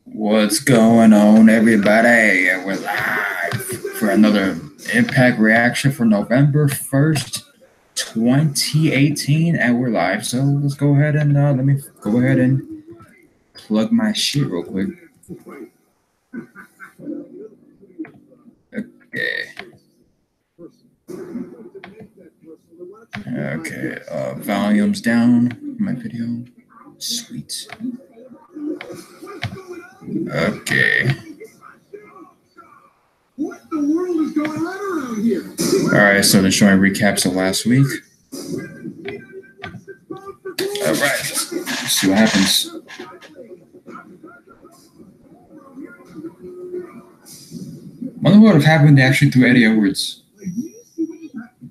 What's going on, everybody? We're live for another Impact reaction for November 1st, 2018, and we're live. So let's go ahead and let me go ahead and plug my shit real quick. Okay, volume's down. My video, sweet. Okay. What the world is going on around here? All right, so they're showing recaps of last week. All right, let's see what happens. I wonder what would have happened if they actually threw Eddie Edwards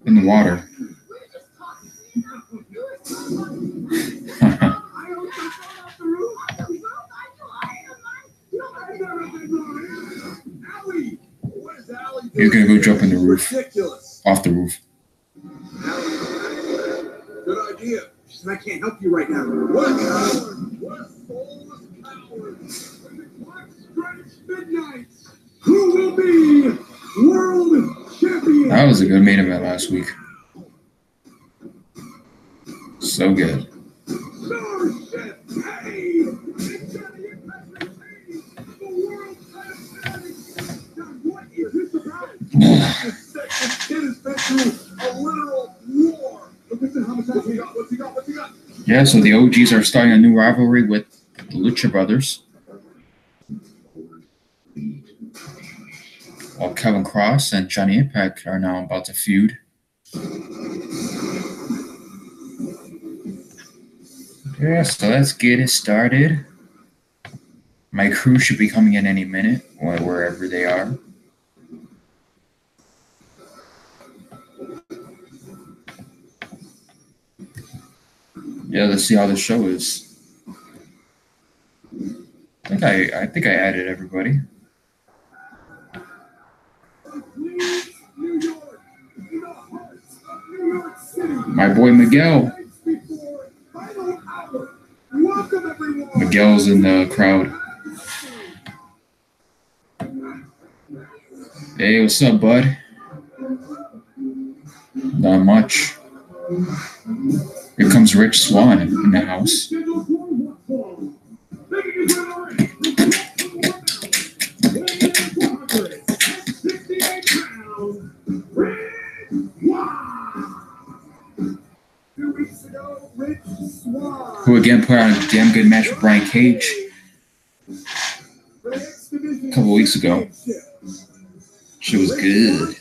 in the water. You're gonna go jump in the roof, off the roof. Good idea. I can't help you right now. What a coward! What a soulless coward! When the clock strikes midnight, who will be world champion? That was a good main event last week. So good. Yeah, so the OGs are starting a new rivalry with the Lucha Brothers. While Kevin Cross and Johnny Impact are now about to feud. Yeah, so let's get it started. My crew should be coming in any minute, or wherever they are. Yeah, let's see how the show is. I think I added everybody. My boy Miguel. Miguel's in the crowd. Hey, what's up, bud? Not much. Here comes Rich Swann in the house. Who again put on a damn good match with Brian Cage a couple weeks ago. She was good.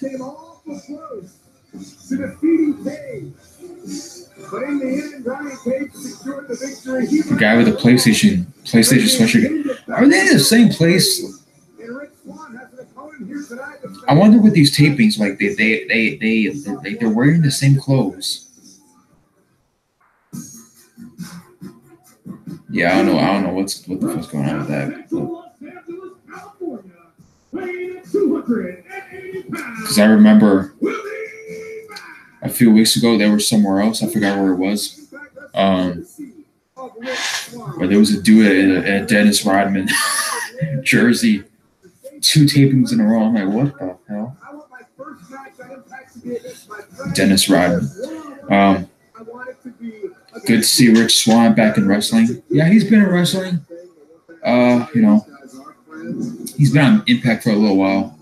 The guy with the PlayStation sweatshirt. Are they in the same place? I wonder with these tapings, like they're wearing the same clothes. Yeah, I don't know what the fuck's going on with that. Because I remember a few weeks ago they were somewhere else. I forgot where it was. Where there was a dude at Dennis Rodman jersey. 2 tapings in a row. I'm like, what the hell? Dennis Rodman. Good to see Rich Swann back in wrestling. Yeah, he's been in wrestling. You know, he's been on Impact for a little while.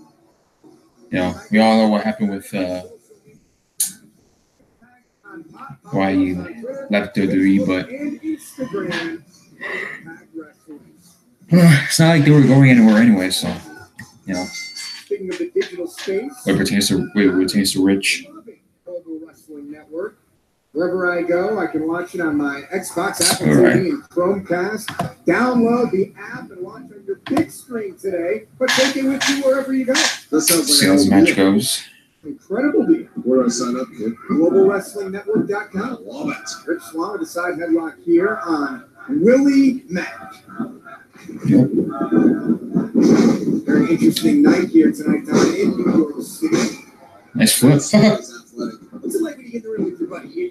You know, we all know what happened with why he left WWE, but it's not like they were going anywhere anyway. So, you know, what pertains to Rich. Wherever I go, I can watch it on my Xbox, Apple TV, and Chromecast. Download the app and watch on your big screen today, but take it with you wherever you go. See how this match goes. Incredible deal. Where do I sign up, kid? GlobalWrestlingNetwork.com. Love it. Rich Swann with the side headlock here on Willie Mack. Yep. Very interesting night here tonight down in New York City. Nice flip. What's it like when you get the ring with your buddy? You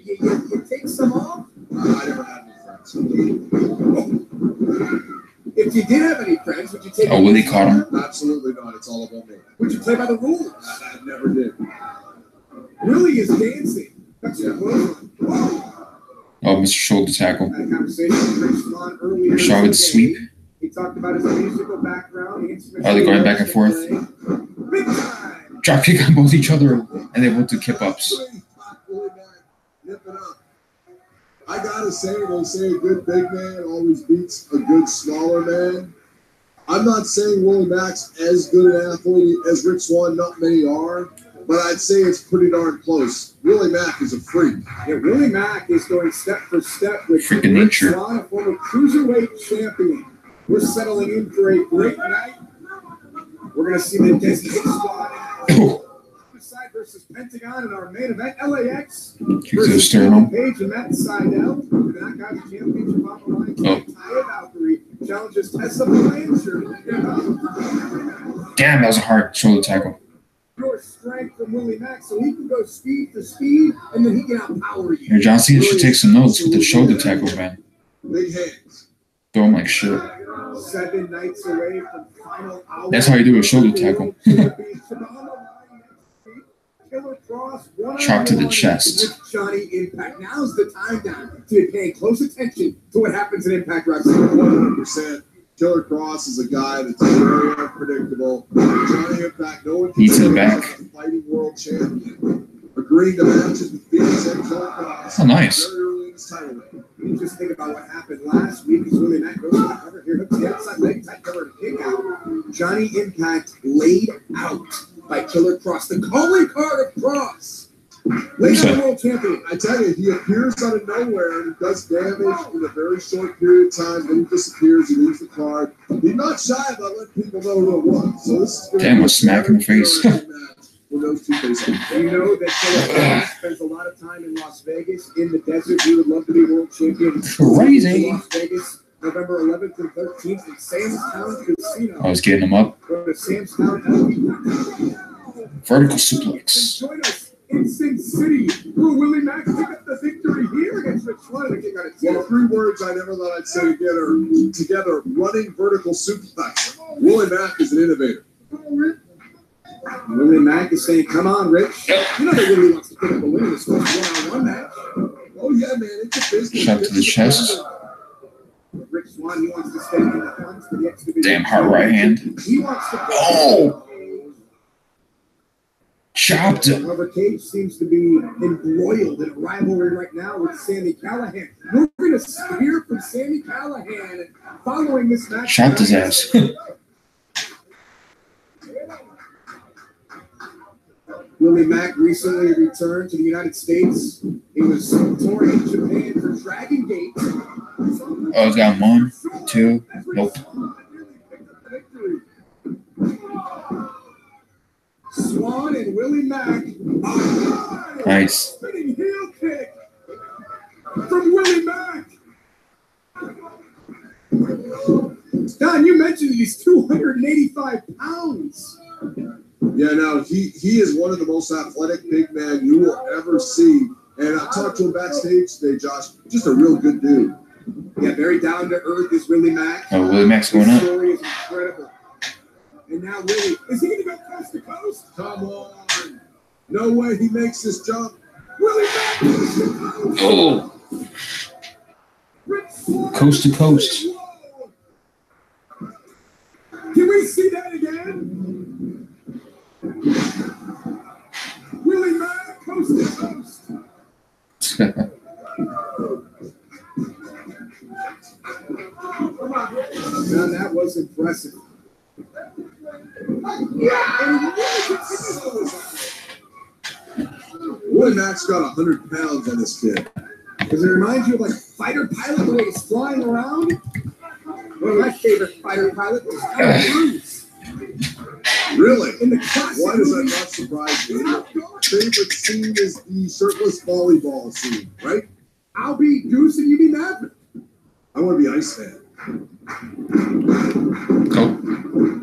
take some off? I never had any friends. If you did have any friends, would you take? Oh, Willie caught him. Absolutely not. It's all about me. Would you play by the rules? I never did. Willie is dancing. That's the close one. Oh, Mr. Shoulder tackle. Had a conversation with Rick Swan earlier. Rashad with the sweep. He talked about his musical background. Oh, they're going back and forth. Big time. Drop kick on both each other, and they both do kip ups. I gotta say, they say a good big man always beats a good smaller man. I'm not saying Willie Mack's as good an athlete as Rick Swan, not many are, but I'd say it's pretty darn close. Willie Mack is a freak. Yeah, Willie Mack is going step for step with Freaking Rick nature. Swan, a former cruiserweight champion. We're settling in for a great night. We're going to see the Disney Squad Homicide versus Pentagon in our main event. LAX versus Page and Matt Seidel. The Knockouts Championship on the line. Taya Valkyrie challenges Tessa Blanchard. Damn, that was a hard shoulder tackle. Your strength from Willie Mack, so he can go speed to speed, and then he can outpower you. Here, John Cena should take some notes with the shoulder tackle, man. Big hands. Throw him like shit. 7 nights away from final hour. That's how you do a shoulder tackle. Chop to the chest. Johnny Impact. Now's the time now to pay close attention to what happens in Impact Wrestling. 100%. Killer Cross is a guy that's very unpredictable. Johnny Impact, no one can He's in the say back. he's a fighting world champion. Agreeing to matches with Phoenix and Killer Cross. Oh, nice. Very early in his title reign. You just think about what happened last week. As Willie Mack goes to the cover here, hooks the outside leg, tight cover to kick out. Johnny Impact laid out by Killer Cross. The calling card of Cross. Laid out the world champion. I tell you, he appears out of nowhere and he does damage in a very short period of time. Then he disappears. He leaves the card. He's not shy about letting people know who it was. So this is going Damn, was smack in the face. When those two face off. You know that Killer Cross spends a lot of time in Las Vegas, in the desert. He would love to be world champion. Crazy. Las Vegas, November 11th and 13th in Sam's Town Casino. I was getting him up. Go to Sam's Town LP. Vertical suplex. Join us in Sin City. Will Willie Mack pick up the victory here against Rich Swan? I think I got it. Well, 3 words I never thought I'd say together. Running vertical suplex. Willie Mack is an innovator. Willie Mack is saying, come on, Rich. You know that Willie wants to pick up a win in this first one-on-one match. Oh, yeah, man. It's a business. Shot to the chest. Rich Swan, he wants to stay in the funds for the X Division. Damn hard right hand. He wants to. Oh! Chopped him. However, Cage seems to be embroiled in a rivalry right now with Sami Callihan. We're going to hear from Sami Callihan following this match. Chopped his ass. Willie Mack recently returned to the United States. He was touring in Japan for Dragon Gate. Oh, it's got 1, 2. Nope. Swan and Willie Mack. Nice. Spinning heel kick from Willie Mack. Don, you mentioned he's 285 pounds. Yeah, no, he is one of the most athletic big men you will ever see. And I talked to him backstage today, Josh. Just a real good dude. Yeah, very down to earth is Willie Mack. Oh, Willie Mack's going His up. story is incredible. And now Willie, is he going to go coast to coast? Come on. No way he makes this jump. Willie Mack coast to coast. Oh, coast to coast. Can we see that again? Willie Mack coast to coast. Now that was impressive. Willie Mack's got 100 pounds on this kid. Does it remind you of like Fighter Pilot, the way he's flying around? One of my favorite Fighter Pilot was Tom Cruise. Really? In the classic Why does that movie. not surprise me? Your favorite scene is the shirtless volleyball scene, right? I'll be Goose and you be Maverick. I want to be Iceman. Oh,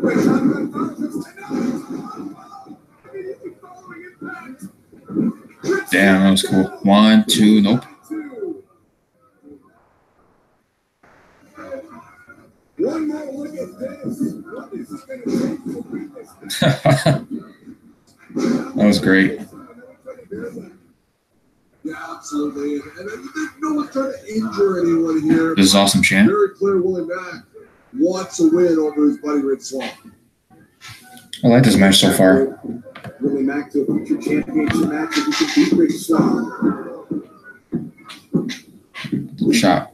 Wait, John Gonzalez, immediately following Impact. damn, that was cool. 1, 2, nope. One more look at this. What is this going to take to win this? That was great. Yeah, absolutely. And no one's trying to injure anyone here. This is awesome, champ. Very clear Willie Mack wants a win over his buddy Rich Swan. I like this match so far. Willie Mack to a future championship match if he can beat Rich Swan. Shot.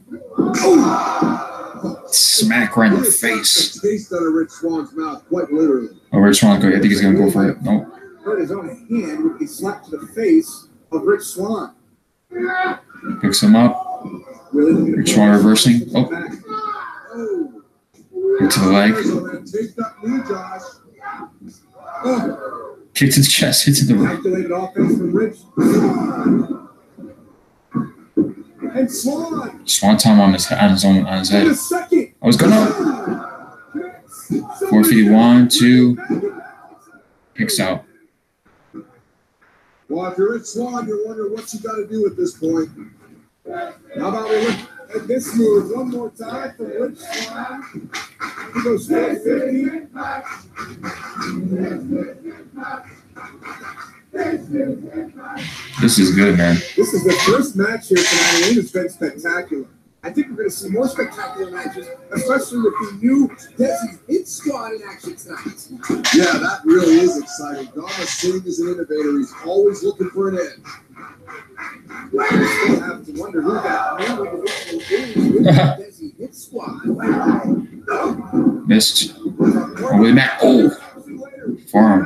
Smack right in the face. Taste out of Rich Swan's mouth, quite literally. Oh, Rich Swan, I think he's going to go for it. No. Hurt his own hand with a slap to the face of Rich Swan. Picks him up. Rich Swan reversing. Oh. Hit to the leg. Take that knee, Josh. Kick to the chest. Hit to the right. Calculated offense from Rich Swan. And Swan. Swan time on his head. I was going up. 4 feet, 1, 2. Kicks out. Well, if you're Rich Swan, you're wondering what you got to do at this point. How about we look at this move one more time from Rich Swan? He goes 450. This is good, man. This is the first match here tonight, and it's been spectacular. I think we're going to see more spectacular matches, especially with the new Desi Hit Squad in action tonight. Yeah, that really is exciting. Donna Singh is an innovator. He's always looking for an edge. We still have to wonder who that new individual is with the Desi Hit Squad. Missed. Oh, Willie Mack. Oh. Forearm.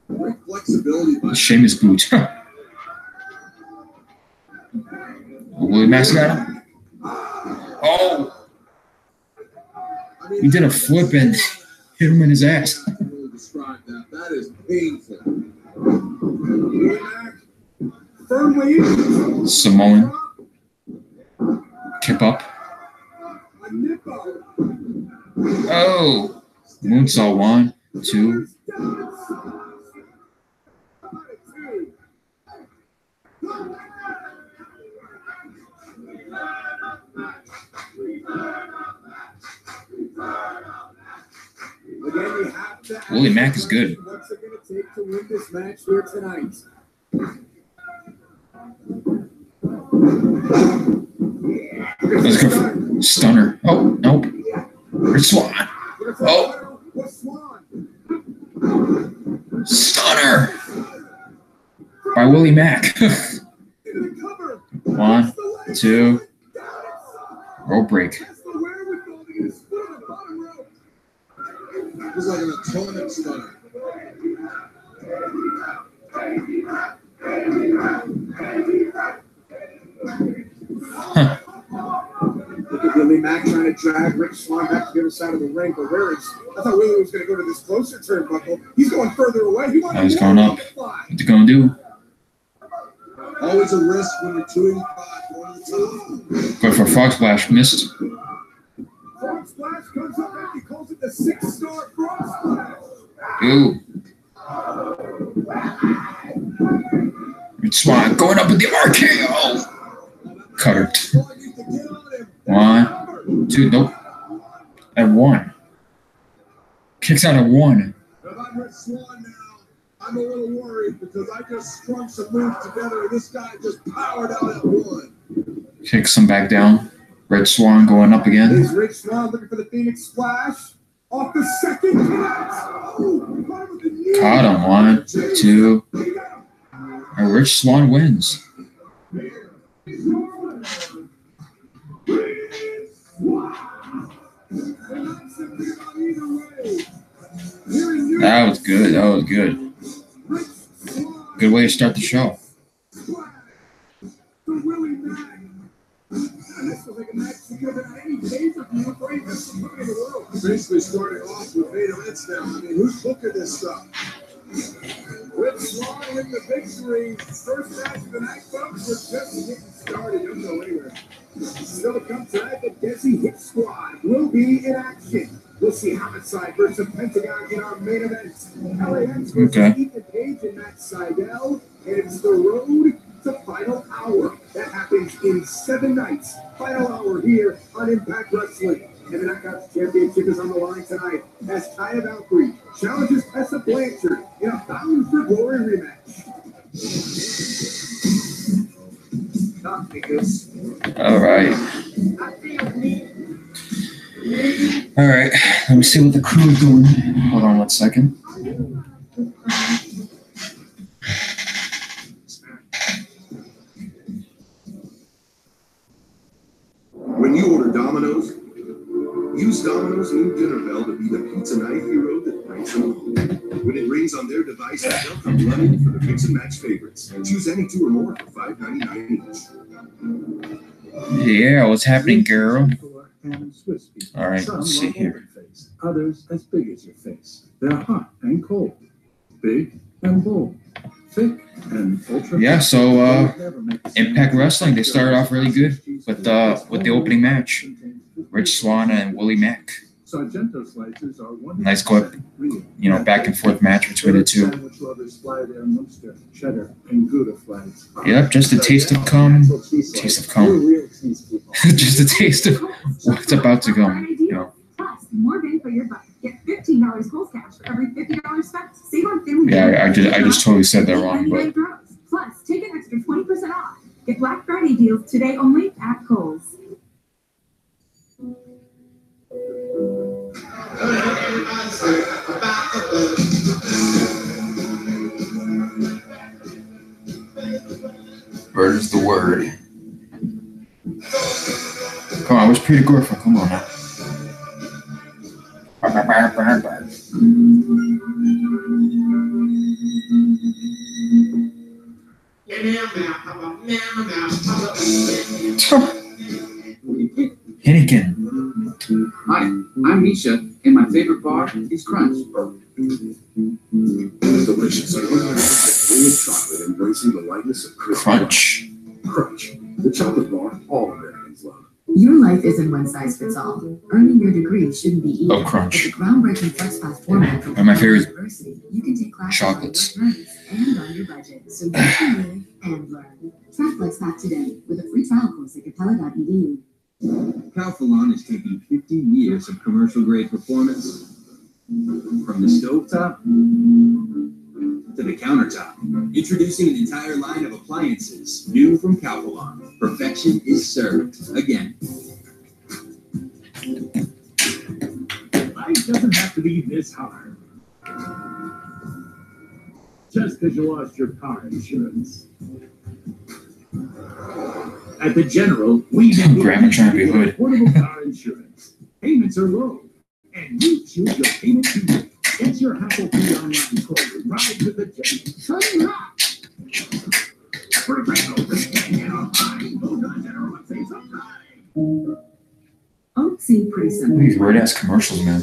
Great flexibility by Sheamus boot. Willie Mack's got him. Oh. He did a flip and hit him in his ass. I can't really describe that. That is painful. Firmly. Samoan. Tip up. Oh. Moonsault 1, 2. Willie Mack is good. What's it going to take to win this match here tonight? Let's go for stunner. Oh, nope. Rich Swan. Oh. Stunner. By Willie Mack. 1, 2. Rope break. He's like an atomic stunner. Huh. Look at Willie Mack trying to drag Rich Swan back to the other side of the ring, but where is? I thought Willie was going to go to this closer turnbuckle. He's going further away. He's going up. What's he going to do? Always a risk when you're 285 going to the top. Go for frog splash. Missed. Frog splash comes up and he calls it the 6-star frog splash. Ooh. Rich Swan going up with the RKO. Cutter. 1, 2. Nope. At 1. Kicks out at 1. If I'm Rich Swan now, I'm a little worried because I just strung some moves together and this guy just powered out at 1. Kicks him back down. Red Swan going up again. Is Rich Swan looking for the Phoenix Splash? Off the second connect. Caught him. 1, 2. And Rich Swan wins. That was good. That was good. Good way to start the show. Basically starting off with main events now. I mean, who's booking this stuff? Rich Swan with the victory. First match of the night, folks. We're just getting started. Don't go anywhere. Still to come tonight, the Desi Hit Squad will be in action. We'll see Homicide versus Pentagon in our main event. LAX versus Ethan Page and Matt Seidel. And it's the road to Final Hour. That happens in 7 nights. Final Hour here on Impact Wrestling. And the Knockouts Championship is on the line tonight as Taya Valkyrie challenges Tessa Blanchard in a Bound for Glory rematch. All right. All right. Let me see what the crew is doing. Hold on 1 second. When you order Domino's, use Domino's new dinner bell to be the pizza night hero that breaks them. When it rings on their device, they'll come running for the mix and match favorites. Choose any 2 or more for $5.99 each. Yeah, what's happening, girl? All right, let's see here. Others as big as your face. They're hot and cold, big and bold, thick and ultra. Yeah, so Impact Wrestling, they started off really good with the opening match. Rich Swann and Willie Mack. Nice clip, you know, back and forth match between the two. Yep, just a taste of cum. Taste of cum. Just a taste of what's about to come, you know. More bang for your buck. Get $15 Kohl's cash for every $50 spent. Save on family. Yeah, I just totally said that wrong, but. Plus, take an extra 20% off. Get Black Friday deals today only at Kohl's. Bird is the word. Come on, where's Peter Griffin? Come on now. Hennigan. Hi, I'm Misha, and my favorite bar is Crunch. Delicious. Real chocolate embracing the lightness of Crunch. Crunch. The chocolate bar all Americans love. Your life isn't one size fits all. Earning your degree shouldn't be easy. Oh, Crunch. With the groundbreaking FlexPath format from My favorite University, you can take classes chocolates. on your terms and on your budget, so you can live and learn. Try FlexPath today with a free trial course at capella.edu. Calphalon is taking 50 years of commercial-grade performance from the stovetop to the countertop. Introducing an entire line of appliances, new from Calphalon. Perfection is served again. Life doesn't have to be this hard. Just because you lost your car insurance. At the General, we Grandma trying to be hood. affordable car insurance. Payments are low, and you choose your payment tool. Get your hassle-free online quote and ride with the General. Sign up. For example, this can get online. Go to the General and save some time. Oats seem pretty simple. These weird-ass commercials, man.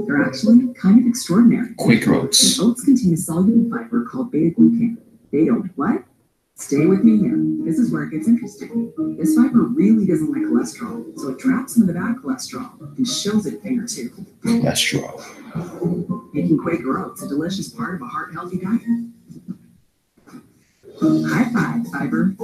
They're actually kind of extraordinary. Quaker Oats. Oats contain a soluble fiber called beta-glucan. They don't what? Stay with me here. This is where it gets interesting. This fiber really doesn't like cholesterol, so it traps some of the bad cholesterol and shows it a thing or two. Cholesterol. Making Quaker Oats a delicious part of a heart-healthy diet. High five, fiber.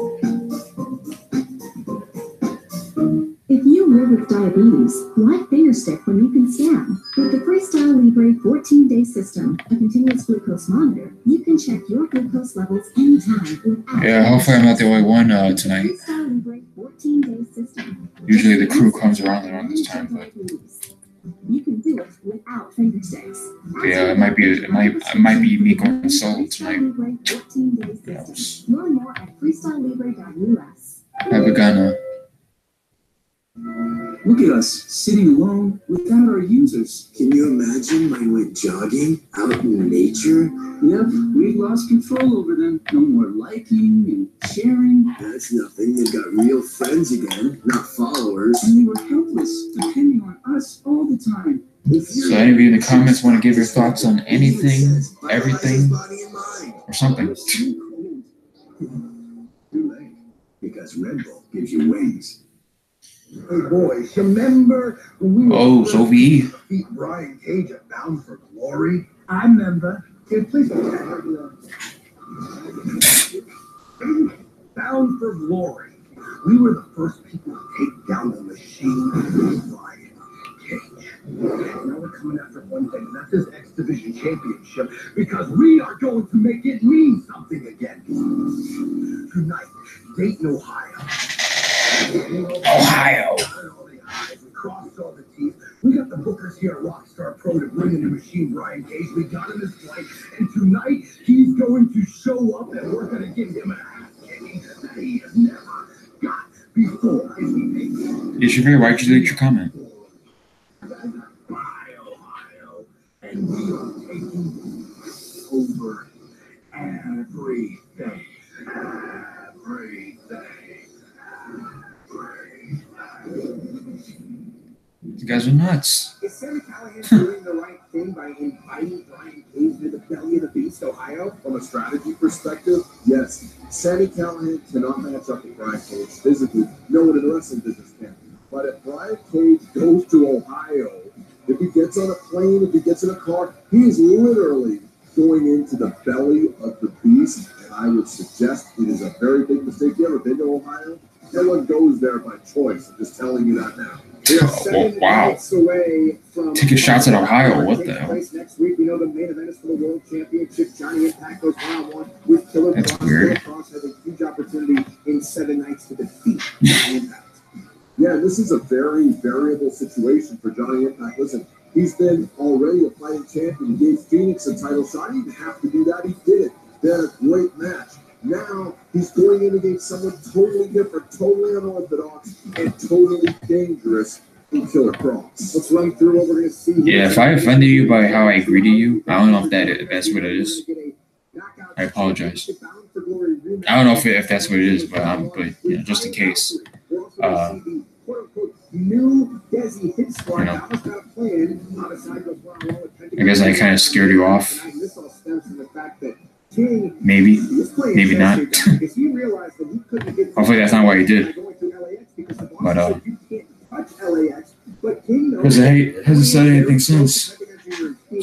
If you live with diabetes, why finger stick when you can stand? With the Freestyle Libre 14-day system, a continuous glucose monitor, you can check your glucose levels anytime without. Yeah, hopefully I'm not the only one tonight. Freestyle Libre 14-day system. Usually the crew comes around around this time, but You can do it without finger sticks. yeah, it might be me going solo tonight. Freestyle Libre 14-day system. Learn more at freestylelibre.us. Have a gun. Look at us, sitting alone without our users. Can you imagine when we went jogging out in nature? Yep, we've lost control over them. No more liking and sharing. That's nothing. They've got real friends again, not followers. And they were helpless, depending on us all the time. So any of you in the comments want to give your thoughts on anything, everything, or something? Too late, because Red Bull gives you wings. Hey boys, remember when we Oh, so OVE. beat Brian Cage at Bound for Glory? I remember. Hey, please bound for glory. We were the first people to take down the machine Brian Cage. Now we're coming after one thing, and that's this X Division Championship, because we are going to make it mean something again. Tonight, Dayton, Ohio. Ohio. We crossed all the T's. We got the bookers here at Rockstar Pro to bring in the machine Brian Cage. We got him his flight, and tonight he's going to show up, and we're going to give him an ass kicking that he has never got before. Is your very right to delete your comment? Ohio, and we are taking over everything. You guys are nuts. Is Sammy Callahan doing the right thing by inviting Brian Cage to the belly of the beast, Ohio? From a strategy perspective, yes. Sammy Callahan cannot match up with Brian Cage physically. No one in the wrestling business can. But if Brian Cage goes to Ohio, if he gets on a plane, if he gets in a car, he is literally going into the belly of the beast. And I would suggest it is a very big mistake. You ever been to Ohio? No one goes there by choice. I'm just telling you that now. Oh, wow. Taking shots at Ohio. What the hell? Next week, we know the main event is for the World Championship. Johnny Impact goes one-on-one with Killer That's Cross. weird. Killer Cross has a huge opportunity in 7 nights to defeat Johnny Impact. Yeah, this is a very variable situation for Johnny Impact. Listen, he's been already a fighting champion. He gave Phoenix a title shot. He didn't have to do that. He did it. They had a great match. Now he's going in against someone totally different, totally unorthodox, and totally dangerous in Killer Cross. Let's run through what we're going to see. Yeah, if I offended you by how I greeted you, I don't know if that's what it is. I apologize. I don't know if that's what it is, but you know, just in case. New Desi hit squad. You know. That was not a plan. Homicide goes one-on-one with Pentagon. I guess I kind of scared you off. This all stems from the fact that King Maybe. was playing Maybe not. because he realized that he couldn't get Hopefully that's not what he did. going through LAX because the boss But, said you can't touch LAX. But King knows hasn't said anything since.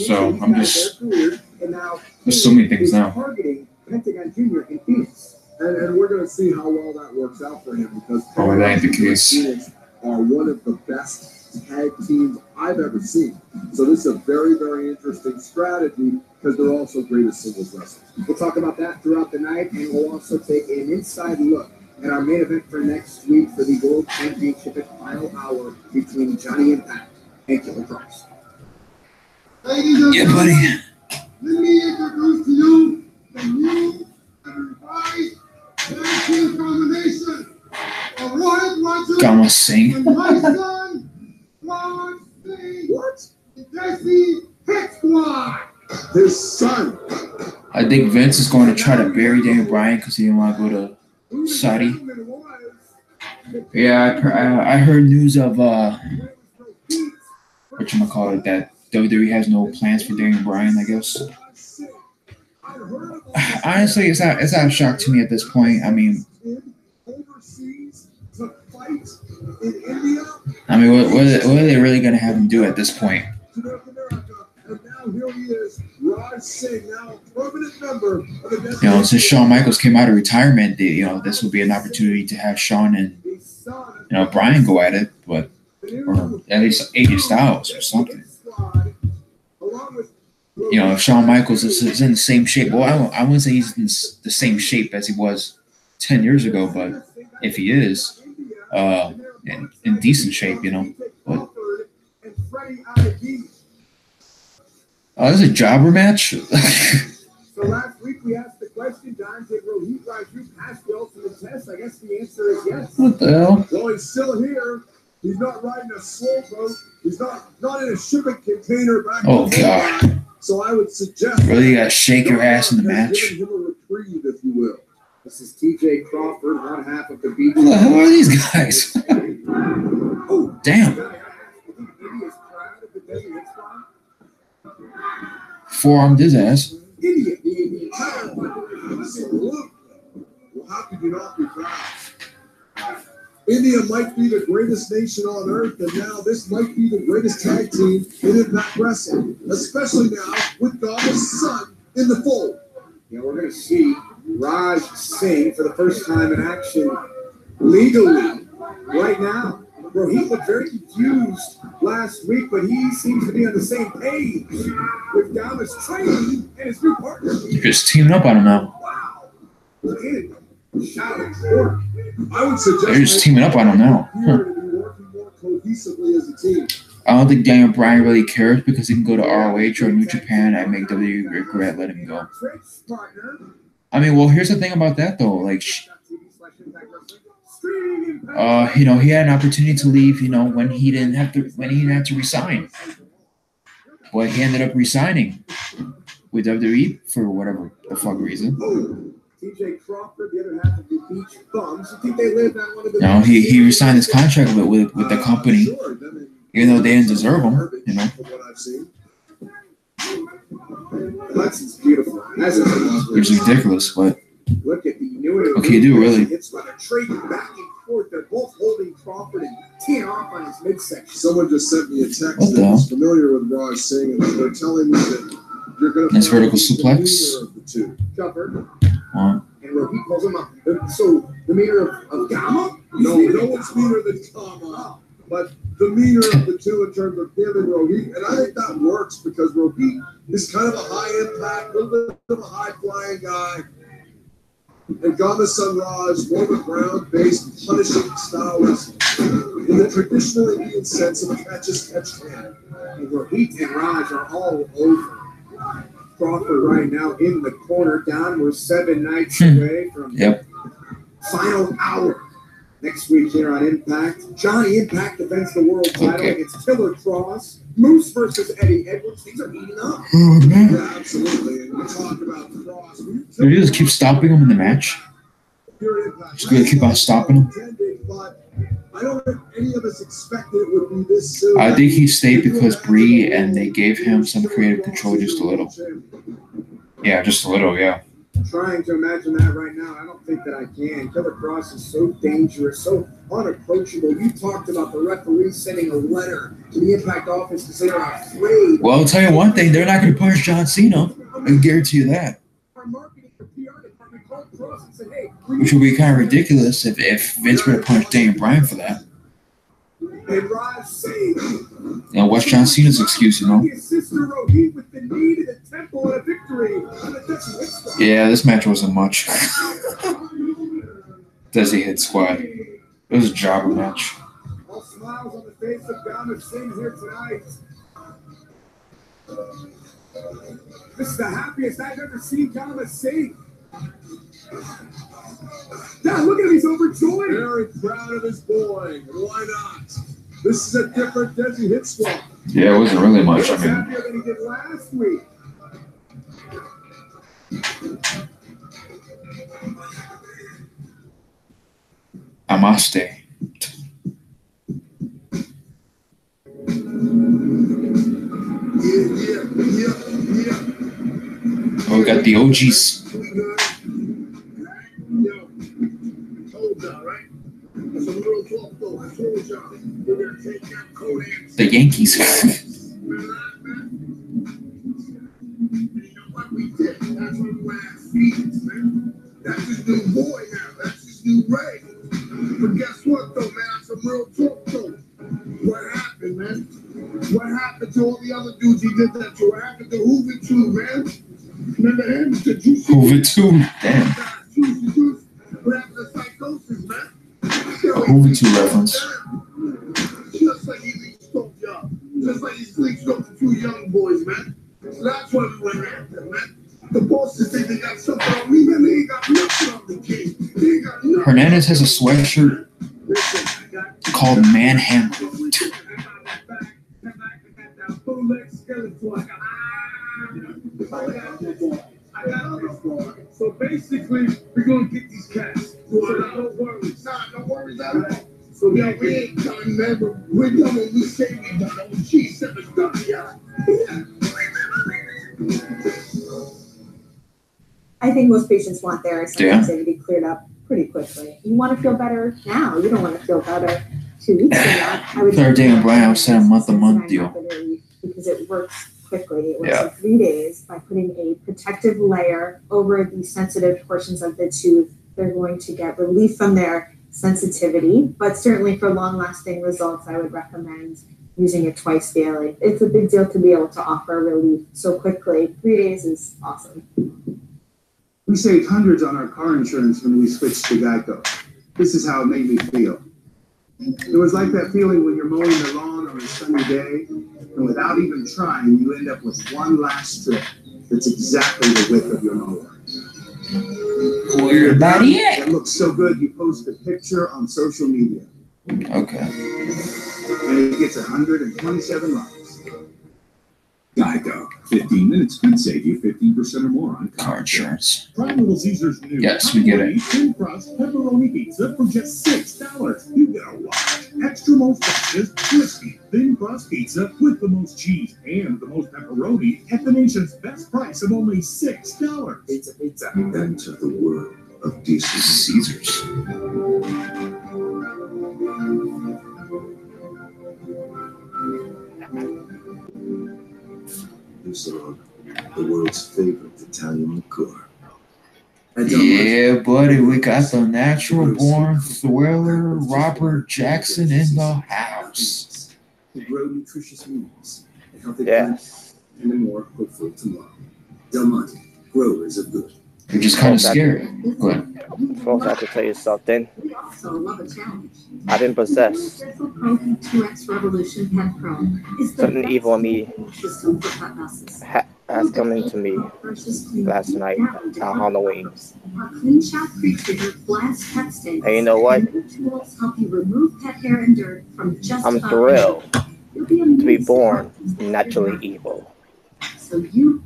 So I'm just there's so many things now. Targeting Pentagon Jr. in Phoenix. And we're going to see how well that works out for him because Oh, that ain't the case. Phoenix are one of the best tag teams I've ever seen. So this is a very, very interesting strategy because they're also great as singles wrestlers. We'll talk about that throughout the night, and we'll also take an inside look at our main event for next week for the World Championship at Final Hour between Johnny Impact and Killer Cross. Yeah, buddy. Let me introduce to you the new and revised tag team combination of Roy Rogers Gama Singh. and my son, Ron Singh. What? The Desi Hit Squad. His son. I think Vince is going to try to bury Daniel Bryan because he didn't want to go to Saudi. Yeah, I heard news of whatchamacallit, that WWE has no plans for Daniel Bryan, I guess. Honestly, it's not a shock to me at this point. I mean, what are they really going to have him do at this point? And now here he is, Raj Singh, now a permanent member of the You know, since Shawn Michaels came out of retirement, this will be an opportunity to have Shawn and Bryan go at it, or at least AJ Styles or something. If Shawn Michaels is in the same shape, well, I wouldn't say he's in the same shape as he was 10 years ago, but if he is, in decent shape, But, oh, this is a jobber match? So last week we asked the question, Don, will he drive you past the ultimate test? I guess the answer is yes. What the hell? Well, he's still here. He's not riding a slow boat. He's not in a shipping container back. Oh, God. So I would suggest. Really, you got to shake your ass in the match? Giving him a reprieve, if you will. This is TJ Crawford, one half of the beat. Who the hell are these guys? Oh, damn. Forearmed his ass. Idiot. Well, how could you not be proud? India might be the greatest nation on earth, and now this might be the greatest tag team in Impact Wrestling, especially now with Gama's son in the fold. Yeah, we're going to see Raj Singh for the first time in action legally right now. Rohit looked very confused last week, but he seems to be on the same page with Gama's training and his new partner. They're just teaming up on him now. Wow. Shout out to work. I would suggest They're just teaming up on him now. here to be working more cohesively as a team. I don't think Daniel Bryan really cares because he can go to ROH or New Japan and make WWE regret letting him go. I mean, well, here's the thing about that though. Like, you know, he had an opportunity to leave. You know, when he didn't have to resign, but he ended up resigning with WWE for whatever the fuck reason. TJ Crawford, the other half of the Beach Bums. You think they live on one of the? No, he resigned his contract with the company, even though they didn't deserve him. You know. That's beautiful. That's It's ridiculous, but look at the new. what can you do, really? It's like a trade back and forth. They're both holding Crawford and teeing off on his midsection. Someone just sent me a text What the that hell? was familiar with Raj Singh, and they're telling me that you're going to Nice vertical suplex. Cover. Well, And Rohit calls him up. So the meter of Gama? No one's meaner than Kama, but the meaner of the two in terms of him and Rohit. And I think that works because Rohit is kind of a high impact, a little bit of a high flying guy. And Gama-san Raj, more of a ground-based, punishing style wrestling. In the traditional Indian sense of catch-as-catch-can. And Rohit and Raj are all over Crawford right now in the corner. Down, we're 7 nights away from final hour next week here on Impact. Johnny Impact defends the world title. Okay. It's Killer Cross. Moose versus Eddie Edwards. Things are heating up. oh man, Yeah, absolutely. And we talk about Cross. did you just keep stopping him in the match? Just gonna keep on stopping him. But I don't think any of us expected it would be this soon. I think he stayed because Bree and they gave him some creative control just a little. Yeah, just a little. Yeah. Trying to imagine that right now. I don't think that I can. Killer Cross is so dangerous, so unapproachable. You talked about the referee sending a letter to the Impact office because they are afraid. Well, I'll tell you one thing: they're not going to punish John Cena. I can guarantee you that. Our marketing or PR department called Cross and said, hey, Which would be kind of ridiculous if Vince were to punish Daniel Bryan for that. and Raj saved. You know, what's John Cena's excuse? You know. His sister Rohit with the knee to the temple and a victory on the Desi Hit Squad. Yeah, this match wasn't much. Desi Hit Squad. It was a jobber match. All smiles on the face of Gama Singh here tonight. This is the happiest I've ever seen Gama Singh. Now look at him, he's overjoyed. Very proud of his boy. Why not? This is a different Desi Hit Squad. Yeah, it wasn't really much. I He's mean, happier than he did last week. Namaste. Oh, we got the OGs. The Yankees. That's his new boy now. That's his new Ray. But guess what, though, man? That's some real talk, though. What happened, man? What happened to all the other dudes he did that to? What happened to Hoover, too, man? Remember him? The Juicy Hoover too. Damn. Juicy Juice. What happened to Psychosis, man? Hoover too reference. Just like he leached off y'all. Just like he's leached off the two young boys, man. So that's why we went after him, man. The bosses think they got something on me, man. They ain't got nothing on the king. They ain't got nothing. Hernandez has a sweatshirt called Manhandle. So basically, we're gonna get these cats. No worries. Nah, no worries at all. So we ain't done, man, but we're done when we say we done. Oh, geez, seven's done, yeah. I think most patients want their sensitivity cleared up pretty quickly. You want to feel better now. You don't want to feel better 2 weeks from now. I would Third day in Brown said a month-to-month deal. Because it works quickly. It was 3 days by putting a protective layer over the sensitive portions of the tooth. They're going to get relief from their sensitivity, but certainly for long-lasting results, I would recommend using it twice daily. It's a big deal to be able to offer relief so quickly. 3 days is awesome. We saved hundreds on our car insurance when we switched to Geico. This is how it made me feel. It was like that feeling when you're mowing the lawn on a sunny day, and without even trying, you end up with one last strip that's exactly the width of your mower. Where about it? It looks so good, you post a picture on social media. Okay. And it gets 127 likes. Geico. 15 minutes could save you 15% or more on Car insurance. Try Little Caesar's new Yes, we get it. thin crust pepperoni pizza for just $6. You get a large, extra most delicious, crispy, thin crust pizza with the most cheese and the most pepperoni at the nation's best price of only $6. Pizza. Enter the world of decent Caesars. Luzon, the world's favorite Italian liqueur. Yeah, buddy, we got the natural born thriller Robert Jackson in the house. To grow nutritious meals and healthy Yes. and a more hopeful tomorrow. Del Monte, growers of good. Which is kind of scary. Go ahead. Folks, I have to tell you something. We also love a challenge. I've been possessed. Central Pro 2X Revolution Head Pro is the Something best evil in me system for cut muscles. has come into me last night on Halloween. Our Clean Shot Pre-Treater Blast Pet Stains. And you know what? Tools help you remove pet hair and dirt from just I'm about thrilled You'll be to be amazed born at what naturally evil. So you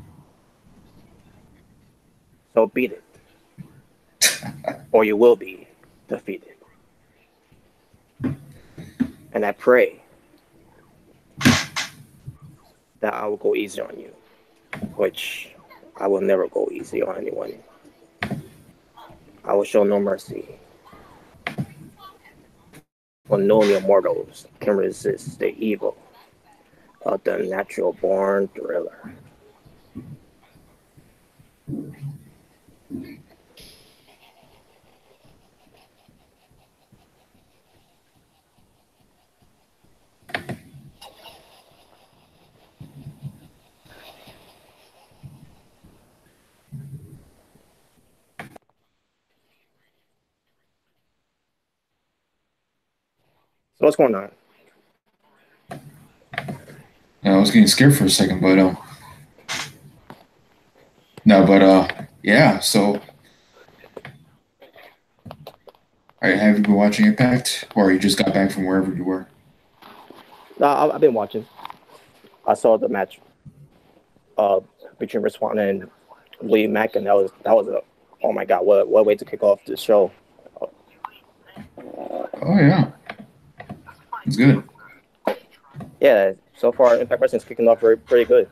So beat it. Or you will be defeated. And I pray that I will go easy on you, which I will never go easy on anyone. I will show no mercy. For no mere mortals can resist the evil of the natural born thriller. So what's going on? I was getting scared for a second, but no, but yeah. So, have you been watching Impact, or you just got back from wherever you were? No, I've been watching. I saw the match between Rich Swann and Lee Mack, and that was a oh my god, what way to kick off the show. Oh yeah, it's good. Yeah, so far Impact Wrestling's kicking off pretty good.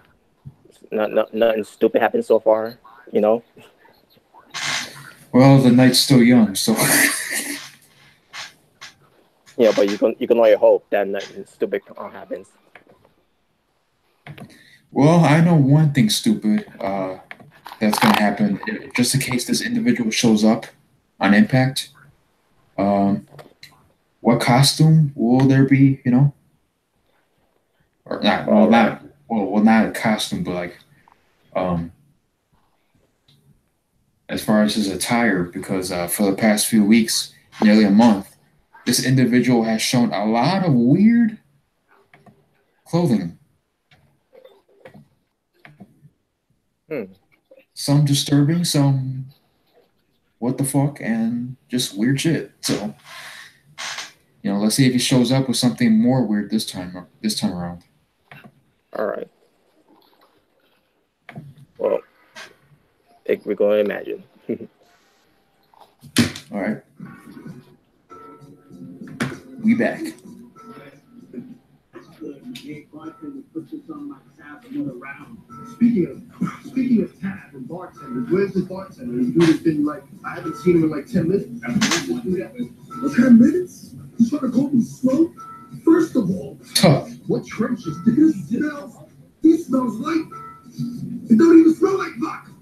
Nothing stupid happened so far, you know. Well, the night's still young, so. Yeah, but you can only hope that nothing stupid happens. Well, I know one thing stupid that's going to happen. Just in case this individual shows up on Impact, what costume will there be, you know? Or not, not a costume, but like, as far as his attire, because for the past few weeks, nearly a month, this individual has shown a lot of weird clothing. Some disturbing, some what the fuck, and just weird shit. So, you know, let's see if he shows up with something more weird this time around. All right. Well, we're going to imagine. All right. We back. Speaking of Tab and bartenders, where's the bartender? He's doing this thing like I haven't seen him in like 10 minutes. 10 minutes? He's trying to call me slow? First of all, what trenches do you smell? These cheese smells like. It don't even smell like vodka.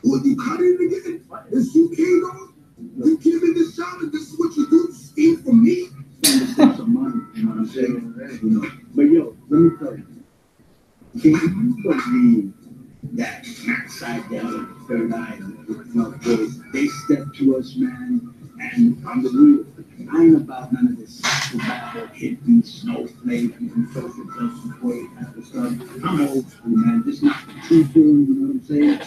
When you cut it again, and you came on, you give me this shot, and this is what you do, steal from me. Some money, you know what I'm saying? You know. But yo, let me tell you. Can you believe that side down, third eye, they stepped to us, man, and I'm the real. I ain't about none of this survival, hippie, snowflake, and social justice way type of stuff. I'm old school, man. This not the true thing, you know what I'm saying?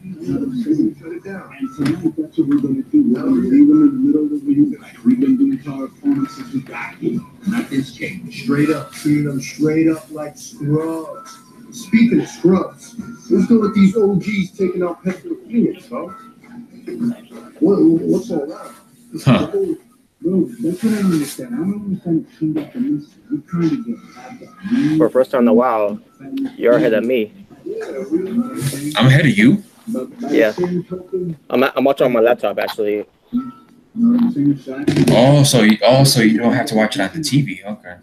You know what I'm saying? Shut it down. And tonight, that's what we're going to do. We're going to leave them in the middle of the ring like we've been doing to our opponents since we got here. Nothing's changed. Straight up, treating them straight up like scrubs. Speaking of scrubs, let's go with these OGs taking out Petro Phoenix, bro. What's all that? Huh. Bro, that's what I don't understand. I don't understand the team up in this. We're trying to get back. For the first time in a while, you're ahead of me. I'm ahead of you. Yeah. I'm watching on my laptop actually. Oh, so you don't have to watch it on the TV. Okay.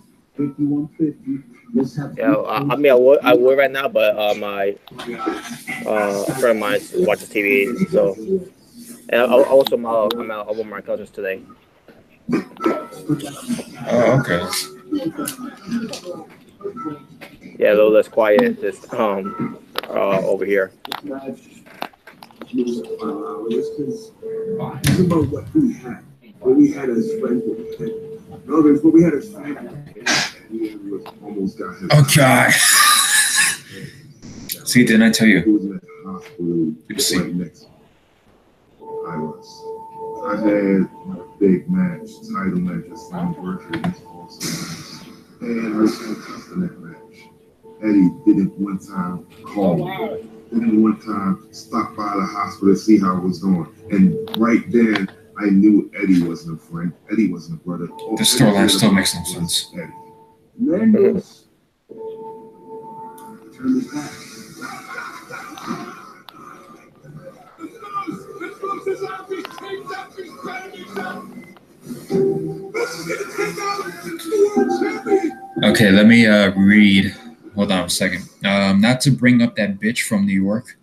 Yeah, I mean, I would right now, but my a friend of mine watches TV, so. And also, I'm out with my cousins today. Oh, okay. Yeah, a little less quiet just over here. Think about what we had as friends. Others, what we had as friends. We almost got him. Okay. See, didn't I tell you? He was in the hospital. Right next. I had my big match, title match, that's my anniversary against Austin. And I was in that match. Eddie didn't one time call me. Didn't one time stop by the hospital to see how it was going. And right then, I knew Eddie wasn't a friend. Eddie wasn't a brother. The storyline still makes no sense. Eddie. Mendes. Turn this back. Okay, let me read. Hold on a second. Not to bring up that bitch from New York,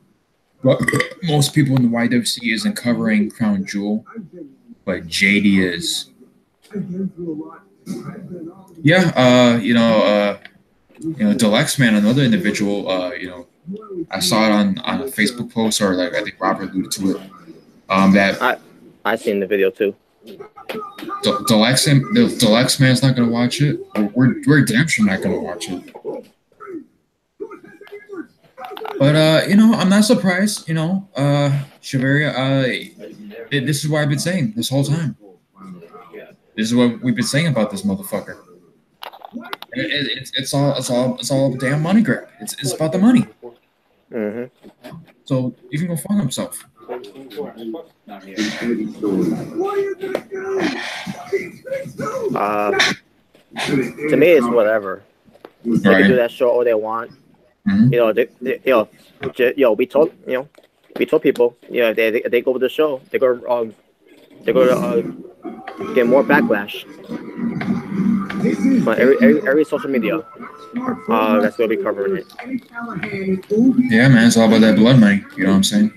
but most people in the YWC isn't covering Crown Jewel, but JD is. Yeah, Deluxe Man, another individual. I saw it on a Facebook post, or like I think Robert alluded to it. That I seen the video too. The Deluxe Man's not gonna watch it. We're damn sure not gonna watch it. But I'm not surprised. Shavaria. This is what I've been saying this whole time. This is what we've been saying about this motherfucker. It's all a damn money grab. It's about the money. Mm-hmm. So you can go find himself. To me, it's whatever. They can do that show all they want. Mm-hmm. We told people, if they go with the show, they're going to get more backlash. But every social media, that's going to be covering it. Yeah, man, it's all about that blood money. You know what I'm saying?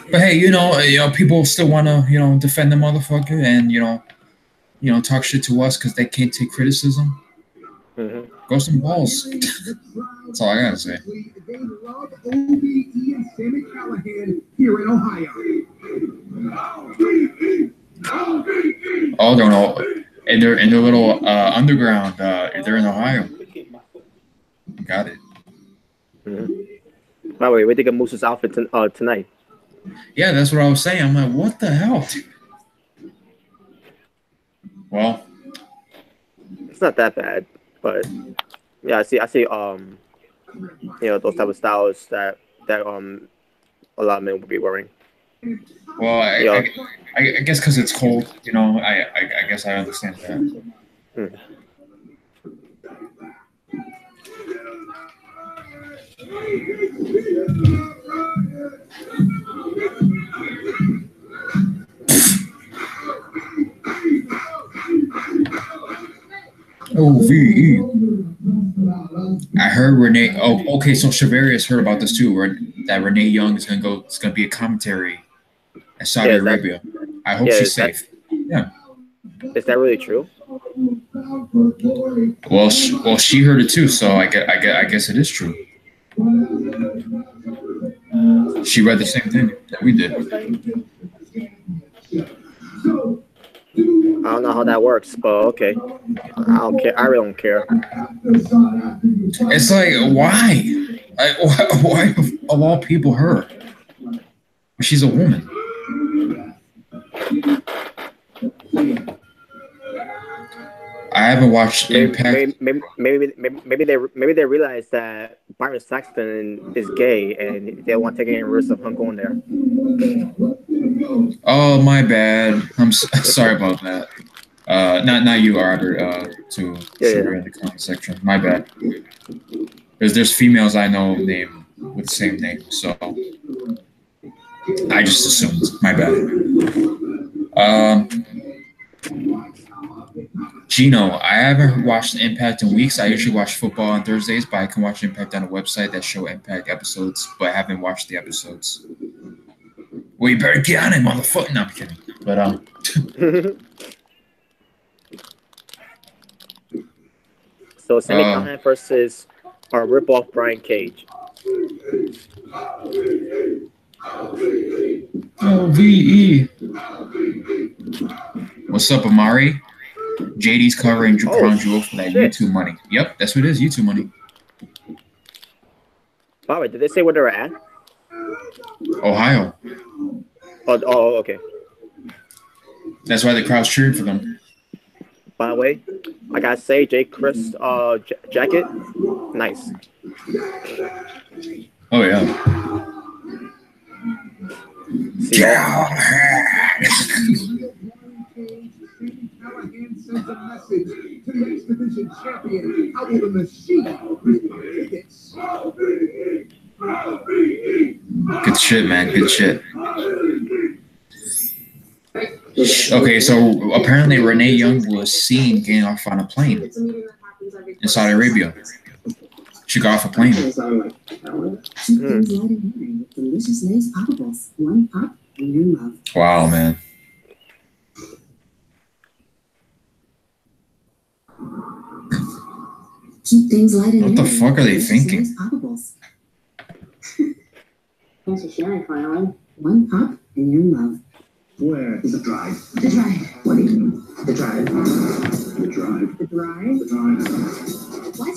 But hey, people still want to, defend the motherfucker and talk shit to us because they can't take criticism. Mm-hmm. Go some balls. That's all I gotta say. They love OBE and Sammy Callahan here in Ohio. Oh, they're all in their little underground. They're in Ohio. Got it. Mm-hmm. By the way, we think of Moose's outfit tonight. Yeah, that's what I was saying. I'm like, what the hell, dude? Well, it's not that bad, but yeah, I see. Those type of styles that a lot of men would be wearing. Well, I guess because it's cold, I guess I understand that. Oh, VE. I heard Renee. Oh, okay. So Shavarius heard about this too. That Renee Young is gonna go. It's gonna be a commentary in Saudi Arabia. I hope she's safe. Yeah. Is that really true? Well, she heard it too. So I guess it is true. She read the same thing that we did. I don't know how that works, but okay. I don't care. I really don't care. It's like, why? Why of all people her? She's a woman. I haven't watched Impact. Maybe they realize that Byron Saxton is gay and they want to take any risk of him going there. Oh, my bad. I'm sorry about that. Not you, Robert. To in the comment section. My bad. There's females I know named with the same name, so I just assumed. My bad. Gino, I haven't watched Impact in weeks. I usually watch football on Thursdays, but I can watch Impact on a website that show Impact episodes, but I haven't watched the episodes. Well, you better get on it, motherfucker. No, I'm kidding. But So Sammy Callahan versus our ripoff Brian Cage. Oh, VE. What's up, Amari? JD's covering Crown Jewel for that YouTube money. Yep, that's what it is, YouTube money. By the way, did they say where they were at? Ohio. Oh, okay. That's why the crowd's cheering for them. By the way, I gotta say, Jay Chris jacket, nice. Oh yeah. Sends a message to the X Division champion. How will the machine Good shit, man. Good shit. Okay, so apparently Renee Young was seen getting off on a plane in Saudi Arabia. She got off a plane. Wow, man. Keep things light and what the fuck are they thinking? Thanks for sharing, finally. One pop and you're in love. Where is the drive? The drive. What do you mean? The drive. The drive. The drive? The drive. What?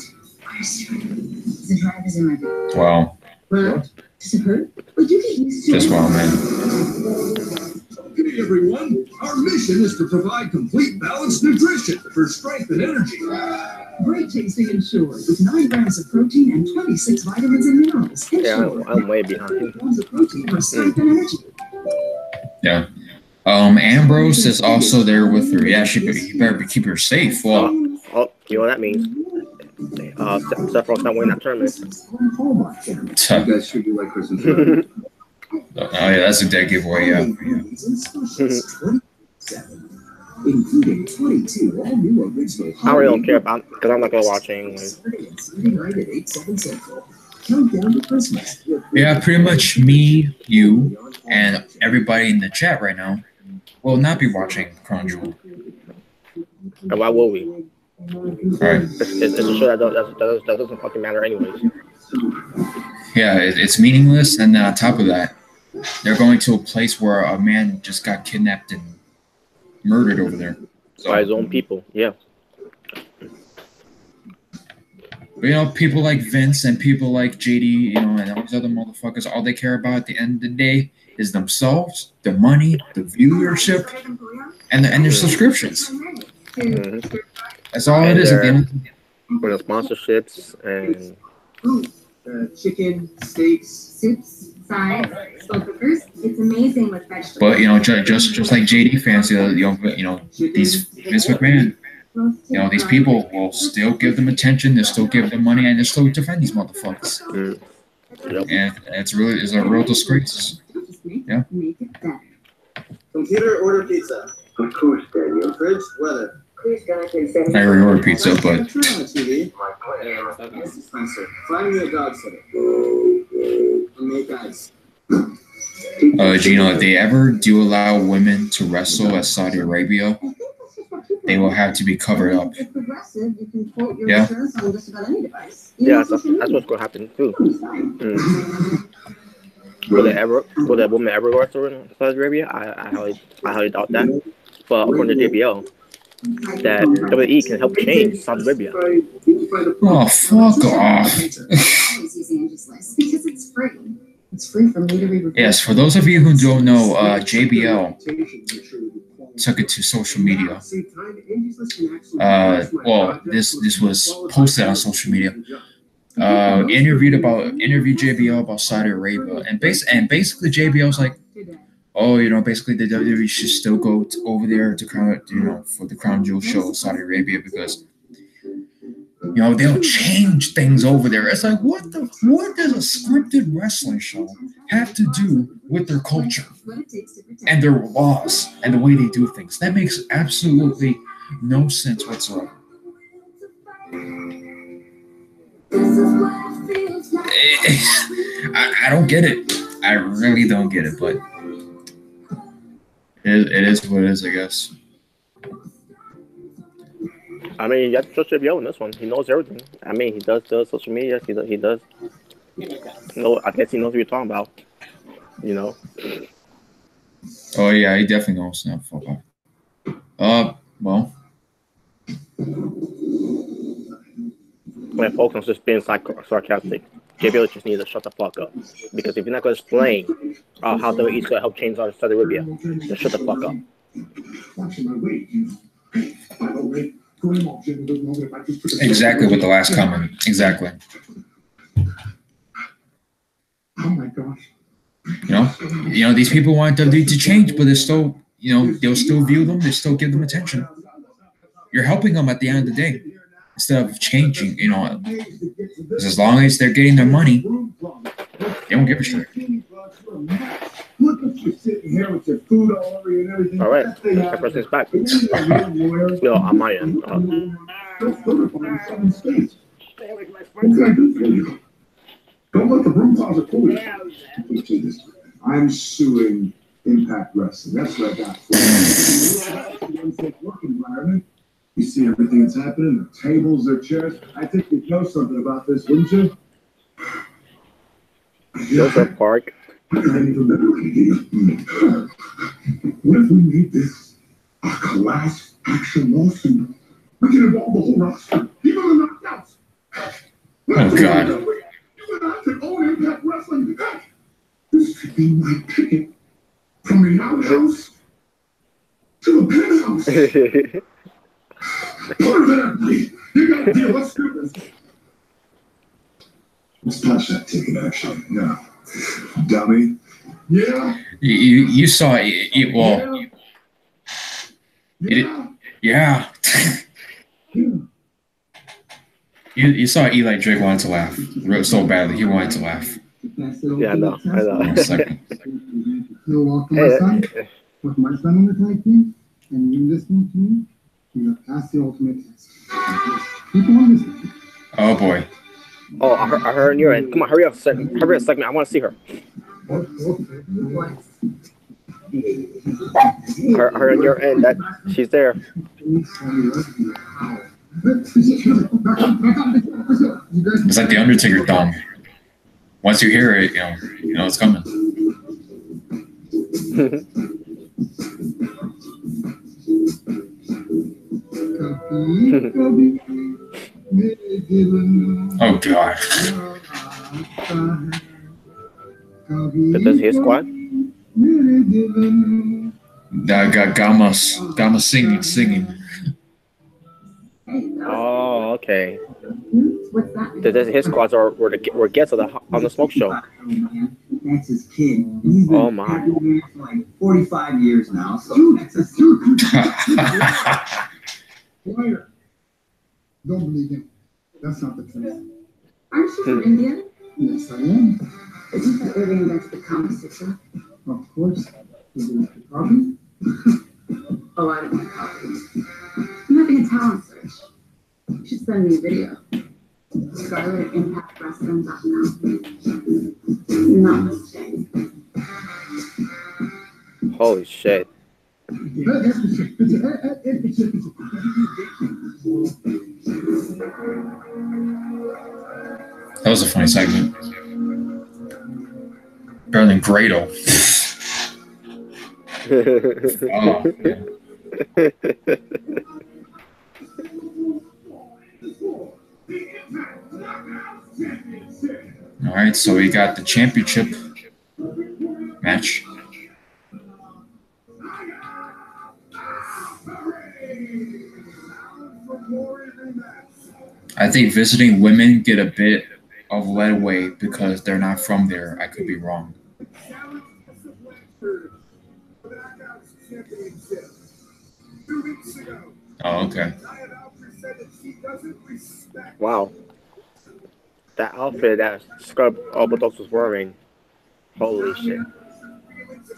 The drive is in my bed. Wow. Well, does it hurt? Well, you get used to it. Just wow, man. Good day, everyone. Our mission is to provide complete balanced nutrition for strength and energy. Great tasting and sure, with 9 grams of protein and 26 vitamins and minerals. Yeah, I'm way behind. Grams of protein for strength and energy. Yeah. Ambrose is also there with her. Yeah, you better keep her safe. Well, you know what that means. Seth Rollins not winning that tournament. You guys treat you like Christmas. Oh yeah, that's a dead giveaway. Yeah. Including 22 all new original. I really don't care about because I'm not gonna watch it anyway. Countdown to Christmas. Yeah, pretty much me, you, and everybody in the chat right now will not be watching Crown Jewel. And why will we? All right. It's a show that doesn't fucking matter anyways. Yeah, it's meaningless, and then on top of that, they're going to a place where a man just got kidnapped and murdered over there. So, by his own people, yeah. But, you know, people like Vince and people like JD, you know, and all these other motherfuckers, all they care about at the end of the day is themselves, their money, the viewership, and their subscriptions. Mm-hmm. That's all it is at the end. For the sponsorships and chicken, steaks, soups, sides, slow cookers. It's amazing with vegetables. But you know, just like JD fans, you know, these Vince McMahon, you know, these people will still give them attention, they'll still give them money, and they'll still defend these motherfuckers. Yep. And it's a real disgrace. Yeah. Computer, order pizza. Of course, Daniel. Fridge, weather. I order pizza, but Spencer, find me a dog sitter. And make ice. Gino, if they ever do allow women to wrestle at Saudi Arabia, they will have to be covered up. Yeah. Yeah, that's what's gonna happen too. Will a woman ever wrestle in Saudi Arabia? I highly doubt that. But according to JBL, that WWE can help change Saudi Arabia. Oh, fuck off. Because it's free. It's free for me to read. Yes, for those of you who don't know, JBL took it to social media. Well, this was posted on social media. Interviewed JBL about Saudi Arabia, and basically JBL's like, oh, basically the WWE should still go over there to for the Crown Jewel show in Saudi Arabia because they'll change things over there. It's like what does a scripted wrestling show have to do with their culture and their laws and the way they do things? That makes absolutely no sense whatsoever. I don't get it. I really don't get it, but it is what it is, I guess. I mean, you have to trust JBL in this one. He knows everything. I mean, he does social media. He does. No, I guess he knows what you're talking about. Oh yeah, he definitely knows now. Well. When folks are just being sarcastic, JBL just needs to shut the fuck up. Because if you're not going to explain how WWE's going to help change Saudi Arabia, then shut the fuck up. Exactly what the last comment. Exactly. Oh my gosh. These people want WWE to change, but they're still, they'll still view them. They still give them attention. You're helping them at the end of the day. Instead of changing, because as long as they're getting their money, they don't give a shit. All right, that person's back. No, on my end. Don't let the broom closet fool you. I'm suing Impact Wrestling. That's what I got for you. Unsafe work environment. You see everything that's happening, the tables, their chairs. I think you'd know something about this, wouldn't you? Joseph Park. What if we made this a class action lawsuit? We can involve the whole roster, even the knockouts. Oh, God. You and I can own Impact Wrestling. This could be my ticket from the outhouse to the penthouse. Put her there, please. You got a deal. Let's do this. Let's touch that ticket, actually. Yeah. Dummy. Yeah. You saw it. Well. Yeah. You saw Eli Drake wanted to laugh so badly. He wanted to laugh. Yeah, I know. You'll walk my son with my son on the tag team, and you listening to me. You have passed the ultimate test. People understand. Oh boy. Oh, I heard her in your end. Come on, hurry up a second. Hurry up a second. I want to see her. Her in your end. That she's there. It's like the Undertaker thong. Once you hear it, you know it's coming. Oh God. Is this his squad? That got Gama singing. Oh, okay. What's that? This his squads were guests on the smoke show. That's his kid. He's been Oh my. for like 45 years now. So that's his Liar. Don't believe him. That's not the truth. Aren't you from India? Yes, I am. Isn't that where they invented the conversation? Of course. Is it the problem? Oh, I don't like coffee. I'm having send me a video. Scarlet at IMPACT.com. Namaste. Holy shit. That was a funny segment. Better than Grado. Oh, man. All right, so we got the championship match. I think visiting women get a bit of leeway because they're not from there. I could be wrong. Oh, okay. Wow. That outfit that Scrub Orthodox was wearing. Holy shit. What's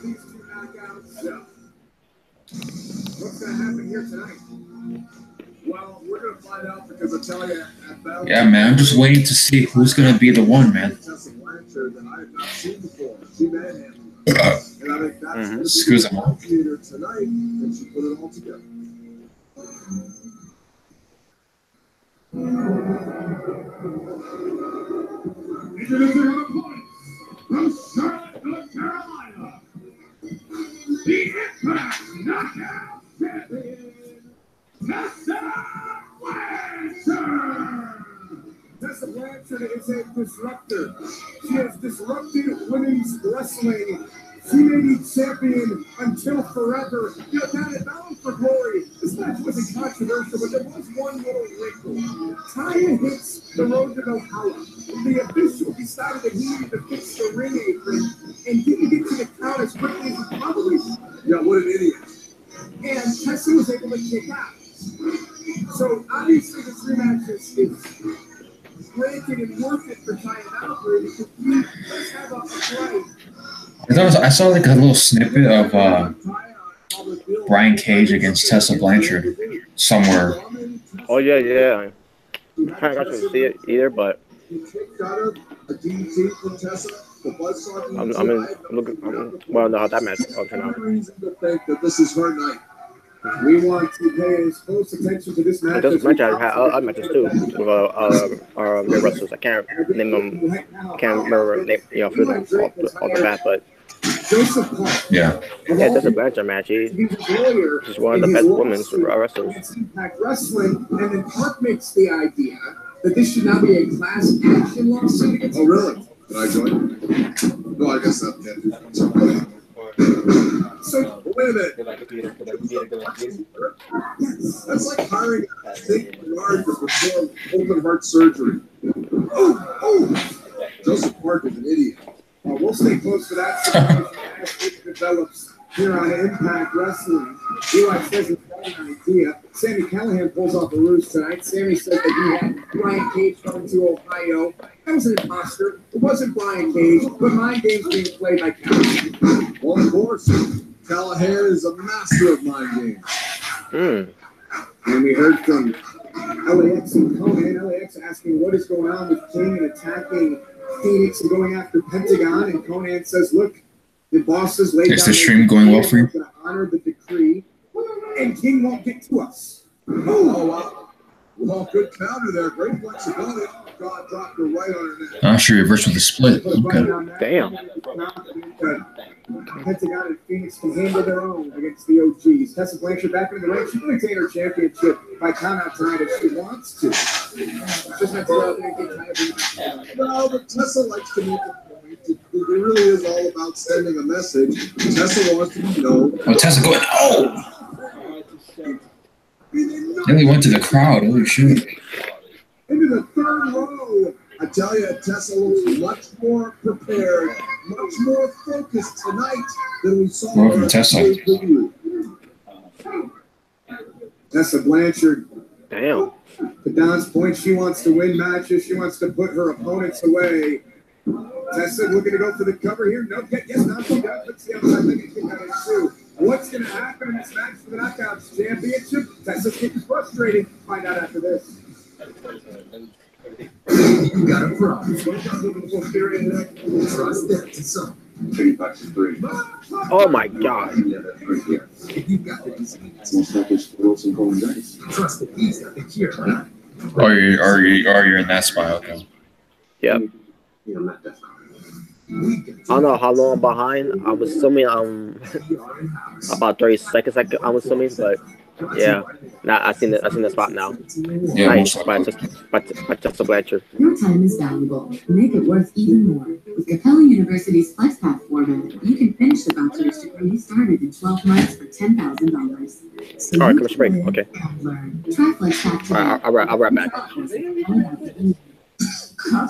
going to happen here tonight? Well, we're going to find out because I tell you, Yeah, man, I'm just waiting to see who's going to be the one, man. Tessa Blanchard that I have not seen before. She manhandled me. And I think that's Excuse me. theater tonight, and she put it all together. Introducing her opponent from Charlotte, North Carolina, the Impact Knockout Champion, Tessa Blanchard. Tessa Blanchard is a disruptor. She has disrupted women's wrestling. She may be champion until forever. You know, down at Bound for Glory, this match wasn't controversial, but there was one little wrinkle. Taya hits the road to Valhalla. The official decided that he needed to fix the ring apron and didn't get to the count as quickly as he probably should. Yeah, what an idiot. And Tessa was able to kick out. So obviously this rematch is granted and worth it for Taya Valkyrie because we just have a fight. I saw like a little snippet of Brian Cage against Tessa Blanchard somewhere. Oh, yeah. I haven't got to see it either, but I'm looking. Well, no, that match. Okay, now. Reason to think that this is her night. We want to pay as close attention to this match. This match I had other matches too with their wrestlers. I can't name them. Can't remember name, for them off the bat, but Yeah. Yeah, that's a Blanchard match. She's one of the best women's wrestlers. Impact Wrestling, and then Park makes the idea that this should now be a class action lawsuit. Oh, really? Did I join? No, I guess that can't do. So, wait a minute. That's like hiring a St. Bernard to perform open heart surgery. Oh! Joseph Park is an idiot. We'll stay close to that situation as it develops here on Impact Wrestling. Eli says it's got an idea. Sami Callihan pulls off a ruse tonight. Sami said that he had Brian Cage coming to Ohio. That was an imposter. It wasn't Brian Cage, but mind games being played by Callihan. Well, of course, Callahan is a master of mind games. And we heard from LAX and Conan. LAX asking what is going on with King and attacking Phoenix and going after Pentagon. And Conan says, look, the bosses laid down. Is the stream going well for you? Going to honor the decree, and King won't get to us. Oh, wow. Well, good counter there. Great flexibility. God dropped her right on her neck. I'm sure reversed with the split. Okay. Damn. Pentagon and Phoenix can handle their own against the OGs. Tessa Blanchard back in the ring. She can retain her championship by countout tonight if she wants to. Just not to go out there and get tired of it. No, but Tessa likes to make a point. It really is all about sending a message. Tessa wants to know. Oh, Tessa going. Oh! Nearly went to the crowd. Holy shit. Into the third row. I tell you, Tessa looks much more prepared, much more focused tonight than we saw More from her Tessa. Tessa Blanchard. Damn. To Don's point, she wants to win matches. She wants to put her opponents away. Tessa looking to go for the cover here. No, yes, not she does. Let's see how much I think it can have too. What's going to happen in this match for the Knockouts Championship? Tessa's getting frustrated. Find out after this. You got a problem. Trust that to some. Oh my God. If you've got the disease, trust that he's got the cure, huh? You're in that spot. Okay. Yeah. I don't know how long I'm behind. I'm assuming I'm about 30 seconds. I'm assuming, but yeah. Now I seen the spot now. Yeah, Nice. most By likely. Justin Blanchard. Your time is valuable. Make it worth even more. With Capella University's FlexPath format, you can finish the bachelor's degree you started in 12 months for $10,000. So All right, you commercial break. can Okay. learn. Try FlexPath today. All right, I'll wrap back. Cough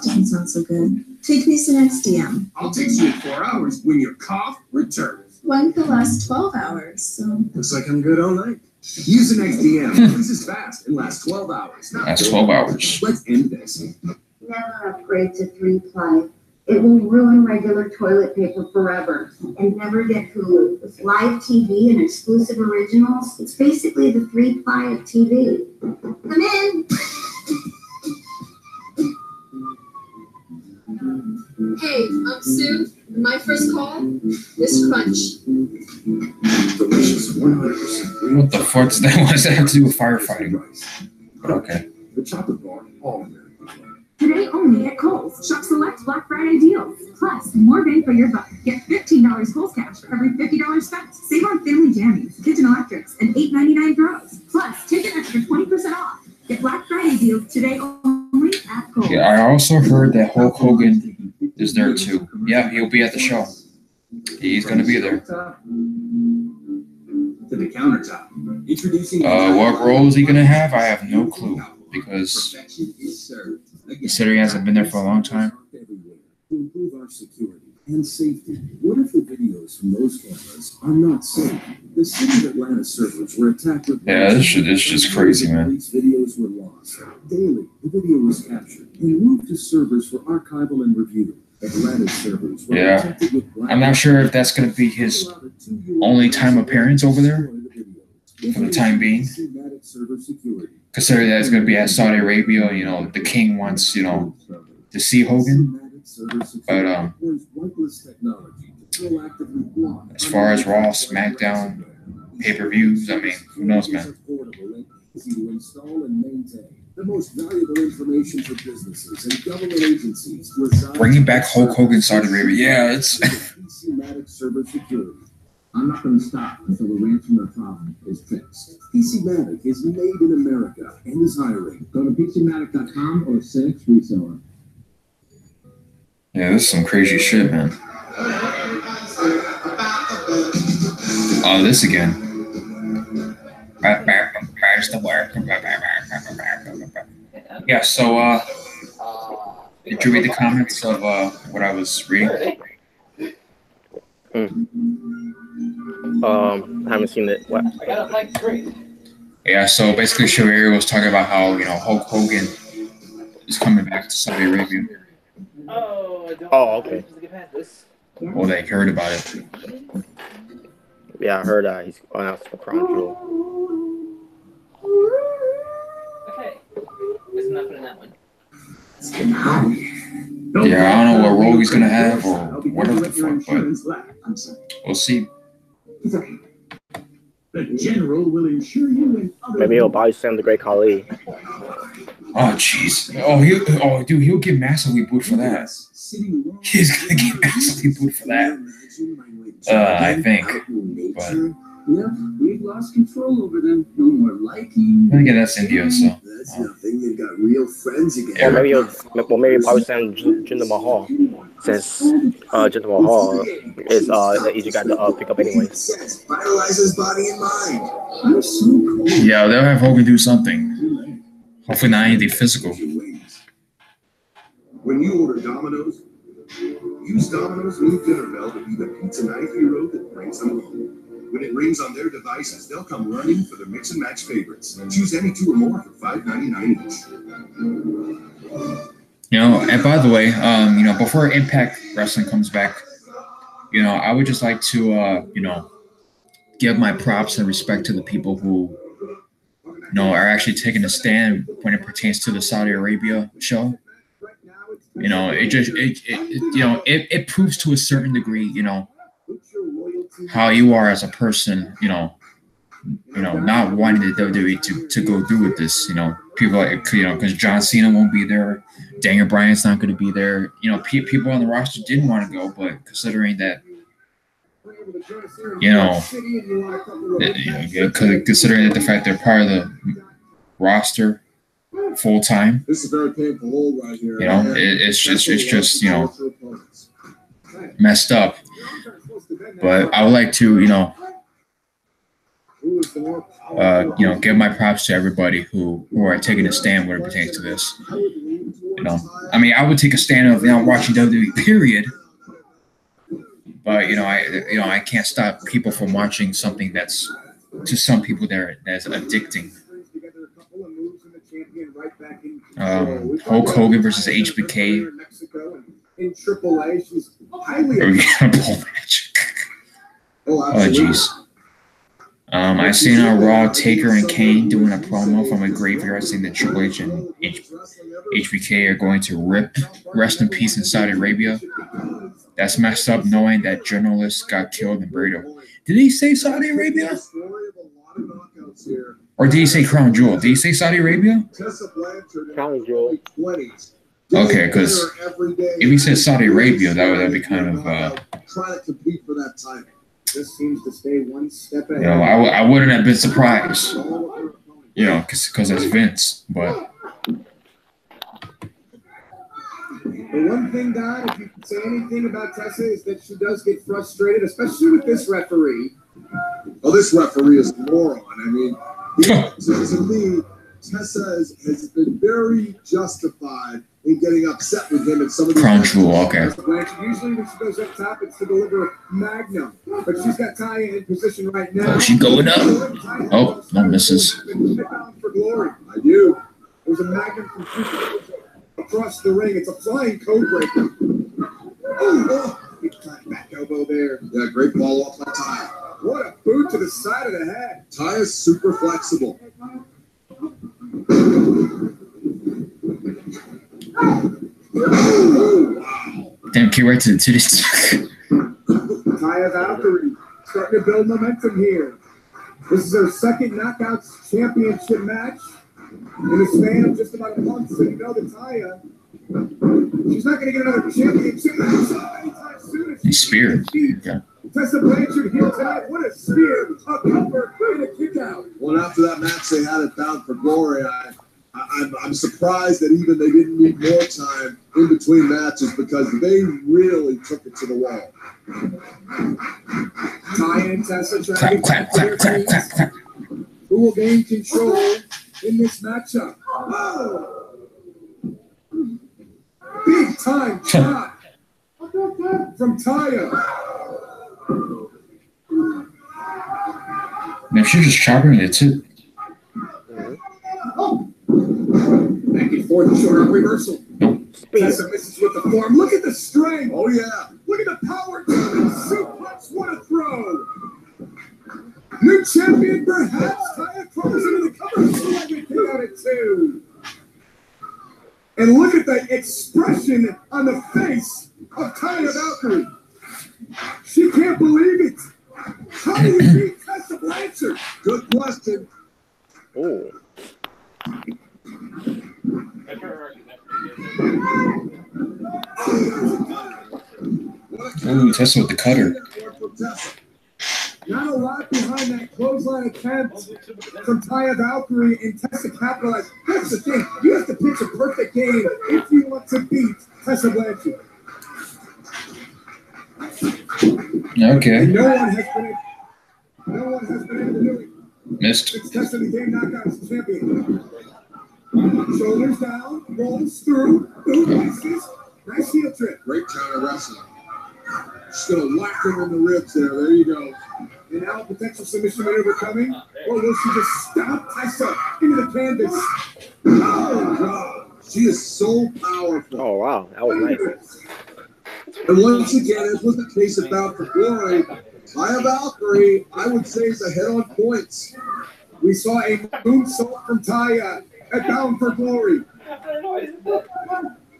doesn't sound so good. Take me some XDM. I'll text you in 4 hours when your cough returns. One could last 12 hours, so. Looks like I'm good all night. Use an XDM. Freezes fast and lasts 12 hours. That's 12 hours. Let's end this. Never upgrade to 3-ply. It will ruin regular toilet paper forever. And never get Hulu. With live TV and exclusive originals, it's basically the 3-ply of TV. Come in! Hey, I'm Sue. My first call, this crunch. Delicious 100%. What the fuck does that? What does that have to do with firefighting? Okay. The chocolate bar, all American. Today only at Kohl's. Shop select Black Friday deals. Plus, more bang for your buck. Get $15 Kohl's cash for every $50 spent. Save on family jammies, kitchen electrics, and $8.99 throws. Plus, take an extra 20% off. Get Black Friday deals today only at Kohl's. Yeah, I also heard that Hulk Hogan is there too. Yeah, he'll be at the show. He's gonna be there. To the countertop. Introducing What role is he gonna have? I have no clue because he said he hasn't been there for a long time. To improve our security and safety, what if the videos from those cameras are not safe? The city of Atlanta servers were attacked with. Yeah, this shit is just crazy, man. These videos were lost. Daily, the video was captured and moved to servers for archival and review. Atlanta servers were Yeah. protected with black. I'm not sure if that's gonna be his only time appearance over there for the time being. Considering that it's gonna be at Saudi Arabia, you know, the king wants, you know, to see Hogan. But as far as Raw, SmackDown, pay-per-views, I mean, who knows, man? The most valuable information for businesses and government agencies resides. Bringing back Hulk Hogan, Saudi Arabia. Yeah, it's. PC-Matic server security. I'm not going to stop until the ransomware problem is fixed. PC-Matic is made in America and is hiring. Go to PCmatic.com or Cinex Reseller. Yeah, this is some crazy shit, man. Oh, this again. Yeah, so did you read the comments of what I was reading? Haven't seen it. What? Yeah, so basically Shavir was talking about how, you know, Hulk Hogan is coming back to Saudi Arabia. Oh, okay. Well, they heard about it. Yeah, I heard he's going out for Crown Jewel. Okay. There's nothing in that one. Yeah, I don't know what role he's gonna have or whatever the fuck, but we'll see. The general will ensure you and other. Maybe he'll buy Sam the Great Khali. Oh, jeez. Dude, he'll get massively booed for that. He's gonna get massively booed for that. I think. But Yep, we've lost control over them. No more liking. then again, that's India, so. That's nothing. They've got real friends again. Or maybe probably send Jinder Mahal, since Jinder Mahal is the easy guy to pick up anyways. Vitalizes body and mind. I'm so cool. Yeah, they'll have Hogan do something. Hopefully not anything physical. When you order Domino's, use Domino's new dinner bell to be the pizza night hero that brings them home. When it rings on their devices, they'll come running for their mix and match favorites. Choose any two or more for $5.99 each. You know, and by the way, you know, before Impact Wrestling comes back, you know, I would just like to, you know, give my props and respect to the people who are actually taking a stand when it pertains to the Saudi Arabia show. It proves to a certain degree, how you are as a person, not wanting the WWE to go through with this, people like, because John Cena won't be there, Daniel Bryan's not going to be there, people on the roster didn't want to go, but considering that, considering that the fact they're part of the roster full time, This is a very painful hold right here. It's just messed up. But I would like to, give my props to everybody who are taking a stand when it pertains to this. I would take a stand of watching WWE, period. But I can't stop people from watching something that's, to some people, that's addicting. Hulk Hogan versus HBK. In AAA, she's highly. Oh, jeez. I seen on Raw Taker and Kane doing a promo from a graveyard saying that Triple H and HBK are going to rest in peace in Saudi Arabia. That's messed up, knowing that journalists got killed in burrito. Did he say Saudi Arabia? Or did he say Crown Jewel? Did he say Saudi Arabia? Crown Jewel. Okay, because if he said Saudi Arabia, that'd be kind of. Trying to compete for that title. Just seems to stay one step ahead. I wouldn't have been surprised. Because it's Vince, but. The one thing, Don, if you can say anything about Tessa, is that she does get frustrated, especially with this referee. Oh, this referee is a moron. To me, Tessa has been very justified in getting upset with him in some of these Crown Jewel, okay. Usually when she goes up top, it's to deliver Magnum. But she's got Taya in position right now. Oh, she going up. Oh, no misses. For glory. I do. There's a Magnum from across the ring. It's a flying code breaker. Oh, big time back elbow there. Yeah, great ball off by Taya. What a boot to the side of the head. Taya's super flexible. Damn, kick right to the titties. Taya Valkyrie starting to build momentum here. This is her second Knockouts Championship match in a span of just about a month. So you know that Taya, she's not going to get another championship match anytime soon. He's speared. Yeah. Tessa Blanchard here tonight. What a spear, a cover, and a kick out. Well, after that match, they had it bound for glory. I'm surprised that even they didn't need more time in between matches because they really took it to the wall. Taya and Tessa trying to clap. Who will gain control in this matchup? Oh. Big time shot from Taya. Man, she's just chopping it too. Back and forth, short arm reversal. Tessa misses with the form. Look at the strength. Oh, yeah. Look at the power. Suplex. What a throw. New champion, perhaps. Taya crawls into the cover. Everything out at 2. And look at the expression on the face of Taya Valkyrie. She can't believe it. How do you beat Tessa Blanchard? Good question. Oh. Ooh, Tessa with the cutter. Not a lot behind that clothesline attempt from Taya Valkyrie, and Tessa capitalized. That's the thing. You have to pitch a perfect game if you want to beat Tessa Blanchard. Okay. And no one has been able to do it. Missed. It's Tessa the game knockouts champion. Shoulders down, rolls through, boot misses. Nice heel trick. Great counter wrestling. Just gonna whack him in the ribs there. There you go. And now a potential submission maneuver coming. Or will she just stomp Tessa into the canvas? Oh, God. She is so powerful. Oh, wow. That was nice. And once again, as was the case of Bound for Glory, Taya Valkyrie, I would say, is ahead on points. We saw a moonsault from Taya at Bound for Glory.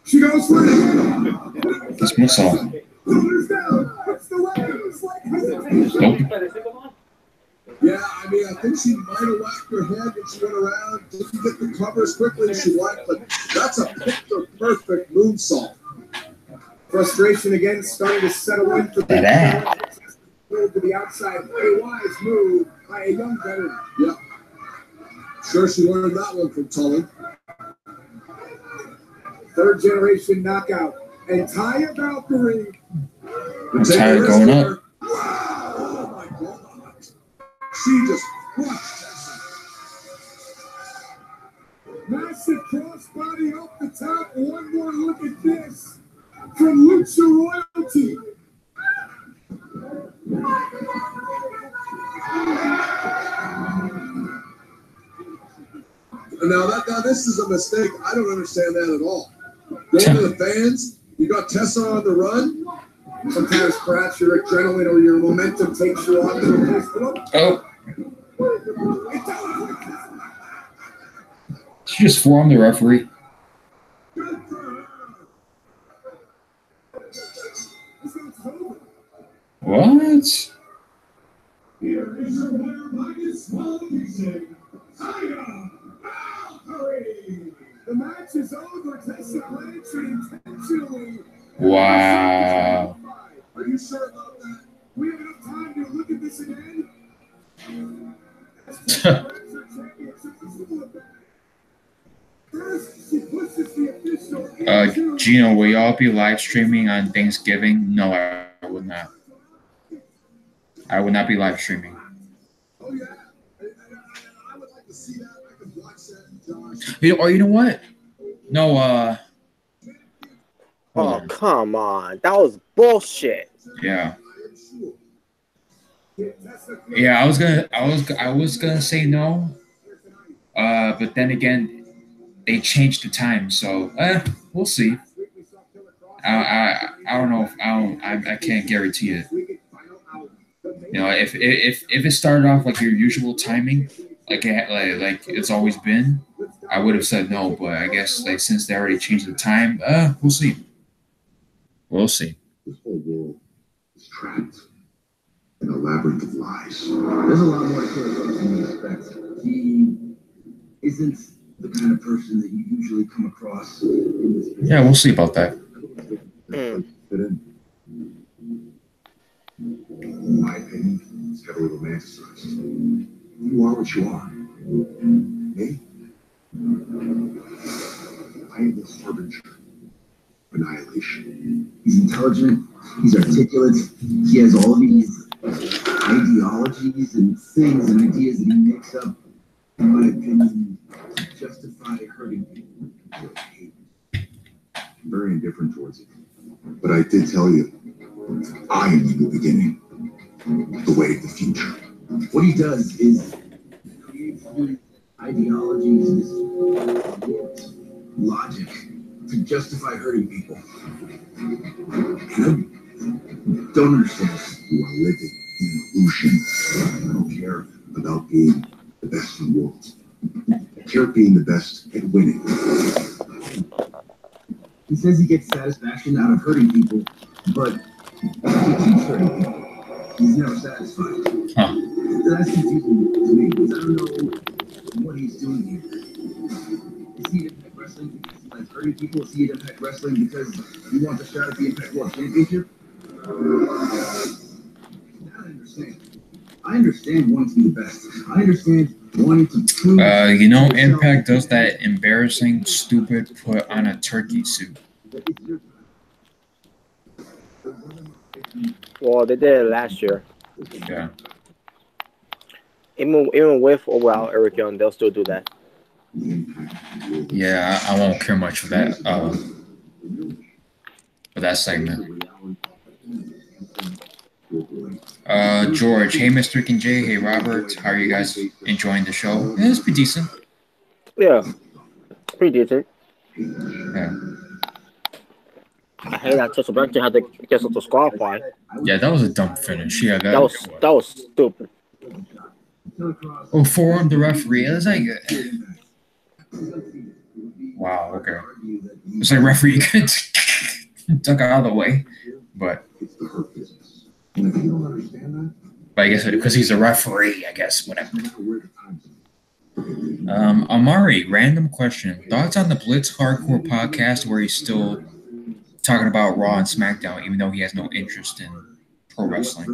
She goes for it. This moonsault. Shoulders down. Puts the leg. Slight hesitation. Nope. Yeah, I mean, I think she might have whacked her head when she went around. Didn't get the cover as quickly as she wanted, but that's a picture-perfect moonsault. Frustration again starting to settle in for That ass. move to the outside. A wise move by a young veteran. Yeah. Sure, she learned that one from Tully. Third generation knockout. And Taya Valkyrie. Taya going up. Wow! Oh my God! She just crushed Tessa. Massive crossbody up the top. One more look at this from Lucha Royalty. Now this is a mistake. I don't understand that at all. Going to the fans, you got Tessa on the run. Sometimes perhaps your adrenaline or your momentum takes you on to a place. Oh. She just formed the referee. What? Here is your winner by disqualification, Taya Valkyrie. The match is over. Tessa Blanchard intentionally. Wow. Are you sure about that? We have enough time to look at this again. First, she pushes the official. Gino, will y'all be live streaming on Thanksgiving? No, I would not. I would not be live streaming. Oh yeah, I would like to see that. I could watch that, Josh. You know what? No, Oh, come on. That was bullshit. Yeah. Yeah, I was gonna say no. But then again, they changed the time, so we'll see. I don't know if I can't guarantee it. You know, if it started off like your usual timing, like it's always been, I would have said no. But I guess like since they already changed the time, we'll see. We'll see. This whole world is trapped in a labyrinth of lies. There's a lot more to Killer than you expect. He isn't the kind of person that you usually come across in this business. Yeah, we'll see about that. In my opinion, it's heavily romanticized. You are what you are. Me? I am the harbinger of annihilation. He's intelligent, he's articulate, he has all these ideologies and things and ideas that he makes up, in my opinion, to justify hurting people. I'm very indifferent towards it. But I did tell you, I am the new beginning, the way of the future. What he does is create these ideologies, this logic to justify hurting people. And I don't understand. You are living in an illusion. I don't care about being the best in the world. I care being the best at winning. He says he gets satisfaction out of hurting people, but he keeps hurting people. He's never satisfied. Huh. That's confusing to me because I don't know what he's doing here. Is he at Impact Wrestling because he likes hurting people? Is he at Impact Wrestling because he wants a shot at the Impact World Championship? Now I understand. I understand wanting to be the best. I understand wanting to prove. You know, Impact does that embarrassing, stupid put on a turkey suit. Well, they did it last year. Yeah. Even with or without Eric Young, they'll still do that. Yeah, I won't care much for that. For that segment. George, hey, Mr. Rick and Jay, hey, Robert, how are you guys enjoying the show? Yeah, it's pretty decent. Yeah, pretty decent. Yeah. I hate that Tessa Blanchard had to get to disqualify. Yeah, that was a dumb finish. Yeah, That was stupid. Oh, forearm the referee. It's like, wow, okay. It's like referee gets took out of the way, but I guess because he's a referee, I guess whatever. Amari, random question. Thoughts on the Blitz Hardcore podcast where he's still talking about Raw and SmackDown, even though he has no interest in pro wrestling?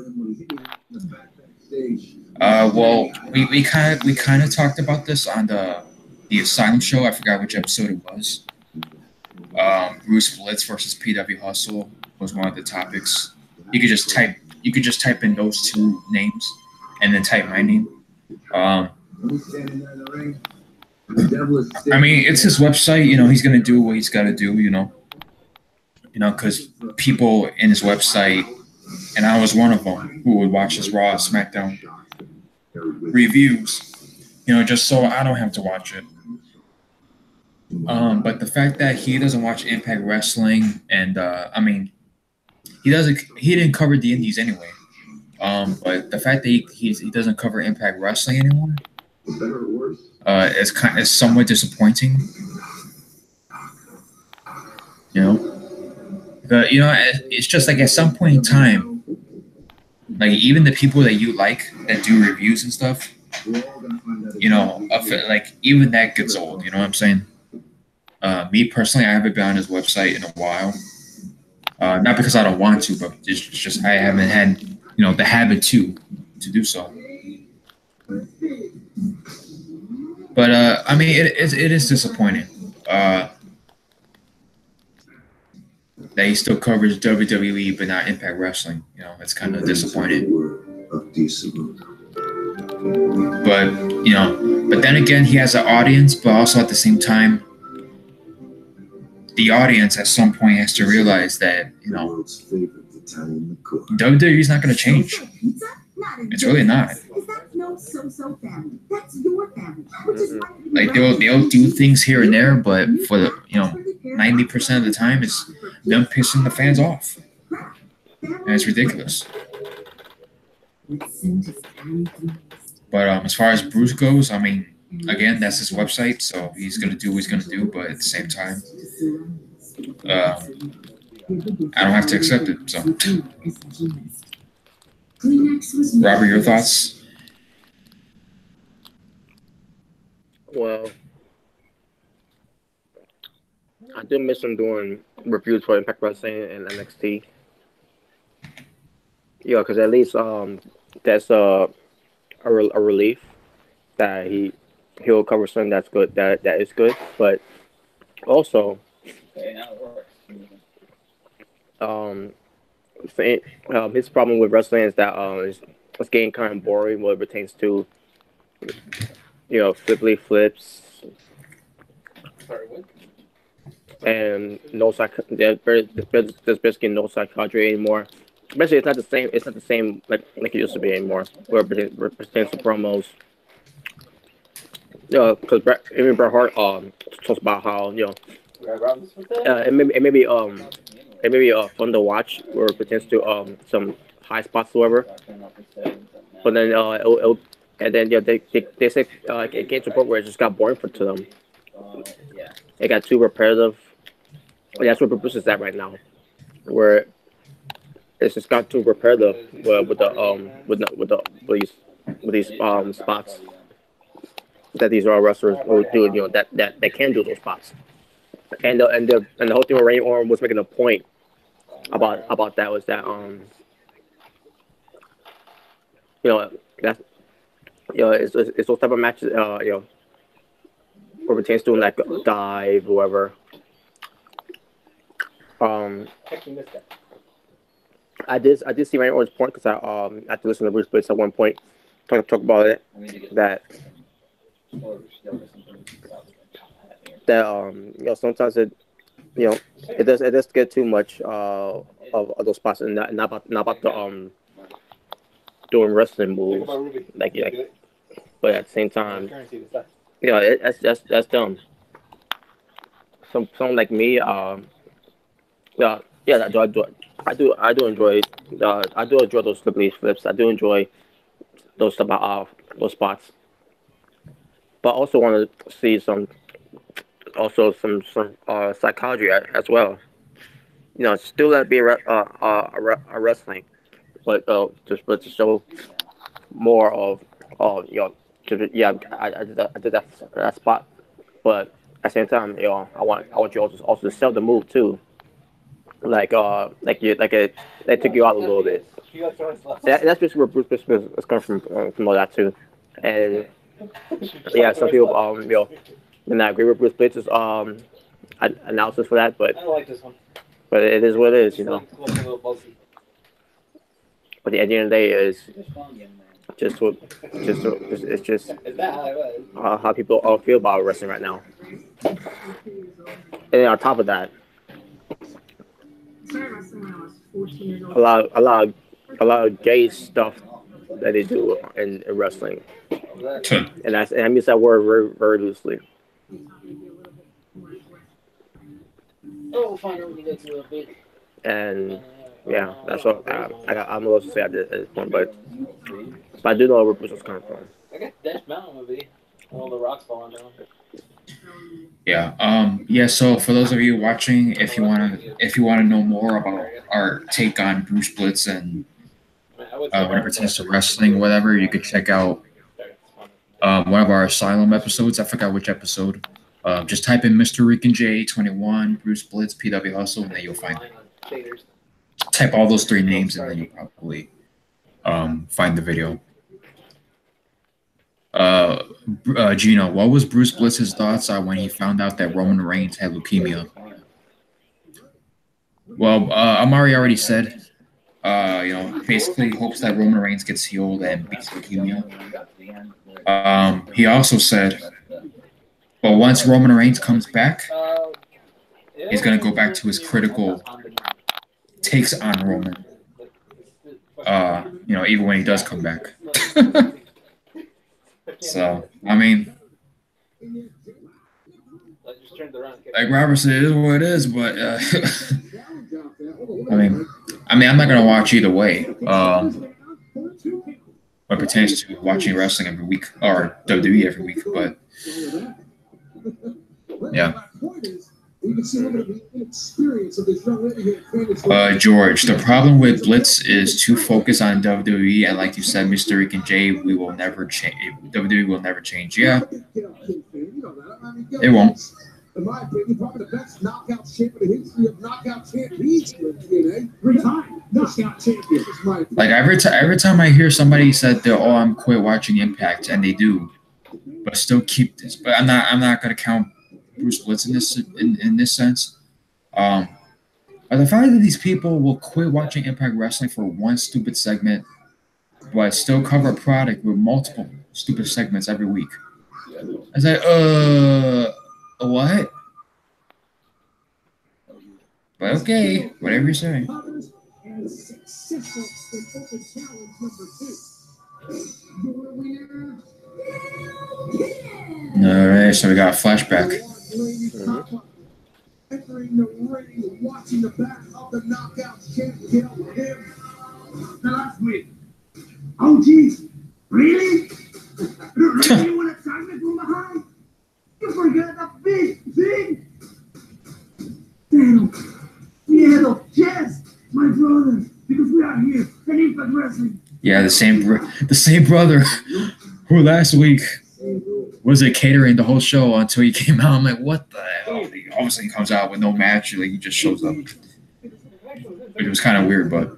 Well, we kind of talked about this on the Asylum show. I forgot which episode it was. Bruce Blitz versus PW Hustle was one of the topics. You could just type in those two names and then type my name. I mean, it's his website. You know, he's gonna do what he's got to do. You know, because people in his website, and I was one of them who would watch his Raw, SmackDown reviews. You know, just so I don't have to watch it. But the fact that he doesn't watch Impact Wrestling, and I mean, he didn't cover the Indies anyway. But the fact that he doesn't cover Impact Wrestling anymore, is somewhat disappointing. You know, it's just like at some point in time, like even the people that you like that do reviews and stuff, you know, like even that gets old. You know what I'm saying? Me personally, I haven't been on his website in a while. Not because I don't want to, but it's just I haven't had, you know, the habit to do so. But I mean, it is disappointing that he still covers WWE but not Impact Wrestling. You know, it's kind of disappointing. But you know, but then again, he has an audience, but also at the same time, the audience at some point has to realize that, you know, WWE is not going to change. It's really not. Like they'll do things here and there, but for the 90% of the time, it's them pissing the fans off, and it's ridiculous. But as far as Bruce goes, I mean, again, that's his website, so he's gonna do what he's gonna do. But at the same time, I don't have to accept it. So, Robert, your thoughts? Well, I do miss him doing reviews for Impact Wrestling and NXT. Yeah, because at least that's a relief that he'll cover something that's good, that is good, but also his problem with wrestling is that it's getting kind of boring when it pertains to, you know, flips and no there's basically no psychiatry anymore. Especially, it's not the same. It's not the same like it used to be anymore. Where it pertains to promos. Because even Bret Hart talks about how, you know, it may be fun to watch where it pertains to some high spots, whatever. But then and then they say it came to a point where it just got boring to them. It got too repetitive. That's where Bruce is at right now, where it's just got too repetitive with these spots that these are wrestlers will do, you know, that can do those spots. And the whole thing with Randy Orton was making a point about that was that you know, that's, you know, it's those type of matches, you know, where it pertains to like a dive, whoever. I did see Randy Orton's point because I had to listen to Bruce Blitz at one point talk about it, that you know, sometimes it does get too much of those spots, and not about the doing wrestling moves like but at the same time, you know, that's dumb. Someone like me, yeah, I do enjoy those flips. I do enjoy those spots. But also want to see some psychology as well. Still let it be a wrestling, but to show more of yeah, I did that spot, but at the same time, I want you also to sell the move too, they took you out a little bit. That's just where Bruce Christmas is coming from all that too, and yeah, some people may not agree with Bruce Blitz's analysis for that, but it is what it is, But at the end of the day, is it's just how people all feel about wrestling right now. And on top of that, a lot of gay stuff that they do in wrestling, and I mean that word very, very loosely. And yeah, that's all. I'm a little to say at this point, but I do know where Bruce is coming from. I guess Dash Mountain would be all the rocks falling down. Yeah. So for those of you watching, if you wanna know more about our take on Bruce Blitz and when it pertains to wrestling, whatever, you could check out one of our Asylum episodes. I forgot which episode. Just type in Mr. Rick and J 21, Bruce Blitz, PW Hustle, and then you'll find it. Type all those three names, and then you'll probably find the video. Gino, what was Bruce Blitz's thoughts on when he found out that Roman Reigns had leukemia? Well, Amari already said, basically hopes that Roman Reigns gets healed and beats leukemia. He also said, but once Roman Reigns comes back, he's going to go back to his critical takes on Roman. Even when he does come back. So, I mean, like Robert said, it is what it is, but I mean, I'm not gonna watch either way. When it pertains to watching wrestling every week or WWE every week, but yeah. George, the problem with Blitz is too focused on WWE, and like you said, Mr. Rick and Jay, we will never change. WWE will never change. Yeah, it won't. In my opinion, probably the best knockout champ in the history of knockout champions. Retired knockout champion. Like every time I hear somebody said that, oh, I'm quit watching Impact, and they do, but still keep this. But I'm not gonna count Bruce Blitz in this sense. But the fact that these people will quit watching Impact Wrestling for one stupid segment, but still cover a product with multiple stupid segments every week. I was like, what? But okay, whatever you say. All right, so we got a flashback. Entering the ring, watching the back of the knockout champion. The last week. Oh, geez. Really? Really want to try me from behind? You forgot the big thing? Damn. Yeah, yes, my brother. Because we are here at Impact Wrestling. Yeah, the same brother who last week was it catering the whole show until he came out. I'm like, what the hell? He obviously comes out with no match. Like, he just shows up. It was kind of weird, but.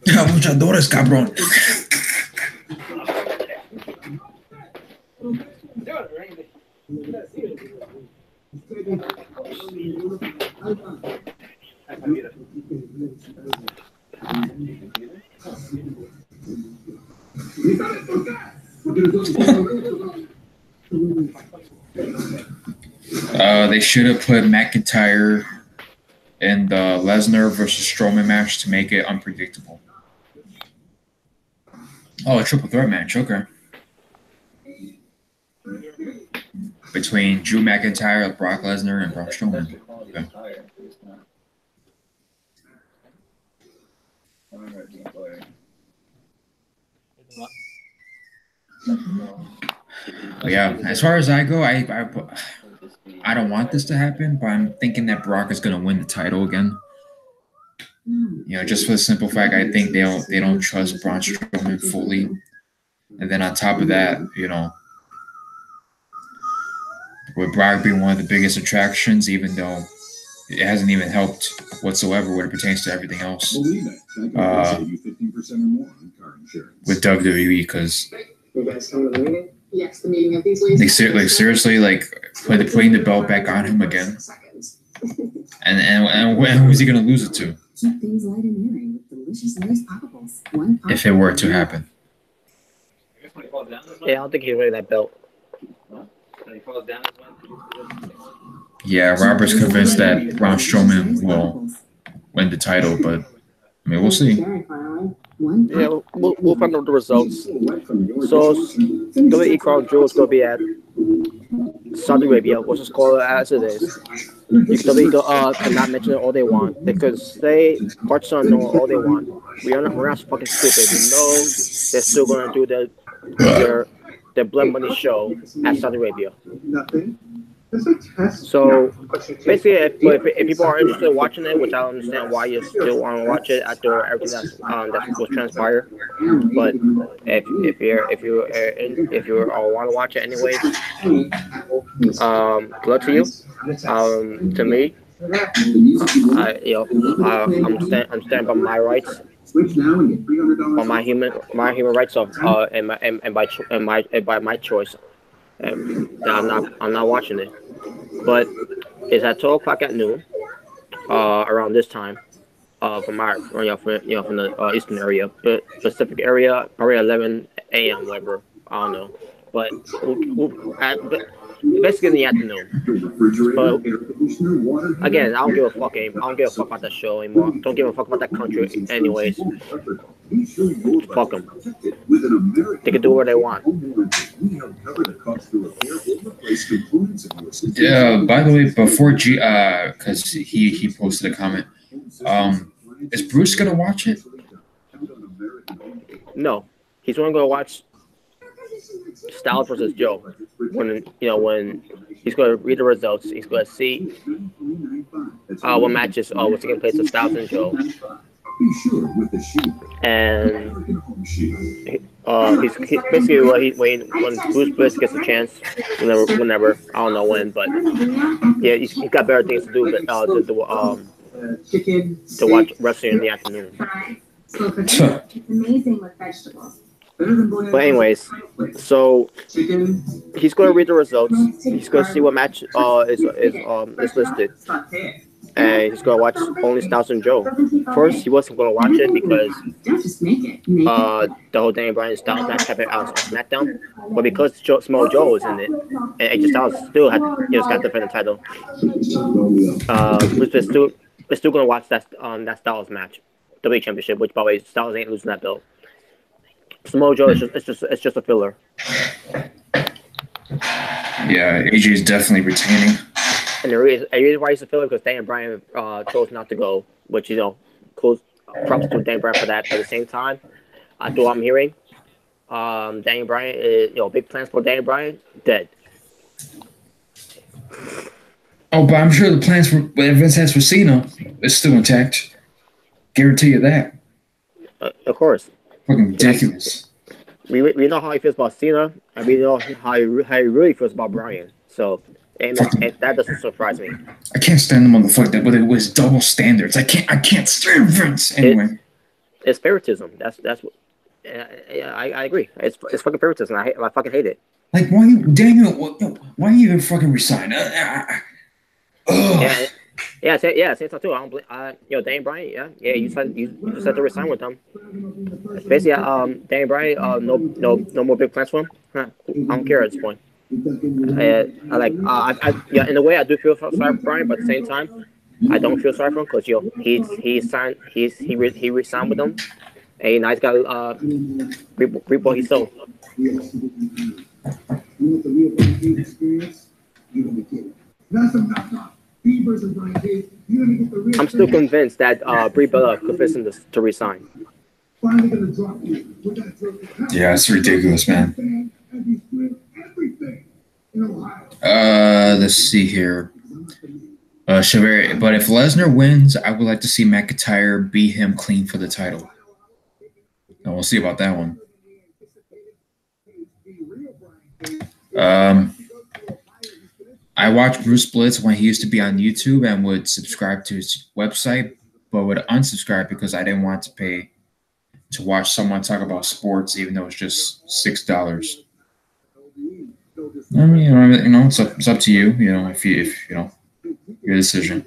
Luchadores, cabrón. They should have put McIntyre in the Lesnar versus Strowman match to make it unpredictable. Oh, a triple threat match, okay. Between Drew McIntyre, Brock Lesnar, and Braun Strowman. Okay. Yeah, as far as I go, I don't want this to happen, but I'm thinking that Brock is going to win the title again. You know, just for the simple fact, I think they don't trust Braun Strowman fully, and then on top of that, you know, with Brock being one of the biggest attractions, even though it hasn't even helped whatsoever when it pertains to everything else with WWE, because Yes, the meeting of these ladies. like seriously, like putting the belt back on him again, and who's he gonna lose it to? Keep things light and airy with delicious loose poppables. One pop If it were to happen. Yeah, I don't think he's winning that belt. Yeah, Robert's convinced that Braun Strowman will win the title, but I mean, we'll see. Yeah, we'll find out the results. So, WWE Crown Jewel is going to be at Saudi Arabia, which is called as it is. WWE cannot mention it all they want. They could say March on all they want. We're not fucking stupid. We know they're still going to do their Blood Money show at Saudi Arabia. So basically, if people are interested in watching it, which I don't understand why you still want to watch it after everything that was transpired, but if you all want to watch it anyways, good to you. To me, I'm standing by my rights. On my human rights of and by my choice, I'm not watching it. But it's at 12 o'clock at noon, around this time, from the eastern area, but Pacific area probably 11 a.m. whatever, I don't know. But basically in the afternoon. But again, I don't give a fuck about that show anymore. Don't give a fuck about that country anyways. Fuck them. They can do what they want. Yeah. By the way, before because he posted a comment. Is Bruce gonna watch it? No, he's only gonna watch Styles versus Joe. When he's gonna read the results, he's gonna see what matches what's taking place with Styles and Joe. And he's basically when Bruce Bliss gets a chance, whenever I don't know when, but yeah, he's got better things to do to watch wrestling in the afternoon. It's amazing with vegetables. But anyways, so he's going to read the results. He's going to see what match is listed, and he's going to watch only Styles and Joe. First, he wasn't going to watch it because the whole Daniel Bryan Styles match happened on SmackDown, but because Samoa Joe was in it, and AJ Styles still had got to defend the title, we're still going to watch that Styles match, WWE Championship, which by the way, Styles ain't losing that belt. Samoa Joe it's just a filler. Yeah, AJ is definitely retaining. And the reason why he's a filler because Daniel Bryan chose not to go, which props to Daniel Bryan for that. At the same time, after what I'm hearing, Daniel Bryan is big plans for Daniel Bryan dead. Oh, but I'm sure the plans for what Vince has for Cena is still intact. Guarantee you that. Of course. Fucking ridiculous. We know how he feels about Cena, and we know how he really feels about Bryan. So, and that doesn't surprise me. I can't stand the motherfucker with his double standards. I can't stand Vince anyway. It's favoritism. That's what. Yeah, I agree. It's fucking favoritism. I fucking hate it. Like why you even fucking resign? Yeah, say so too. I don't blame. Daniel Bryan, yeah, you said to resign with them. Basically, Daniel Bryan, no more big plans for him. I don't care at this point. In a way, I do feel sorry for Bryan, but at the same time, I don't feel sorry for him because he resigned with them, and now he's got reap what he sowed. I'm still convinced that Brie Bella convinced him to resign. Finally gonna drop you. We're gonna throw the Yeah, it's ridiculous, man. and we split everything in Ohio. Let's see here. Chavez, but if Lesnar wins, I would like to see McIntyre beat him clean for the title. And we'll see about that one. I watched Bruce Blitz when he used to be on YouTube and would subscribe to his website, but would unsubscribe because I didn't want to pay to watch someone talk about sports, even though it's just $6. I mean, it's up to you. If your decision.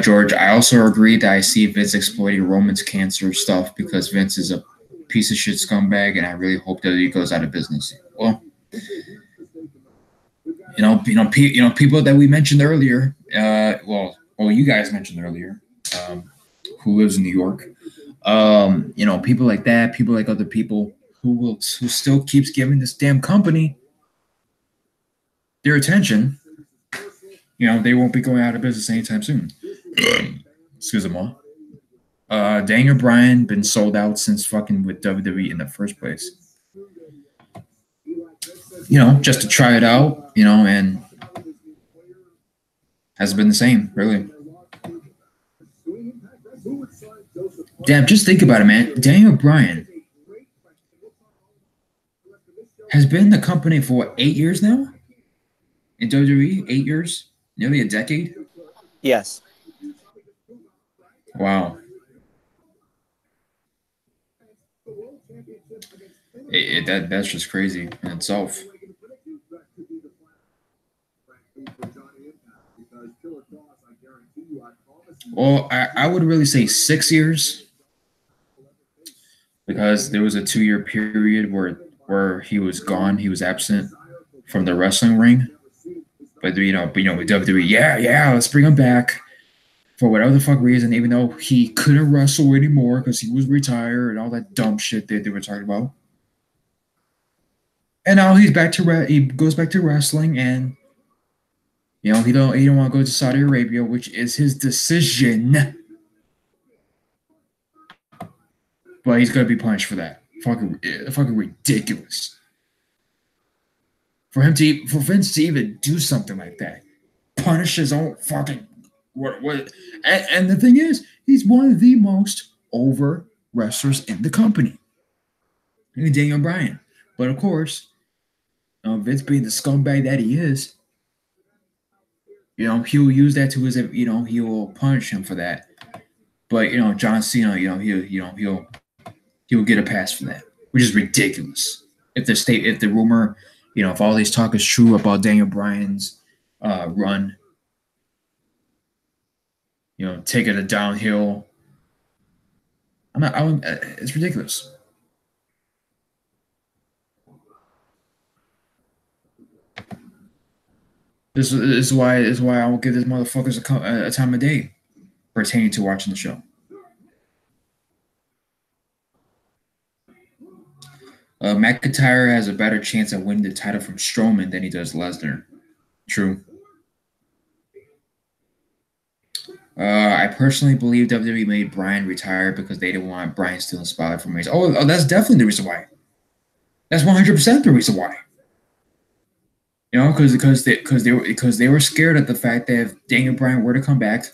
George, I also agree that I see Vince exploiting Roman's cancer stuff because Vince is a piece of shit scumbag, and I really hope that he goes out of business. Well, people that we mentioned earlier. You guys mentioned earlier, who lives in New York. People like that, people like other people who still keeps giving this damn company their attention. They won't be going out of business anytime soon. Excuse me. Daniel Bryan been sold out since fucking with WWE in the first place. Just to try it out, and hasn't been the same, really. Damn, just think about it, man. Daniel Bryan has been in the company for what, 8 years now? In WWE, 8 years? Nearly a decade? Yes. Wow. That's just crazy in itself. Well, I would really say 6 years, because there was a 2-year period where he was gone, he was absent from the wrestling ring. But with WWE, yeah, let's bring him back for whatever the fuck reason, even though he couldn't wrestle anymore because he was retired and all that dumb shit that they were talking about. And now he goes back to wrestling, and he don't want to go to Saudi Arabia, which is his decision. But he's gonna be punished for that. Fucking ridiculous. For Vince to even do something like that, punish his own fucking what? And the thing is, he's one of the most over wrestlers in the company. Daniel Bryan, but of course, Vince being the scumbag that he is, he'll use that to his, he will punish him for that. But John Cena, he'll get a pass for that, which is ridiculous. If the rumor, if all these talk is true about Daniel Bryan's run, taking it downhill, it's ridiculous. This is why I won't give this motherfuckers a time of day pertaining to watching the show. McIntyre has a better chance of winning the title from Strowman than he does Lesnar. True. I personally believe WWE made Bryan retire because they didn't want Bryan stealing spotlight from Reigns. Oh, that's definitely the reason why. That's 100% the reason why. Because they were scared of the fact that if Daniel Bryan were to come back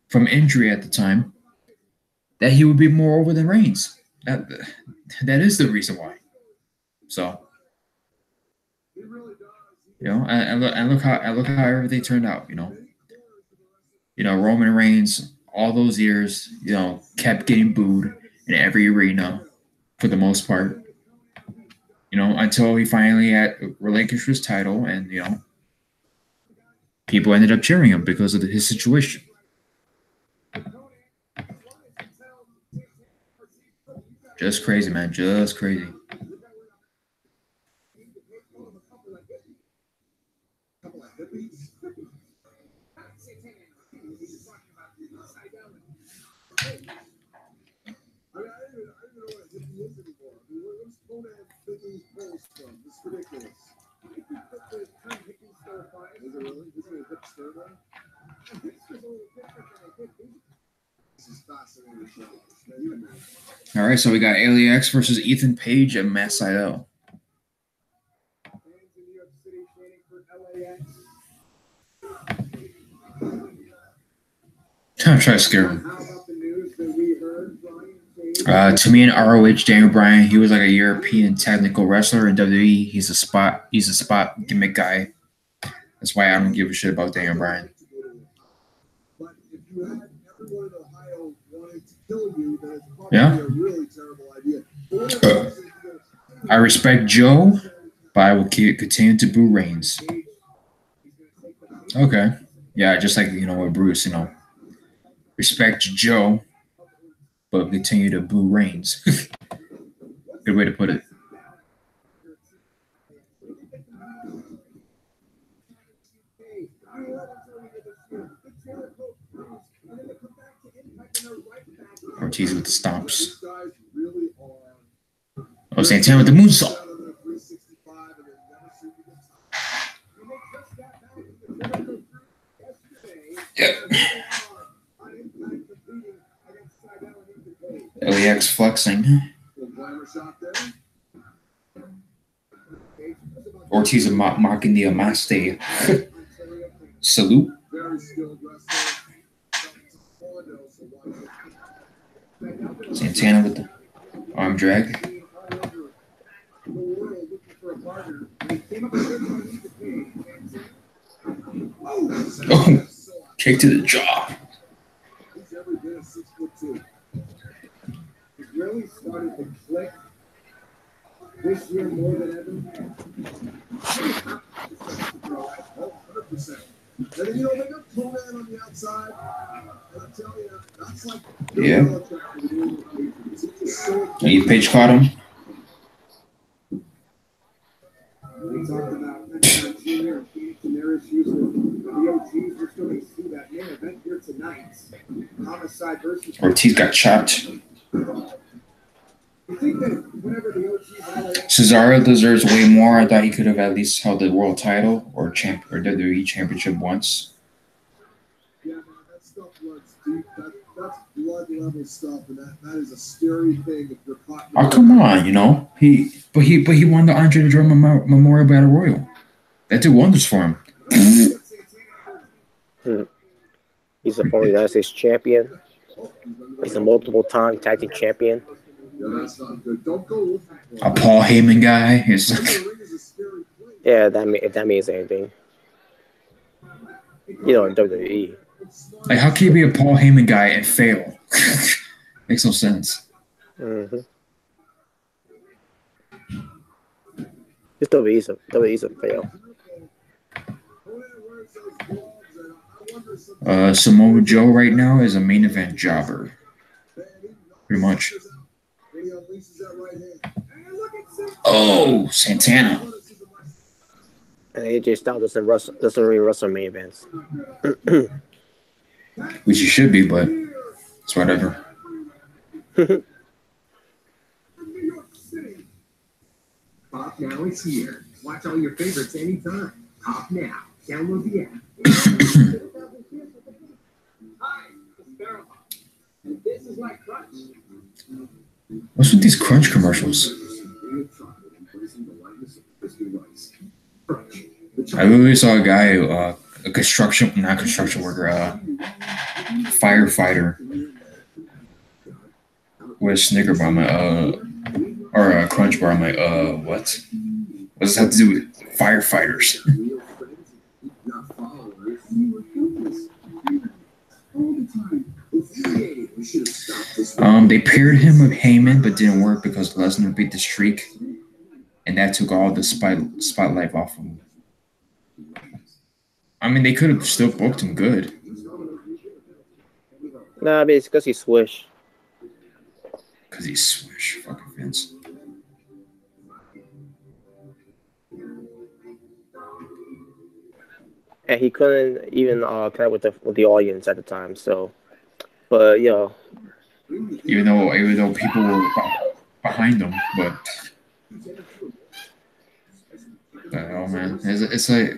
from injury at the time, that he would be more over than Reigns. That is the reason why. So, and look how everything turned out. Roman Reigns all those years, kept getting booed in every arena for the most part. Until he finally had relinquished his title, and people ended up cheering him because of his situation. Just crazy, man. Just crazy. It's ridiculous. This is fascinating. All right, so we got LAX versus Ethan Page and Matt Sydal. I'm trying to scare him. To me, in ROH, Daniel Bryan, he was like a European technical wrestler. In WWE, he's a spot gimmick guy. That's why I don't give a shit about Daniel Bryan. Yeah. I respect Joe, but I will continue to boo Reigns. Okay. Yeah, just like, with Bruce, respect Joe, but continue to boo Reigns. Good way to put it. Ortiz with the stomps. Oh, Santana with the moonsault. Yep. LAX flexing. Ortiz mocking the Amaste. Salute. Santana with the arm drag. Oh, kick to the jaw. It really started to click this year more than ever. 100%. And then, they got Conan on the outside. And I tell you, that's like. Yeah. Ethan Page caught him. We talked about Metcalf Jr. and Phoenix and their issues with the OGs. We're still going to see that main event here tonight. Homicide versus. Ortiz got chopped. Cesaro deserves way more. I thought he could have at least held the world title or WWE championship once. Yeah, man, that stuff runs deep. That's blood level stuff, and that is a scary thing if you're caught. Oh, come on, he won the Andre the Giant Memorial Battle Royal. That did wonders for him. He's a former United States champion. He's a multiple-time tag team champion. A Paul Heyman guy is like, yeah, if that means anything. In WWE. Like, how can you be a Paul Heyman guy and fail? Makes no sense. Mm-hmm. This WWE's a fail. Samoa Joe right now is a main event jobber. Pretty much. Oh, Santana. And AJ Styles doesn't really wrestle main events. Which he should be, but it's whatever. Pop Now is here. Watch all your favorites anytime. Pop Now. Download the app. Hi, it's Barrel. And this is my crunch. What's with these crunch commercials? I literally saw a guy, a not construction worker, firefighter with a Snicker bar, or a Crunch bar. I'm like, what? What does this have to do with firefighters? They paired him with Heyman, but didn't work because Lesnar beat the streak, and that took all the spotlight off of him. I mean, they could have still booked him good. Nah, but it's because he's Swish. Because he's Swish, fucking Vince. And he couldn't even connect with the audience at the time. So, but even though people were behind him, but oh man, it's like,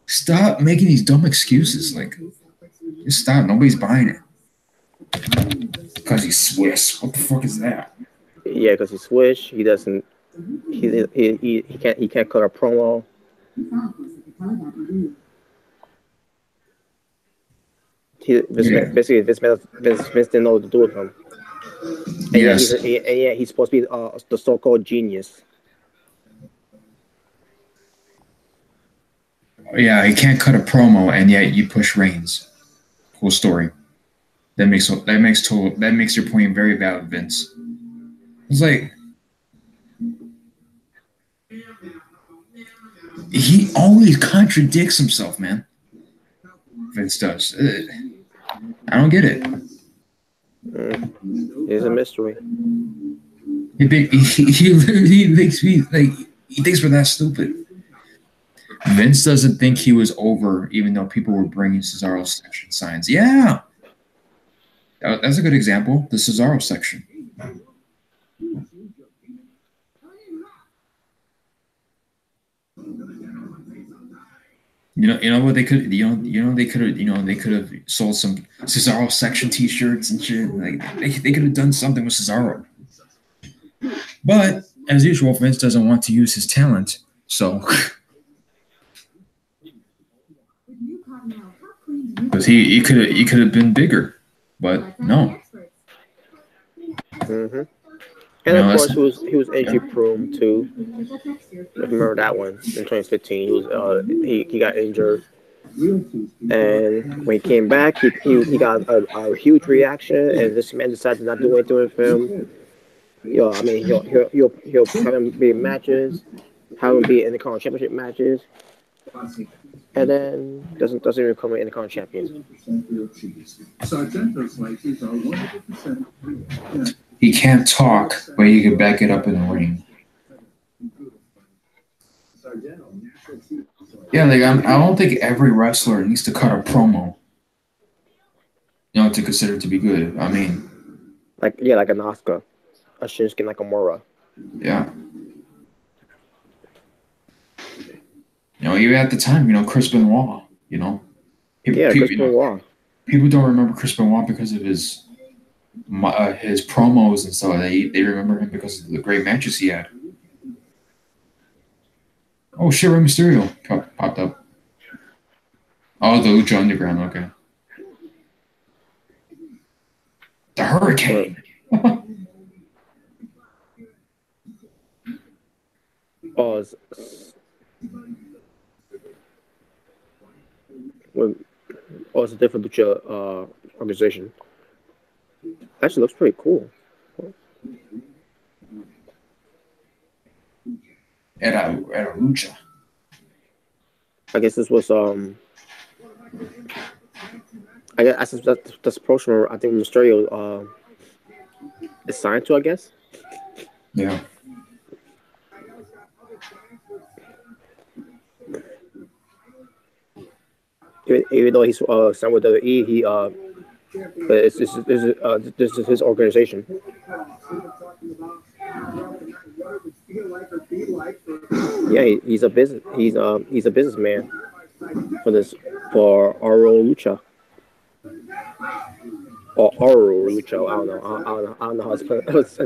stop making these dumb excuses. Like, just stop. Nobody's buying it. Because he's Swiss. What the fuck is that? Yeah, because he's Swish. He doesn't. He can't cut a promo. Basically, Vince didn't know what to do with him. And Yes. he's supposed to be the so-called genius. Yeah, he can't cut a promo, and yet you push Reigns. Cool story. That makes your point very valid, Vince. It's like he always contradicts himself, man. Vince does. I don't get it. It's a mystery. He makes me like he thinks we're that stupid. Vince doesn't think he was over, even though people were bringing Cesaro section signs. Yeah, that's a good example. The Cesaro section. You know what they could they could have sold some Cesaro section T-shirts and shit. Like they could have done something with Cesaro. But as usual, Vince doesn't want to use his talent, so because he could have been bigger, but no. Mm-hmm. And of course, he was injury prone too. Remember that one in 2015? He got injured, and when he came back, he got a huge reaction, and this man decided to not do anything with him. I mean, he'll have him be in matches, have him be in the current championship matches, and then doesn't even come in the current champion. He can't talk, but he can back it up in the ring. Yeah, like I don't think every wrestler needs to cut a promo, to consider it to be good. I mean, like an Asuka, a Shinsuke Nakamura. Yeah. Even at the time, Chris Benoit. Chris Benoit. People don't remember Chris Benoit because of his promos and stuff. They remember him because of the great matches he had. Oh shit, Rey Mysterio popped up. Oh, the Lucha Underground, okay. The Hurricane. It's a different Lucha organization. Actually, looks pretty cool. Era Lucha. I guess this was I guess that's the promotion I think Mysterio is signed to, I guess. Yeah. Even though he's signed with WWE, this is his organization. Yeah, he's a businessman for Oro Lucha. Or Oro Lucha, I don't know how it's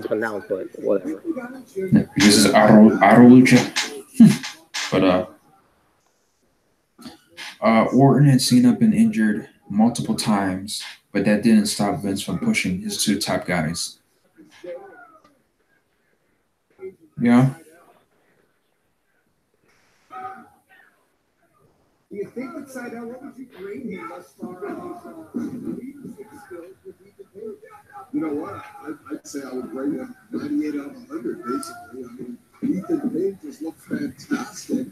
pronounced, but whatever. This is Oro Lucha. But Orton and Cena have been injured multiple times, but that didn't stop Vince from pushing his two top guys. Yeah. Do you think with Seidel, what would you grade him thus far on his leadership skills with Ethan Page? You know what? I'd say I would grade him 98 out of 100, basically. I mean, Ethan Page just looked fantastic.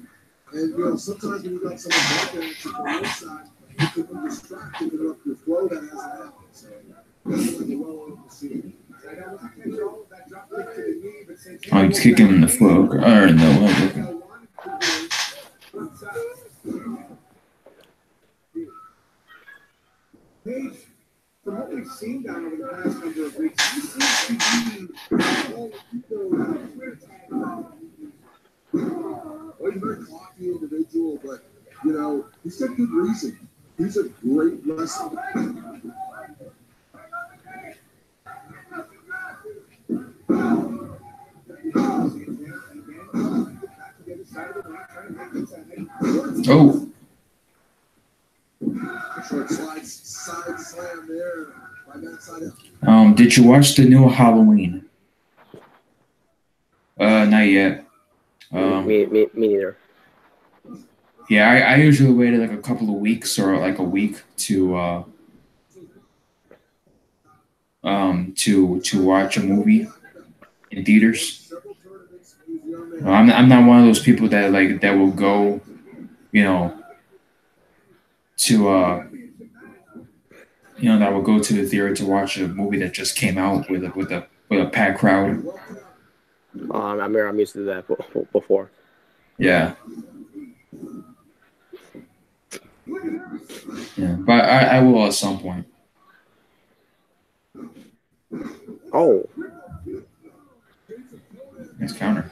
And, sometimes when you got someone back there on the inside, you can be distracted and up your flow that hasn't happened. So, that's like a well-oiled machine. Oh, he's kicking him in the foot. Or in the Page, from what we've seen down over the past number of weeks, he seems to be all people Well, he's a very cocky individual, but, he's got good reason. He's a great wrestler. Oh, Short side slam there. By that side. did you watch the new Halloween? Not yet. Me neither. Yeah, I usually waited like a couple of weeks or like a week to watch a movie in theaters. I'm not one of those people that will go, you know, to that will go to the theater to watch a movie that just came out with a packed crowd. I'm used to that before. Yeah. Yeah, but I will at some point. Oh, Nice counter.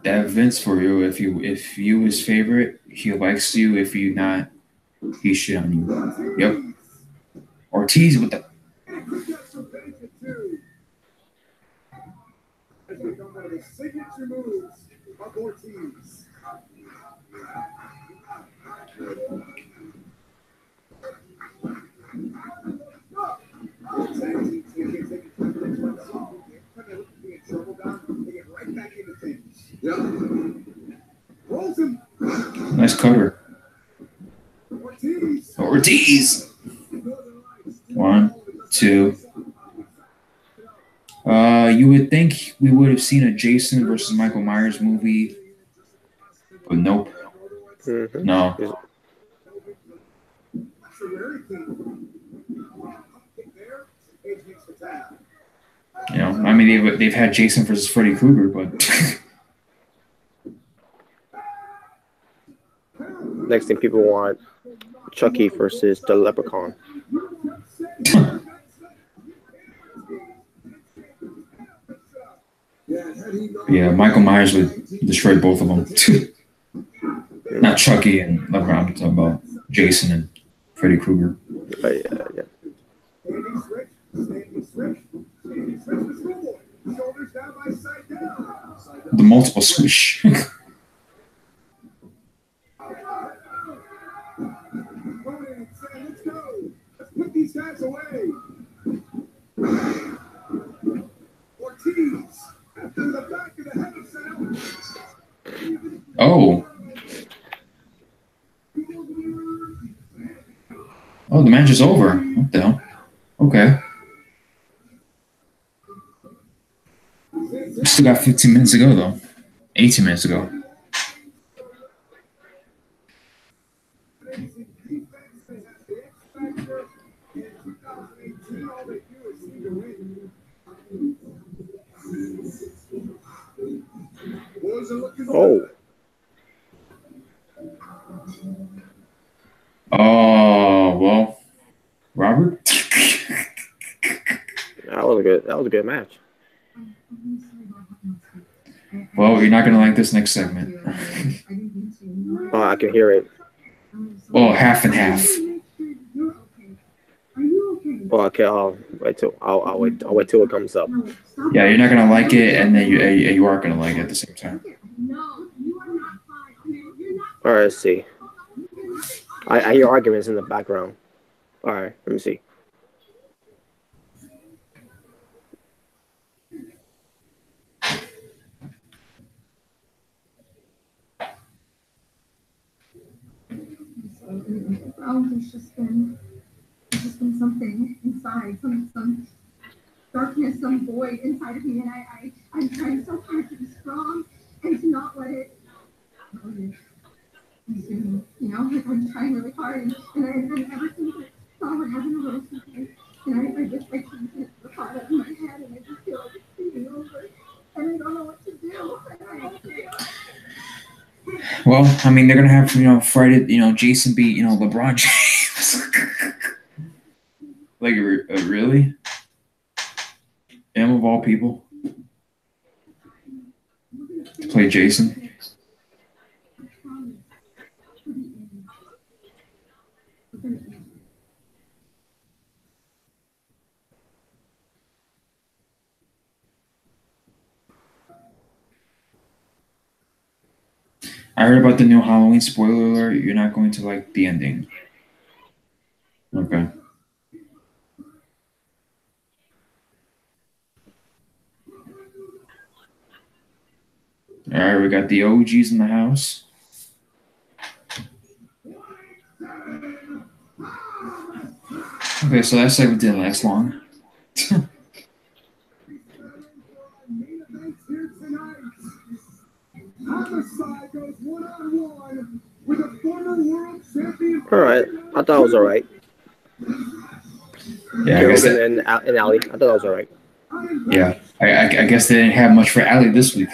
That Vince for you. If you his favorite, he likes you. If you not, he shit on you. Yep. Ortiz with the. Signature moves of Ortiz. Nice cutter. Ortiz. 1, 2. You would think we would have seen a Jason versus Michael Myers movie, but nope. mm-hmm. No. You know, I mean, they've had Jason versus Freddy Krueger, but Next thing people want, Chucky versus the Leprechaun. yeah, Michael Myers would destroy both of them. Not Chucky and Leprechaun. I'm talking about Jason and Freddy Krueger. Yeah. The multiple swish. Put these guys away. Ortiz to the back of the head of Sam. Oh. Oh, the match is over. What the hell? Okay. We still got 15 minutes to go, though. 18 minutes to go. Oh. Oh, well. Robert? That was a good match. Well, you're not going to like this next segment. Oh, I can hear it. Well, half and half. Well, okay, I'll wait till it comes up. Yeah, you're not going to like it, and then you are going to like it at the same time. All right, let's see. I hear arguments in the background. All right, let me see. There's just been something inside, some darkness, some void inside of me, and I'm trying so hard to be strong and to not let it. You know, like I'm trying really hard, and ever since I saw what happened to Rose, and I just can't get the thought out of my head, and I just feel like it's taking over, and I don't know what to do. Well, I mean, they're going to have, Friday, Jason beat, LeBron James. Like, really? Him of all people? Play Jason? I heard about the new Halloween. Spoiler alert: you're not going to like the ending. Okay. All right, we got the OGs in the house. Okay, so that segment didn't last long. All right, I thought it was all right. Yeah, I guess that, and Ali. I thought that was all right. yeah, I guess they didn't have much for Ali this week.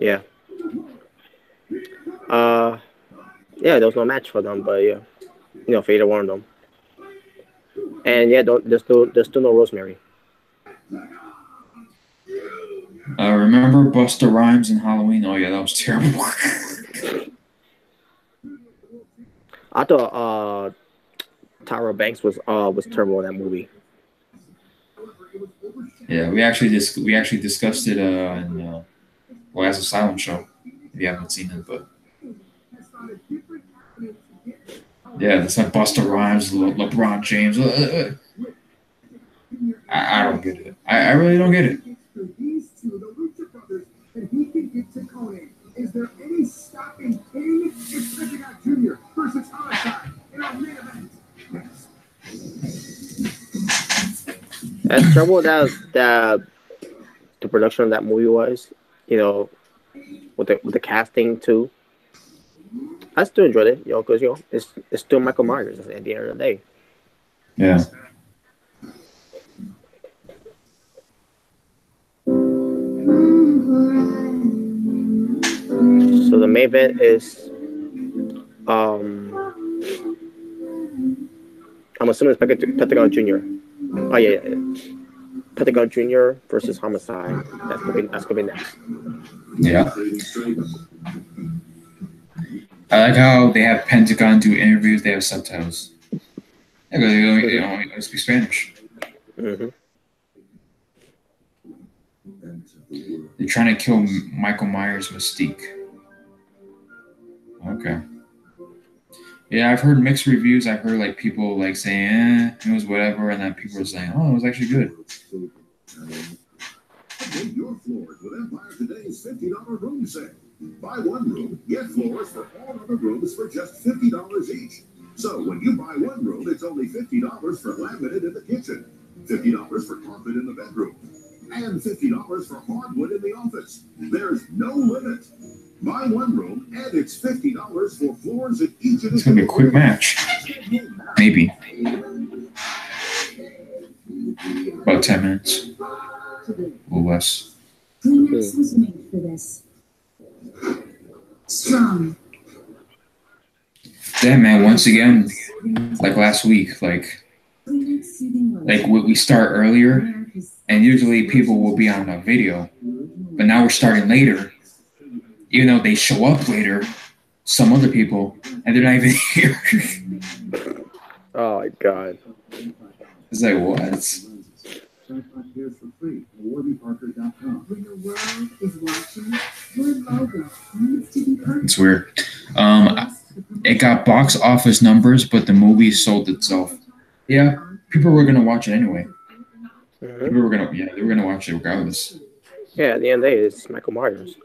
Yeah. Yeah, there was no match for them, but yeah, Fade warned them. And yeah, there's still no Rosemary. Remember Busta Rhymes in Halloween? Oh yeah, that was terrible. I thought Tyra Banks was terrible in that movie. Yeah, we actually discussed it in Last Asylum show. If you haven't seen it, but yeah, it's like Busta Rhymes, LeBron James. I don't get it. I really don't get it. Is there any stopping King? It's Pentagon Jr. versus Homicide in our main event. As trouble that the production of that movie was, with the casting too. I still enjoyed it, because it's still Michael Myers at the end of the day. Yeah. So the main event is, I'm assuming it's Pentagon Jr. Oh yeah. Pentagon Jr. versus Homicide. That's gonna be next. Yeah. I like how they have Pentagon do interviews. They have subtitles. Yeah, they don't speak Spanish. Mm-hmm. They're trying to kill Michael Myers' Mystique. Okay. Yeah, I've heard mixed reviews. I've heard like people like saying, it was whatever, and then people are saying, oh, it was actually good. Update your floors with Empire Today's $50 room sale. Buy one room, get floors for all other rooms for just $50 each. So when you buy one room, it's only $50 for laminate in the kitchen, $50 for carpet in the bedroom, and $50 for hardwood in the office. There's no limit. Buy one room, and it's $50 for floors at each of the. It's gonna be a quick match. Maybe. About 10 minutes. A little less. Kleenex was made for this. Strong. Damn, man, once again, like last week, like we start earlier, and usually people will be on a video, but now we're starting later, even though they show up later, some other people, and they're not even here. Oh my god. It's like, what? It's weird. It got box office numbers, but the movie sold itself. Yeah, people were gonna watch it anyway. Mm-hmm. People were gonna, they were gonna watch it regardless. Yeah, at the end of the day, it's Michael Myers.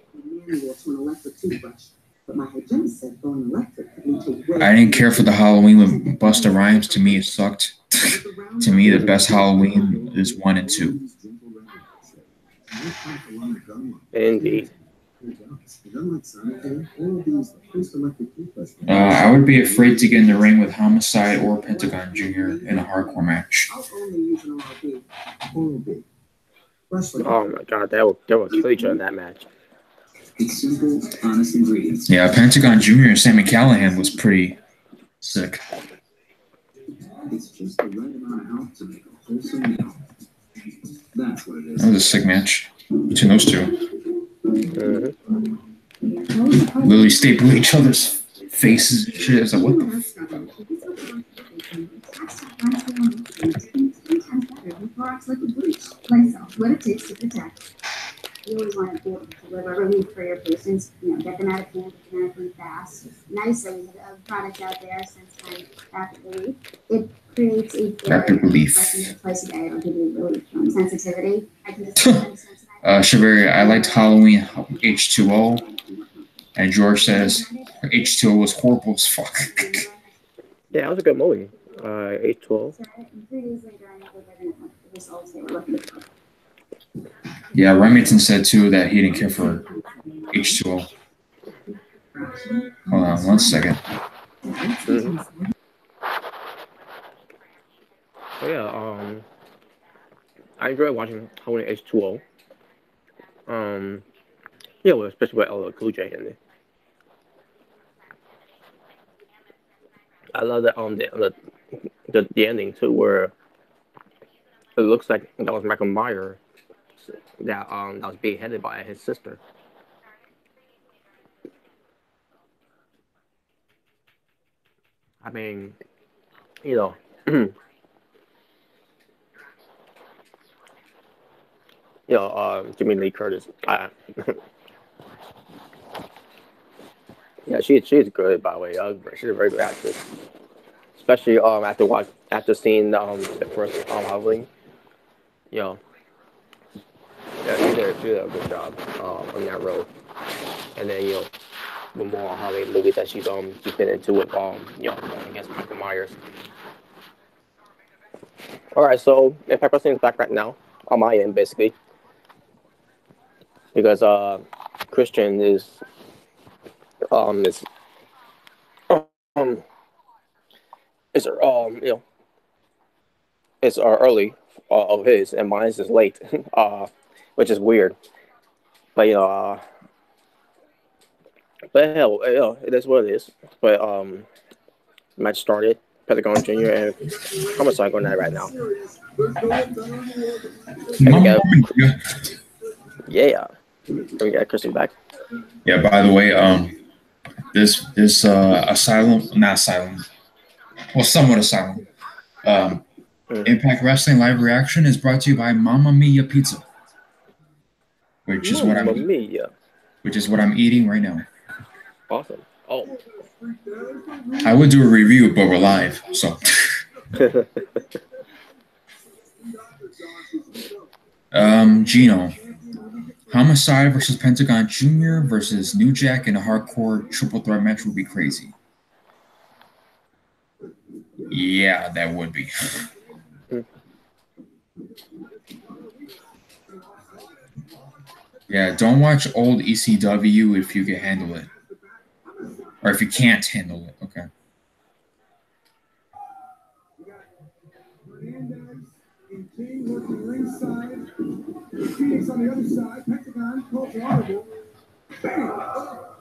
I didn't care for the Halloween with Busta Rhymes. To me, it sucked. To me, the best Halloween is 1 and 2. Indeed. I would be afraid to get in the ring with Homicide or Pentagon Jr. in a hardcore match. Oh my god, they will kill each other in that match. It's simple, honest ingredients. Yeah, Pentagon Jr. and Sami Callihan was pretty sick. It's just the right amount of help to make a wholesome meal. That's what it is. That was a sick match between those two. Literally stapling each other's faces and shit. It's like, what the What it takes to protect. You always want to be able to deliver relief for your patients, get them out of pain, get them out of pain fast. It's nice that we have a product out there since Rapid Relief. It creates a Rapid Relief. Twice a day, it'll give you relief from sensitivity. I can just Shabari, I liked Halloween H2O, and George says H2O was horrible as fuck. Yeah, it was a good movie. H2O. 3 days later, I never got the results they were looking for. Yeah, Remington said too that he didn't care for H2O. Hold on 1 second. So yeah, I enjoy watching Halloween H2O. Yeah, well, especially with LL Cool J in it. I love the ending too, where it looks like that was Michael Myers that was beheaded by his sister. I mean, you know, Jimmy Lee Curtis. Yeah, she's good, by the way. She's a very good actress, especially after seeing the first Halloween. Yeah, she did a good job on that role. And then with more Halloween movies that she's been into with against Michael Myers. All right, so Impact Wrestling is back right now on my end, basically, because Christian is it's early of his, and mine is late, which is weird. But but hell, it is what it is. But match started. Pentagon Jr. and Homicide going at it right now. Yeah, we got Christian back. Yeah. By the way, this not asylum, well, somewhat asylum. Impact Wrestling live reaction is brought to you by Mamma Mia Pizza, which is what I'm eating right now. Awesome. Oh, I would do a review, but we're live, so. Gino, Homicide versus Pentagon Jr. versus New Jack in a hardcore triple threat match would be crazy. Yeah, that would be. Yeah, don't watch old ECW if you can handle it. Or if you can't handle it, okay.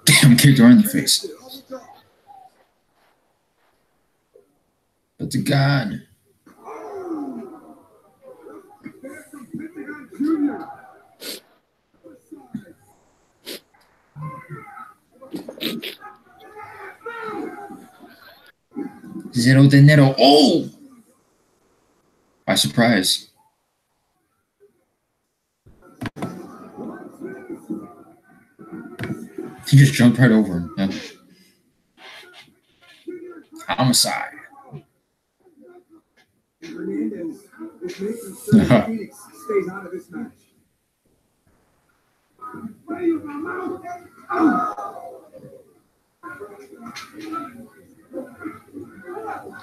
Damn, kicked her in the face. But the God. Zero dinero. Oh! By surprise. He just jumped right over him. Yeah. Homicide. Stays out of this match.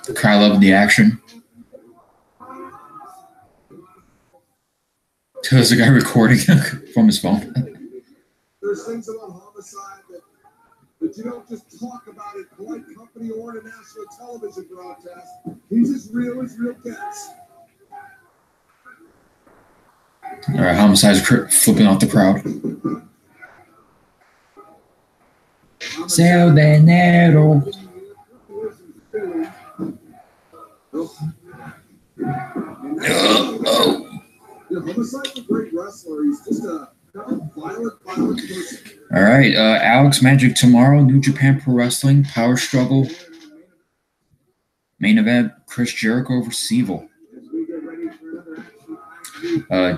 The crowd loved the action. There's a guy recording from his phone. There's things about Homicide that you don't just talk about it polite company or a national television broadcast. He's as real gets. All right, Homicide's flipping off the crowd. Zero dinero. Homicide's a great wrestler. He's just a violent person. All right, Alex Magic tomorrow, New Japan Pro Wrestling, Power Struggle. Main event, Chris Jericho versus Evil.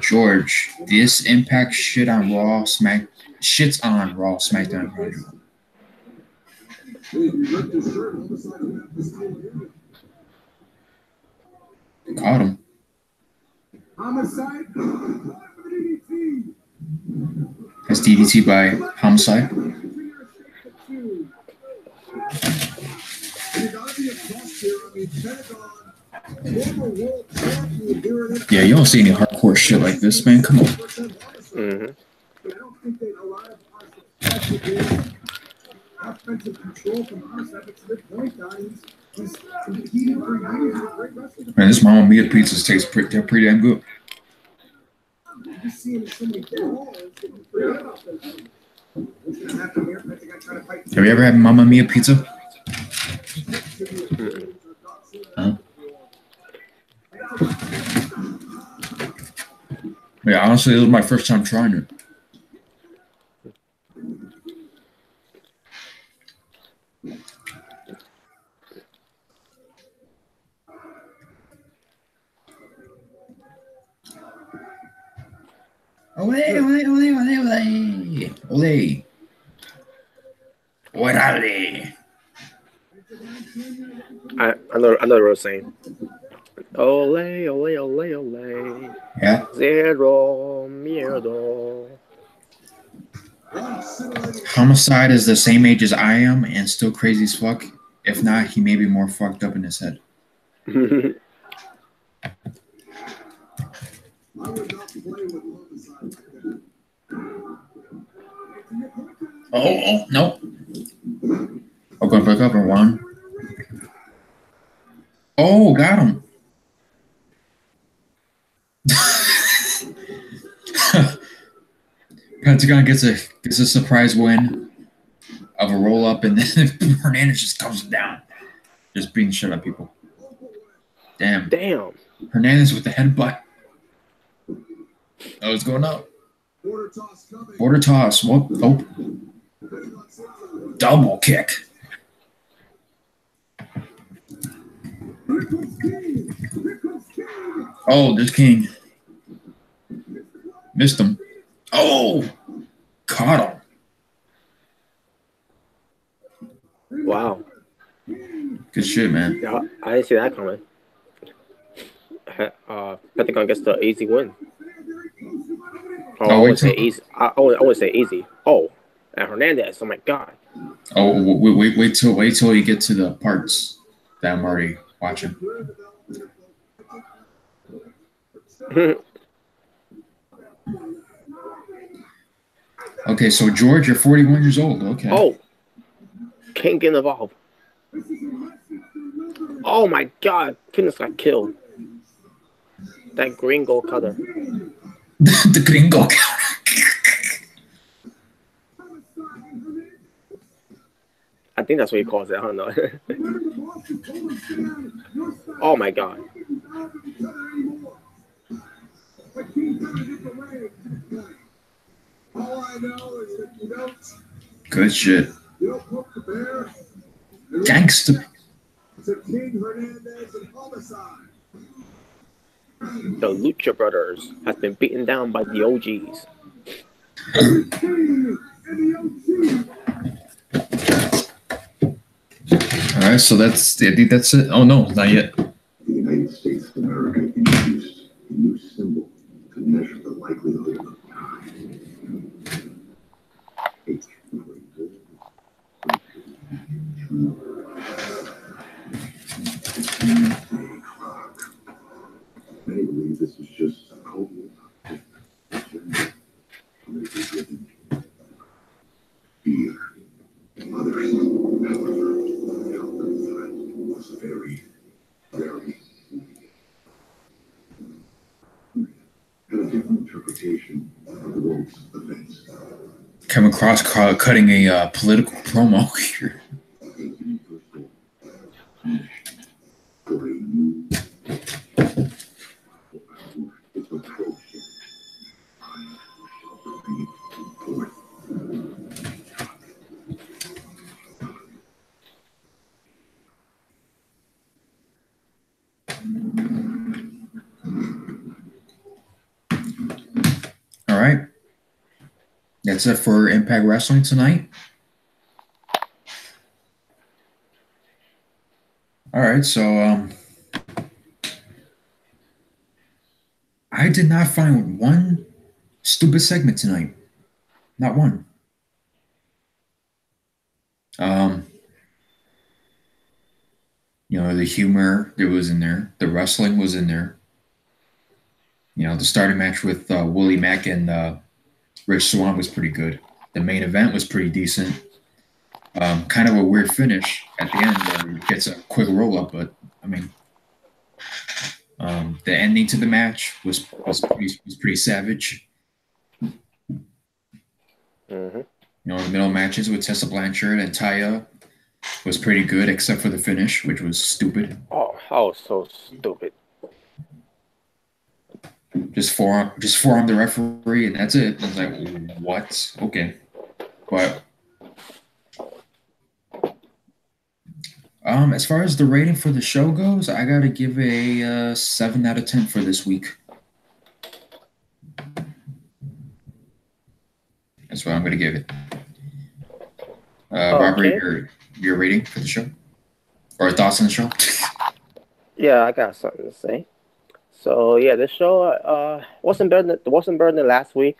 George, this Impact shit on Raw shits on Raw SmackDown Raw. Caught him. Homicide. That's DDT by Homicide. Yeah, you don't see any hardcore shit like this, man. Come on. Mm-hmm. Man, this Mamma Mia pizzas taste they're pretty damn good. Have you ever had Mamma Mia pizza? Huh? Yeah, honestly, this was my first time trying it. Ole, ole, ole, ole, ole. Ole. Orale. I know what I was saying. Ole, ole, ole, ole. Yeah. Zero miedo. Homicide is the same age as I am and still crazy as fuck. If not, he may be more fucked up in his head. Oh, no. Oh, going for the cover. One. Oh, got him. Pentagon gets a surprise win of a roll up, and then Hernandez just comes down, just beating shit out people. Damn. Hernandez with the headbutt. Oh, it's going up. Border toss. Whoop. Oh. Double kick. Oh, there's King. Missed him. Oh, caught him. Wow. Good shit, man. Yeah, I didn't see that coming. Pentagon gets the easy win. Oh, I would say easy. I would say easy. Oh, and Hernandez. Oh my god. Oh, wait till you get to the parts that I'm already watching. Okay, so George, you're 41 years old. Okay. Oh, can't get involved. Oh my god, Fitness got killed. That gringo cutter. The gringo cutter. I think that's what he calls it. I don't know. Oh my god. Good shit. Gangster. The Lucha Brothers has been beaten down by the OGs. All right, so that's it. Oh no, not yet. The United States of America introduced a new symbol to measure the likelihood of time. H Many believe this is just a code fear. Others, however, felt the threat was very, very had a different interpretation of the world's events. Coming across cutting a political promo here. That's it for Impact Wrestling tonight. All right, so I did not find one stupid segment tonight. Not one. The humor that was in there, the wrestling was in there. The starting match with Willie Mack and Rich Swann was pretty good. The main event was pretty decent. Kind of a weird finish at the end where he gets a quick roll up, but I mean, the ending to the match was pretty savage. Mm-hmm. The middle matches with Tessa Blanchard and Taya was pretty good, except for the finish, which was stupid. Oh, so stupid. Just forearm the referee, and that's it. I was like, what? Okay, but as far as the rating for the show goes, I gotta give a 7 out of 10 for this week. That's what I'm gonna give it. Robert, your rating for the show, or thoughts on the show? Yeah, I got something to say. So yeah, this show wasn't better than last week,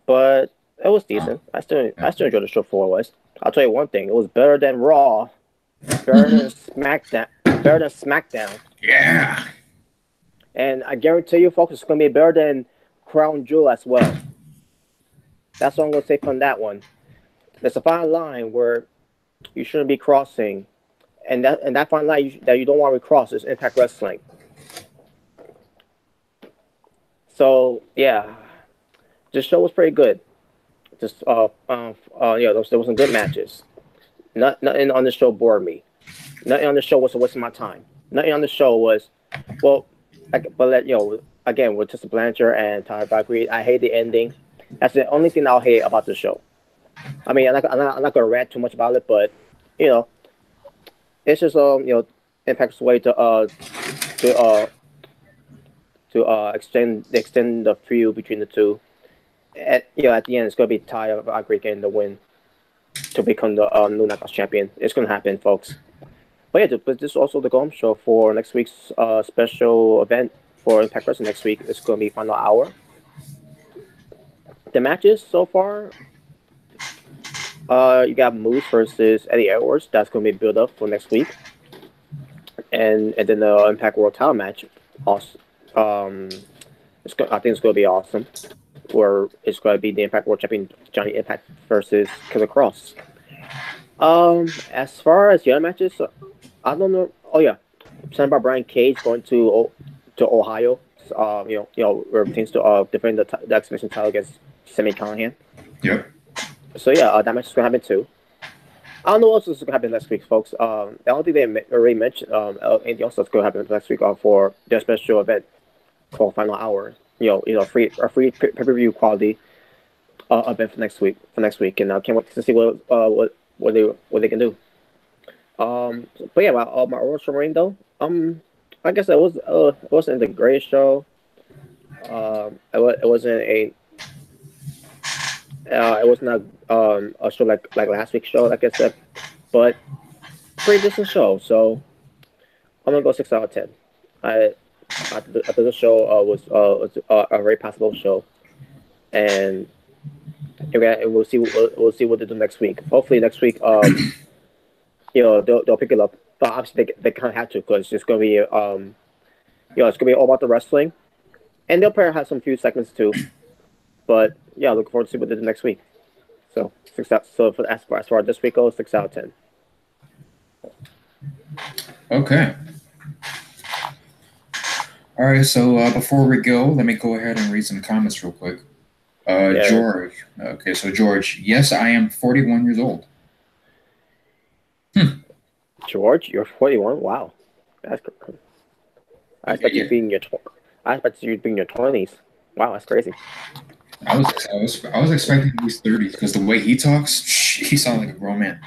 but it was decent. I still enjoyed the show for what it was. I'll tell you one thing: it was better than Raw, better than SmackDown. Yeah. And I guarantee you, folks, it's gonna be better than Crown Jewel as well. That's what I'm gonna say from that one. There's a fine line where you shouldn't be crossing, and that fine line that you don't want to cross is Impact Wrestling. So yeah, this show was pretty good. Just there was some good matches. Nothing on the show bored me. Nothing on the show was a waste of my time. Nothing on the show was, again with Tessa Blanchard and Tyler Valkyrie, I hate the ending. That's the only thing I'll hate about the show. I mean, I'm not gonna rant too much about it, but it's just Impact's way to extend the feud between the two. At the end, it's gonna be Tyler Valkyrie getting the win to become the new Knockouts champion. It's gonna happen, folks. But yeah, but this is also the Golem Show for next week's special event for Impact Wrestling next week. It's gonna be Final Hour. The matches so far, you got Moose versus Eddie Edwards. That's gonna be built up for next week, and then the Impact World Title match. Also, I think it's gonna be awesome. Where it's gonna be the Impact World Champion Johnny Impact versus Killer Cross. As far as the other matches, I don't know. Oh yeah, signed by Brian Cage going to Ohio. Where it pertains to defend the exhibition title against Sami Callihan. Yep. So yeah, that match is gonna happen too. I don't know what else is gonna happen next week, folks. I don't think they already mentioned anything else that's gonna happen next week for their special event called Final Hour. Free pay-per-view quality event for next week, and I can't wait to see what they can do. But yeah, my overall rating though, I guess it wasn't the greatest show. It wasn't a show like last week's show, like I said, but pretty decent show. So I'm gonna go 6 out of 10. I thought the show was a very possible show, and we'll see what they do next week. Hopefully next week, they'll pick it up. But obviously they kind of have to, because it's gonna be it's gonna be all about the wrestling, and they'll probably have some few segments too. But yeah, looking forward to see what they do next week. So as far as this week goes, 6 out of 10. Okay. All right, so before we go, let me go ahead and read some comments real quick. George. Okay, so George, yes, I am 41 years old. George, you're 41? Wow. That's crazy. I expect you being your 20s. Wow, that's crazy. I was expecting he was 30s, because the way he talks, he sounds like a grown man.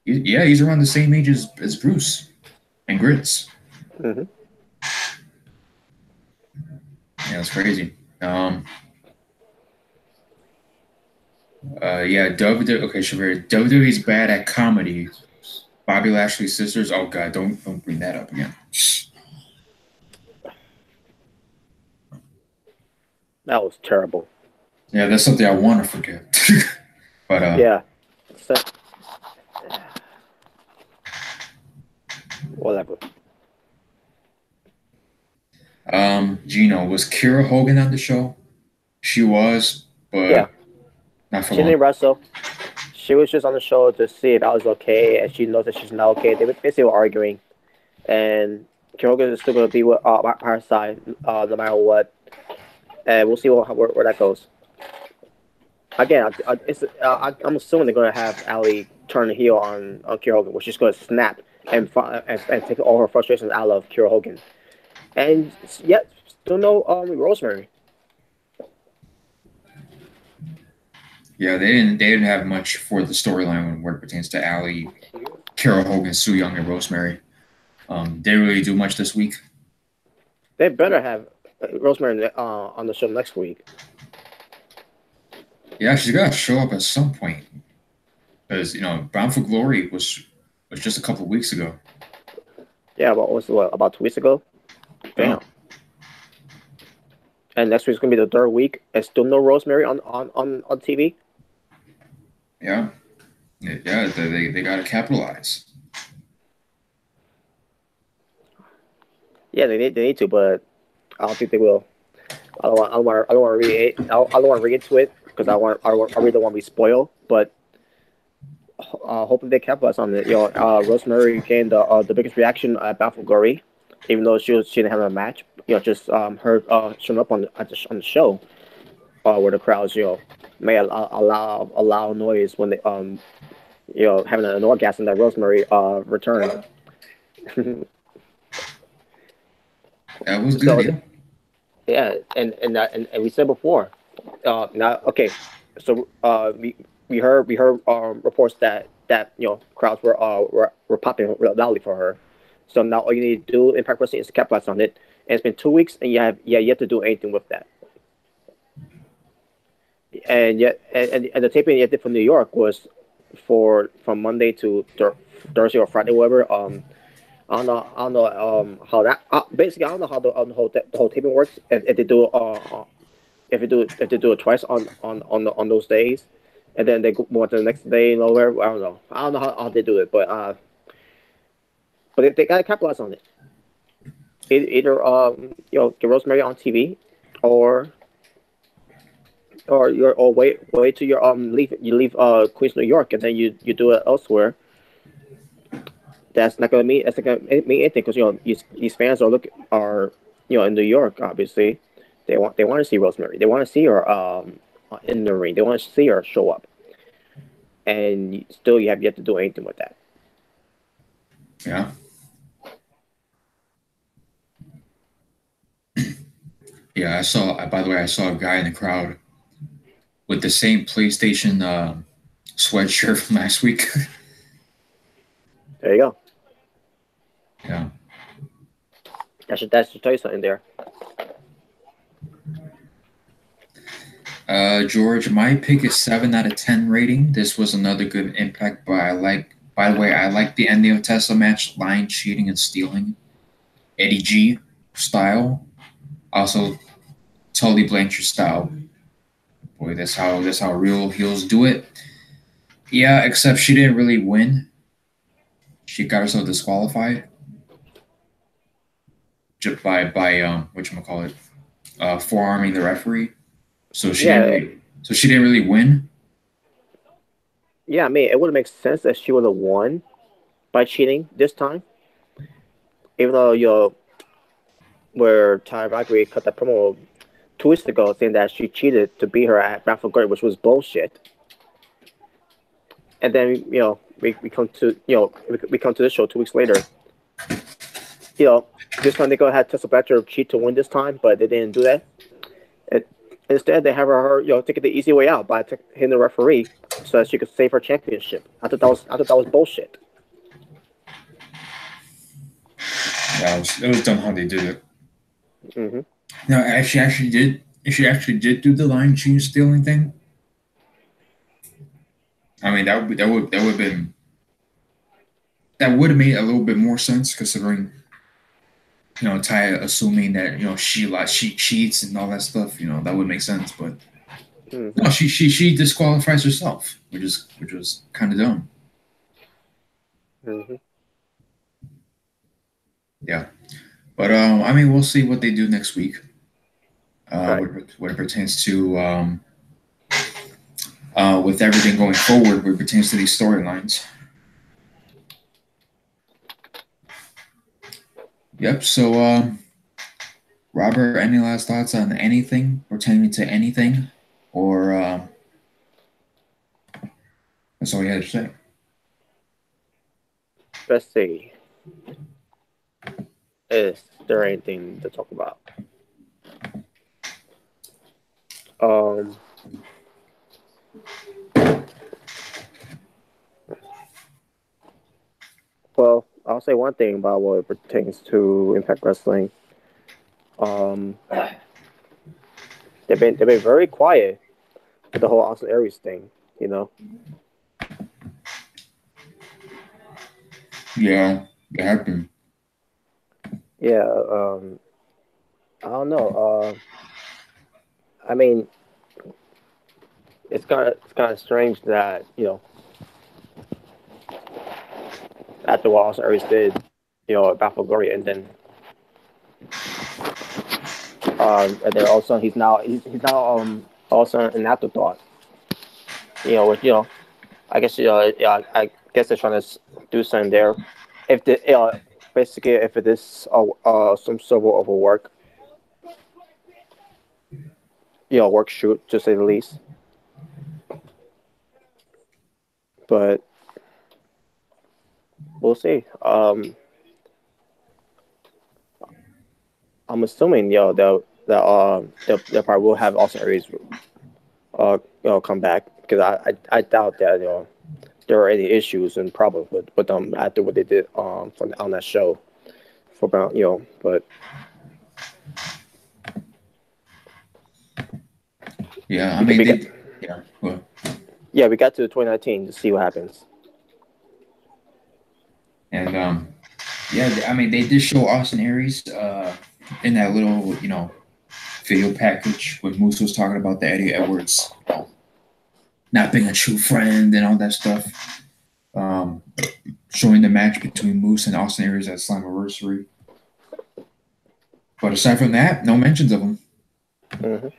He's around the same age as Bruce and Grits. Mm-hmm. Yeah, it's crazy. Yeah, WWE. Okay, Shavir. WWE's bad at comedy. Bobby Lashley's sisters. Oh God, don't bring that up again. That was terrible. Yeah, that's something I want to forget. But yeah, so, whatever. Gino, was Kira Hogan on the show? She was, but yeah, not for she long. didn't wrestle. She was just on the show to see if I was okay, and she knows that she's not okay. They basically were arguing, and Kira Hogan is still going to be with by her side no matter what, and we'll see where that goes. Again, I'm assuming they're going to have Ali turn the heel on Kira Hogan, which is going to snap and take all her frustrations out of Kira Hogan. And yet, still no Rosemary. Yeah, they didn't have much for the storyline when it pertains to Ali, Kira Hogan, Su Young, and Rosemary. They didn't really do much this week. They better have Rosemary on the show next week. Yeah, she's got to show up at some point. Because, Bound for Glory was just a couple of weeks ago. Yeah, about 2 weeks ago? Damn. Yeah. And next week's going to be the third week, and still no Rosemary on TV? Yeah. Yeah, they got to capitalize. Yeah, they need to, but I don't think they will. I don't want to read into it because I really don't want to be spoiled. But hopefully they capitalize on it. Rosemary gained the biggest reaction at Bound for Glory, even though she didn't have a match. Just her showing up on the show, where the crowds may allow noise when they having an orgasm that Rosemary returned. That was good. So, yeah, and we said before. Now, okay, so we heard reports that crowds were popping loudly for her. So now all you need to do, Impact Wrestling, is to capitalize on it. And it's been 2 weeks, and you have yet to do anything with that. And yet, and the taping you did from New York was from Monday to Thursday or Friday, whatever. I don't know how that basically I don't know how the whole taping works. If they do if they do it twice on those days, and then they go on to the next day and over. I don't know how they do it, but they gotta capitalize on it. Either get Rosemary on TV, or wait till you leave Queens, New York, and then you do it elsewhere. That's not gonna mean anything because these fans are in New York, obviously. They want to see Rosemary. They want to see her in the ring. They want to see her show up, and still you have yet to do anything with that. Yeah. Yeah, by the way, I saw a guy in the crowd with the same PlayStation sweatshirt from last week. There you go. Yeah. That should tell you something there. George, my pick is 7 out of 10 rating. This was another good Impact, but by the way, I like the ending of Tesla match, lying, cheating, and stealing. Eddie G style. Also, Tully Blanchard style. Boy, that's how real heels do it. Yeah, except she didn't really win. She got herself disqualified. Just by whatchamacallit, forearming the referee. So she didn't really win. Yeah, I mean, it would make sense that she would have won by cheating this time. Even though where Ty Valkyrie cut that promo 2 weeks ago saying that she cheated to beat her at Bound for Glory, which was bullshit. And then we come to this show 2 weeks later. This time they go ahead Tessa Blanchard cheat to win this time, but they didn't do that. Instead, they have her take it the easy way out by hitting the referee so that she could save her championship. I thought that was bullshit. Yeah, it was dumb how they did it. Mm-hmm. No, actually did. She actually did do the line change stealing thing. I mean, that would have made a little bit more sense considering Taya assuming that she cheats and all that stuff. That would make sense, but no, she disqualifies herself, which was kind of dumb. Mm-hmm. Yeah, but I mean, we'll see what they do next week. Right. What it pertains to with everything going forward, what it pertains to these storylines. Yep. So, Robert, any last thoughts on anything pertaining to anything, or that's all you had to say? Let's see. Is there anything to talk about? Um. Well, I'll say one thing about what it pertains to Impact Wrestling. Um, they've been very quiet with the whole Austin Aries thing. You know. Yeah, it happened. Yeah. I don't know. I mean, it's kind of strange that after what Austin Aries did, at Battle Glory, and then all of a sudden he's now all of a sudden an afterthought. With I guess yeah, I guess they're trying to do something there. If the basically if it is some sort of a work shoot to say the least. But we'll see. I'm assuming that probably will have Austin Aries come back because I doubt that there are any issues and problems with them after what they did on that show for about but Yeah, I mean they. Yeah. Well, yeah, we got to 2019 to see what happens. and yeah, I mean they did show Austin Aries in that little video package when Moose was talking about the Eddie Edwards not being a true friend and all that stuff. Showing the match between Moose and Austin Aries at Slammiversary. But aside from that, no mentions of him. Mm-hmm.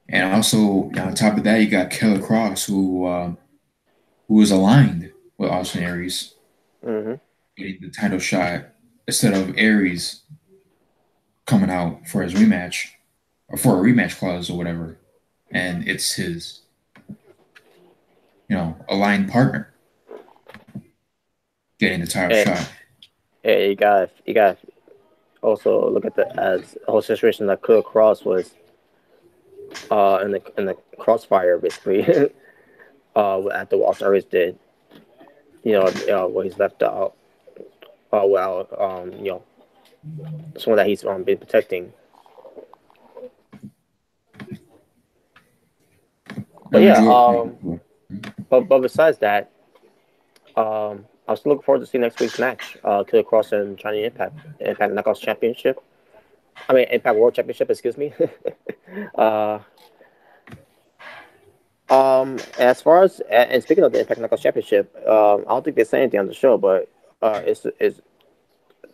And also, on top of that, you got Killer Cross, who was aligned with Austin Aries, Mm-hmm. getting the title shot instead of Aries coming out for his rematch or for a rematch clause or whatever. And it's his, aligned partner getting the title shot. Yeah, you got also look at the whole situation that Killer Cross was in the crossfire basically after what Austin Aries did. What he's left out. Someone that he's been protecting. But yeah, but besides that, I was looking forward to see next week's match. Killer Cross and Johnny Impact Knockouts Championship. I mean Impact World Championship. Excuse me. As far as and speaking of the Impact Knockouts Championship, I don't think they said anything on the show, but is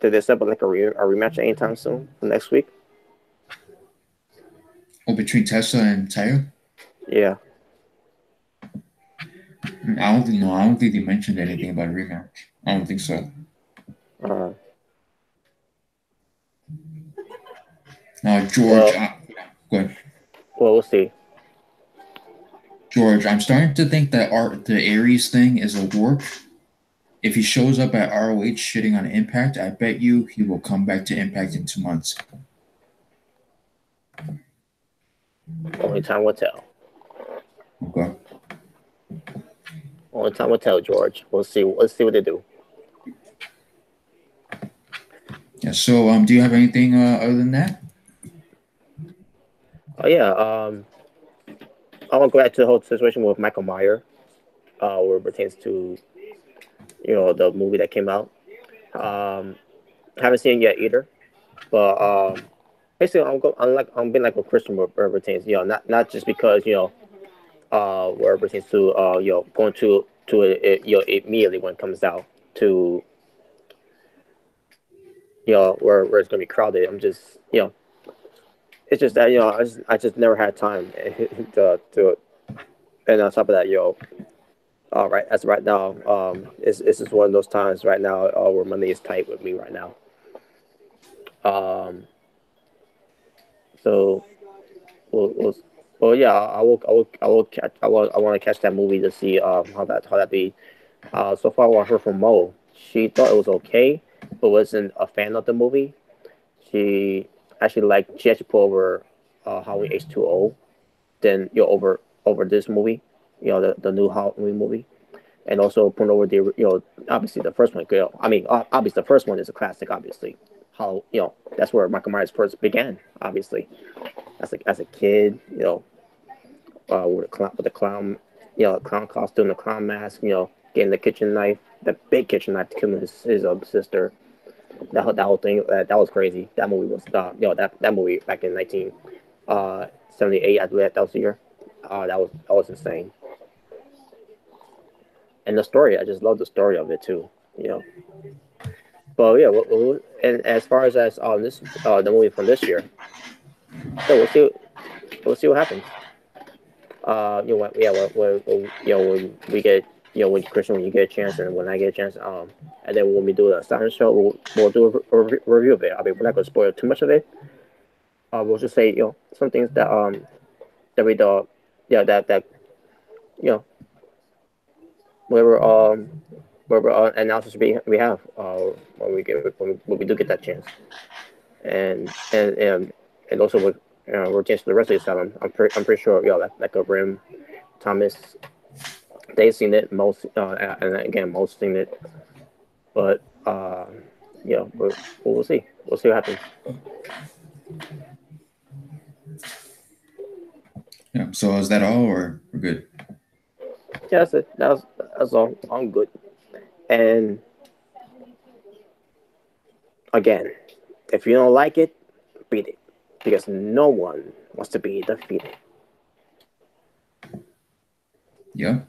did they set up like a rematch anytime soon for next week? Oh, between Tessa and Taya? Yeah. I don't think. No, I don't think they mentioned anything about a rematch. I don't think so. George. Go ahead. Well, we'll see. George, I'm starting to think that the Aries thing is a work. If he shows up at ROH shitting on Impact, I bet you he will come back to Impact in 2 months. Only time will tell. Okay. Only time will tell, George. We'll see. Let's see what they do. Yeah. So, do you have anything other than that? Oh yeah. I want to go back to the whole situation with Michael Meyer, where it pertains to the movie that came out. Um, haven't seen it yet either, but basically I'm being like a Christian where it pertains. Not just because where it pertains to going to it immediately when it comes out to where it's gonna be crowded. I'm just it's just that I just never had time to and on top of that right as right now it's just one of those times right now where money is tight with me right now. Um, so we'll well yeah I want to catch that movie to see how that be. So far what I heard from Mo, she thought it was okay, but wasn't a fan of the movie. She she actually put over Halloween H2O than over this movie, the new Halloween movie, and also put over the obviously the first one. I mean, obviously the first one is a classic. Obviously, how that's where Michael Myers first began. Obviously, as a kid, with the clown, clown costume, the clown mask, getting the kitchen knife, the big kitchen knife to kill his sister. That whole thing that was crazy. That movie was that movie back in 1978. I believe that was the year. That was insane. And the story, I just love the story of it too. You know. But yeah, and as far as this the movie from this year, so we'll see what happens. When we get, when Christian, when you get a chance, and when I get a chance, and then when we do the silent show, we'll do a review of it. I mean, we're not gonna spoil too much of it. We'll just say, some things that we do, yeah, that you know, whatever analysis we have, when we do get that chance, and also with we're changing the rest of the asylum. I'm pretty sure, like a Rim, Thomas, they've seen it most, and again most seen it, but we'll see. We'll see what happens. Yeah. So is that all, or we're good? Yeah, that's it. That's all. I'm good. And again, if you don't like it, beat it, because no one wants to be defeated. Yeah.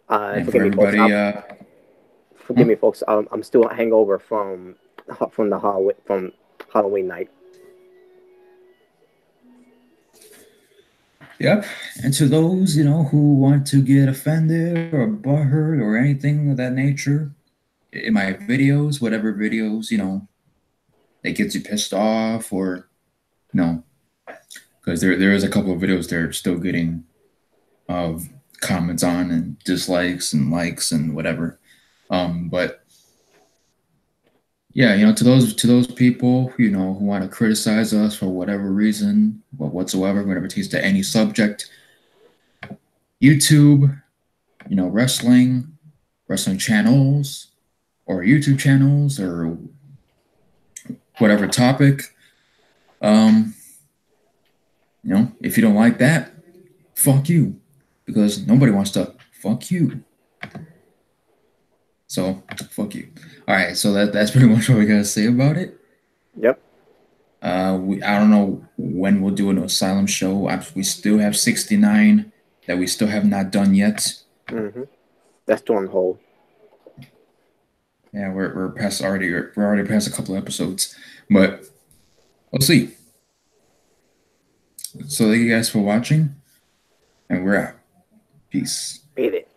And for Forgive me, folks. everybody, Forgive me, folks. I'm still a hangover from Halloween night. yep. And to those, who want to get offended or butthurt or anything of that nature, in my videos, whatever videos, that gets you pissed off, or because there is a couple of videos they're still getting of comments on and dislikes and likes and whatever. But yeah, to those people, who want to criticize us for whatever reason, whatsoever, whatever it takes to any subject, YouTube, wrestling channels, or YouTube channels, or whatever topic. If you don't like that, fuck you, because nobody wants to fuck you. So fuck you. All right, so that's pretty much what we gotta say about it. Yep. I don't know when we'll do an asylum show. We still have 69 that we still have not done yet. Mm-hmm. That's still on hold. Yeah, we're already past a couple of episodes, but we'll see. So thank you guys for watching, and we're out. Peace. Beat it.